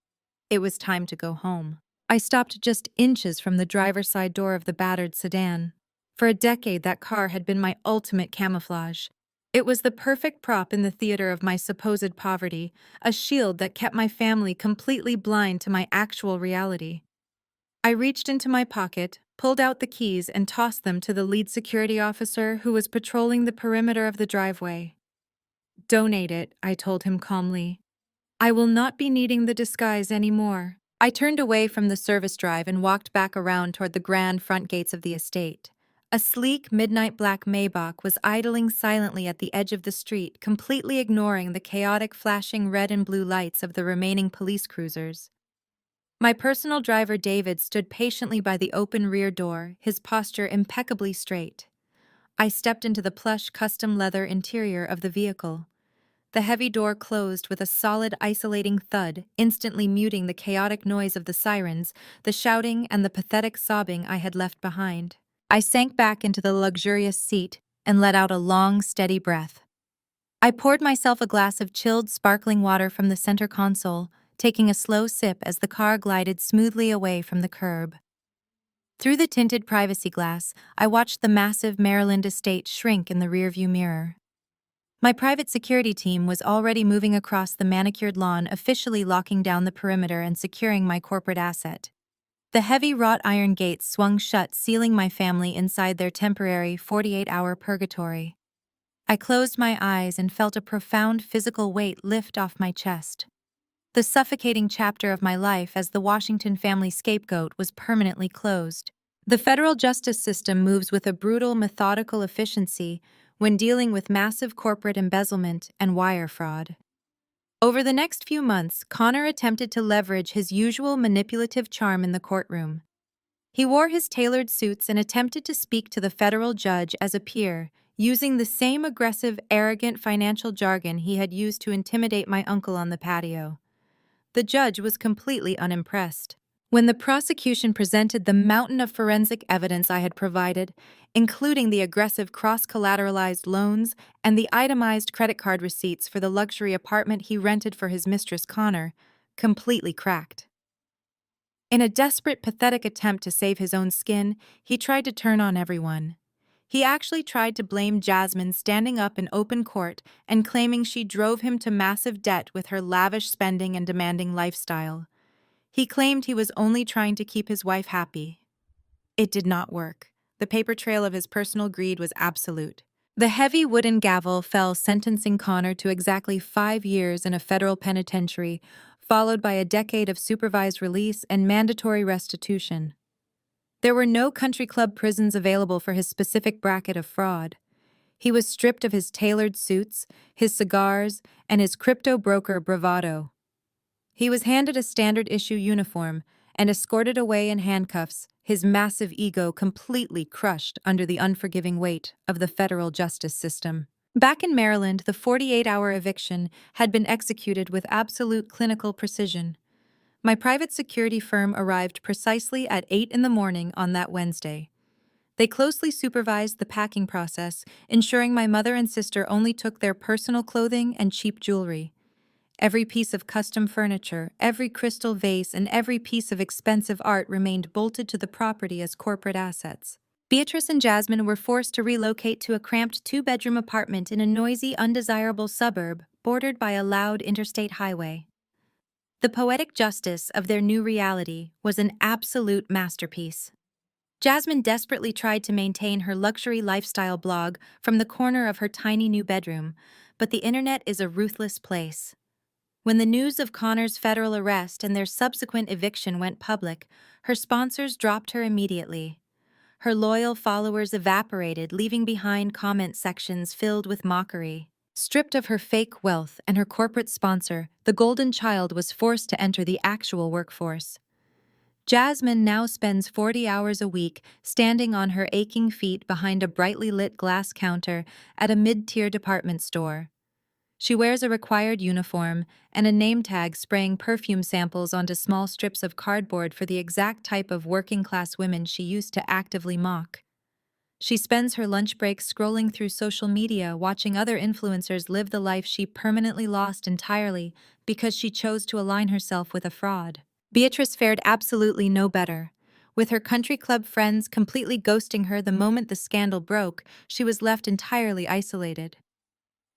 It was time to go home. I stopped just inches from the driver's side door of the battered sedan. For a decade, that car had been my ultimate camouflage. It was the perfect prop in the theater of my supposed poverty, a shield that kept my family completely blind to my actual reality. I reached into my pocket, pulled out the keys, and tossed them to the lead security officer who was patrolling the perimeter of the driveway. Donate it, I told him calmly. I will not be needing the disguise anymore. I turned away from the service drive and walked back around toward the grand front gates of the estate. A sleek midnight black Maybach was idling silently at the edge of the street, completely ignoring the chaotic flashing red and blue lights of the remaining police cruisers. My personal driver David stood patiently by the open rear door, his posture impeccably straight. I stepped into the plush custom leather interior of the vehicle. The heavy door closed with a solid, isolating thud, instantly muting the chaotic noise of the sirens, the shouting, and the pathetic sobbing I had left behind. I sank back into the luxurious seat and let out a long, steady breath. I poured myself a glass of chilled, sparkling water from the center console, taking a slow sip as the car glided smoothly away from the curb. Through the tinted privacy glass, I watched the massive Maryland estate shrink in the rearview mirror. My private security team was already moving across the manicured lawn, officially locking down the perimeter and securing my corporate asset. The heavy wrought iron gates swung shut, sealing my family inside their temporary 48-hour purgatory. I closed my eyes and felt a profound physical weight lift off my chest. The suffocating chapter of my life as the Washington family scapegoat was permanently closed. The federal justice system moves with a brutal, methodical efficiency when dealing with massive corporate embezzlement and wire fraud. Over the next few months, Connor attempted to leverage his usual manipulative charm in the courtroom. He wore his tailored suits and attempted to speak to the federal judge as a peer, using the same aggressive, arrogant financial jargon he had used to intimidate my uncle on the patio. The judge was completely unimpressed. When the prosecution presented the mountain of forensic evidence I had provided, including the aggressive cross-collateralized loans and the itemized credit card receipts for the luxury apartment he rented for his mistress Connor, completely cracked. In a desperate, pathetic attempt to save his own skin, he tried to turn on everyone. He actually tried to blame Jasmine, standing up in open court and claiming she drove him to massive debt with her lavish spending and demanding lifestyle. He claimed he was only trying to keep his wife happy. It did not work. The paper trail of his personal greed was absolute. The heavy wooden gavel fell, sentencing Connor to exactly 5 years in a federal penitentiary, followed by a decade of supervised release and mandatory restitution. There were no country club prisons available for his specific bracket of fraud. He was stripped of his tailored suits, his cigars, and his crypto broker bravado. He was handed a standard-issue uniform and escorted away in handcuffs, his massive ego completely crushed under the unforgiving weight of the federal justice system. Back in Maryland, the 48-hour eviction had been executed with absolute clinical precision. My private security firm arrived precisely at 8 in the morning on that Wednesday. They closely supervised the packing process, ensuring my mother and sister only took their personal clothing and cheap jewelry. Every piece of custom furniture, every crystal vase, and every piece of expensive art remained bolted to the property as corporate assets. Beatrice and Jasmine were forced to relocate to a cramped 2-bedroom apartment in a noisy, undesirable suburb bordered by a loud interstate highway. The poetic justice of their new reality was an absolute masterpiece. Jasmine desperately tried to maintain her luxury lifestyle blog from the corner of her tiny new bedroom, but the internet is a ruthless place. When the news of Connor's federal arrest and their subsequent eviction went public, her sponsors dropped her immediately. Her loyal followers evaporated, leaving behind comment sections filled with mockery. Stripped of her fake wealth and her corporate sponsor, the golden child was forced to enter the actual workforce. Jasmine now spends 40 hours a week standing on her aching feet behind a brightly lit glass counter at a mid-tier department store. She wears a required uniform and a name tag, spraying perfume samples onto small strips of cardboard for the exact type of working-class women she used to actively mock. She spends her lunch breaks scrolling through social media, watching other influencers live the life she permanently lost entirely because she chose to align herself with a fraud. Beatrice fared absolutely no better. With her country club friends completely ghosting her the moment the scandal broke, she was left entirely isolated.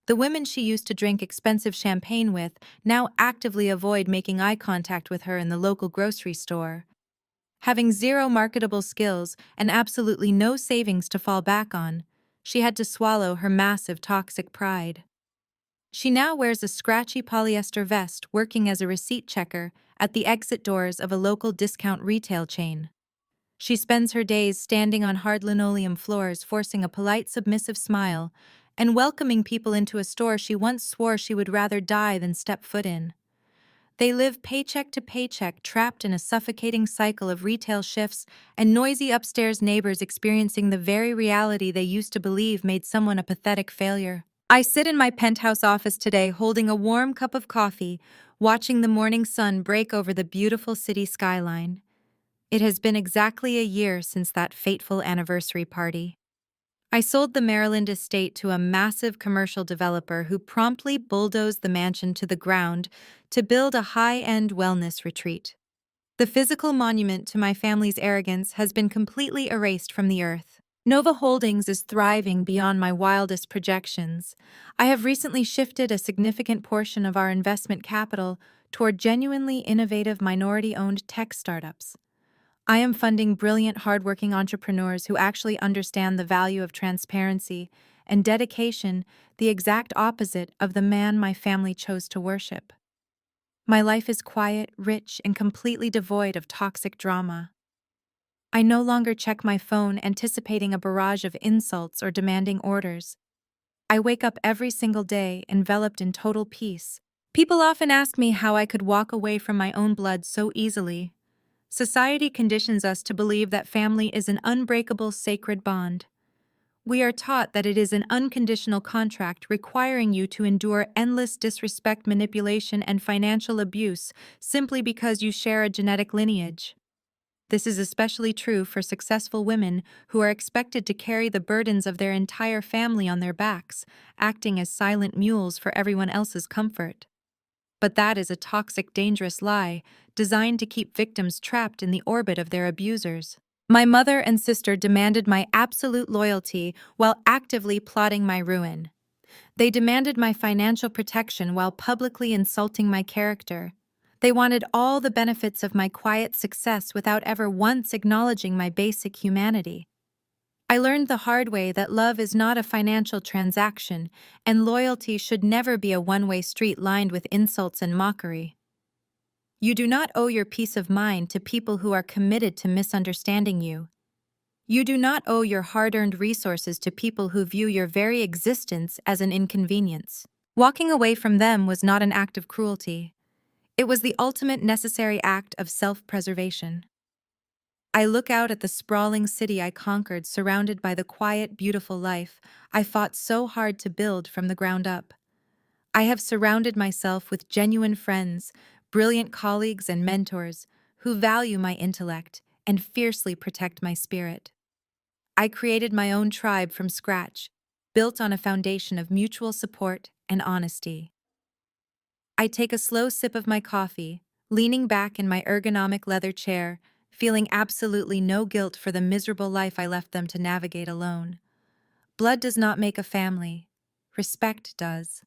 The women she used to drink expensive champagne with now actively avoid making eye contact with her in the local grocery store. Having zero marketable skills and absolutely no savings to fall back on, she had to swallow her massive toxic pride. She now wears a scratchy polyester vest working as a receipt checker at the exit doors of a local discount retail chain. She spends her days standing on hard linoleum floors, forcing a polite, submissive smile and welcoming people into a store she once swore she would rather die than step foot in. They live paycheck to paycheck, trapped in a suffocating cycle of retail shifts and noisy upstairs neighbors experiencing the very reality they used to believe made someone a pathetic failure. I sit in my penthouse office today holding a warm cup of coffee, watching the morning sun break over the beautiful city skyline. It has been exactly a year since that fateful anniversary party. I sold the Maryland estate to a massive commercial developer who promptly bulldozed the mansion to the ground to build a high-end wellness retreat. The physical monument to my family's arrogance has been completely erased from the earth. Nova Holdings is thriving beyond my wildest projections. I have recently shifted a significant portion of our investment capital toward genuinely innovative minority-owned tech startups. I am funding brilliant, hardworking entrepreneurs who actually understand the value of transparency and dedication, the exact opposite of the man my family chose to worship. My life is quiet, rich, and completely devoid of toxic drama. I no longer check my phone anticipating a barrage of insults or demanding orders. I wake up every single day enveloped in total peace. People often ask me how I could walk away from my own blood so easily. Society conditions us to believe that family is an unbreakable, sacred bond. We are taught that it is an unconditional contract requiring you to endure endless disrespect, manipulation, and financial abuse simply because you share a genetic lineage. This is especially true for successful women who are expected to carry the burdens of their entire family on their backs, acting as silent mules for everyone else's comfort. But that is a toxic, dangerous lie designed to keep victims trapped in the orbit of their abusers. My mother and sister demanded my absolute loyalty while actively plotting my ruin. They demanded my financial protection while publicly insulting my character. They wanted all the benefits of my quiet success without ever once acknowledging my basic humanity. I learned the hard way that love is not a financial transaction, and loyalty should never be a one-way street lined with insults and mockery. You do not owe your peace of mind to people who are committed to misunderstanding you. You do not owe your hard-earned resources to people who view your very existence as an inconvenience. Walking away from them was not an act of cruelty. It was the ultimate necessary act of self-preservation. I look out at the sprawling city I conquered, surrounded by the quiet, beautiful life I fought so hard to build from the ground up. I have surrounded myself with genuine friends, brilliant colleagues and mentors who value my intellect and fiercely protect my spirit. I created my own tribe from scratch, built on a foundation of mutual support and honesty. I take a slow sip of my coffee, leaning back in my ergonomic leather chair, feeling absolutely no guilt for the miserable life I left them to navigate alone. Blood does not make a family. Respect does.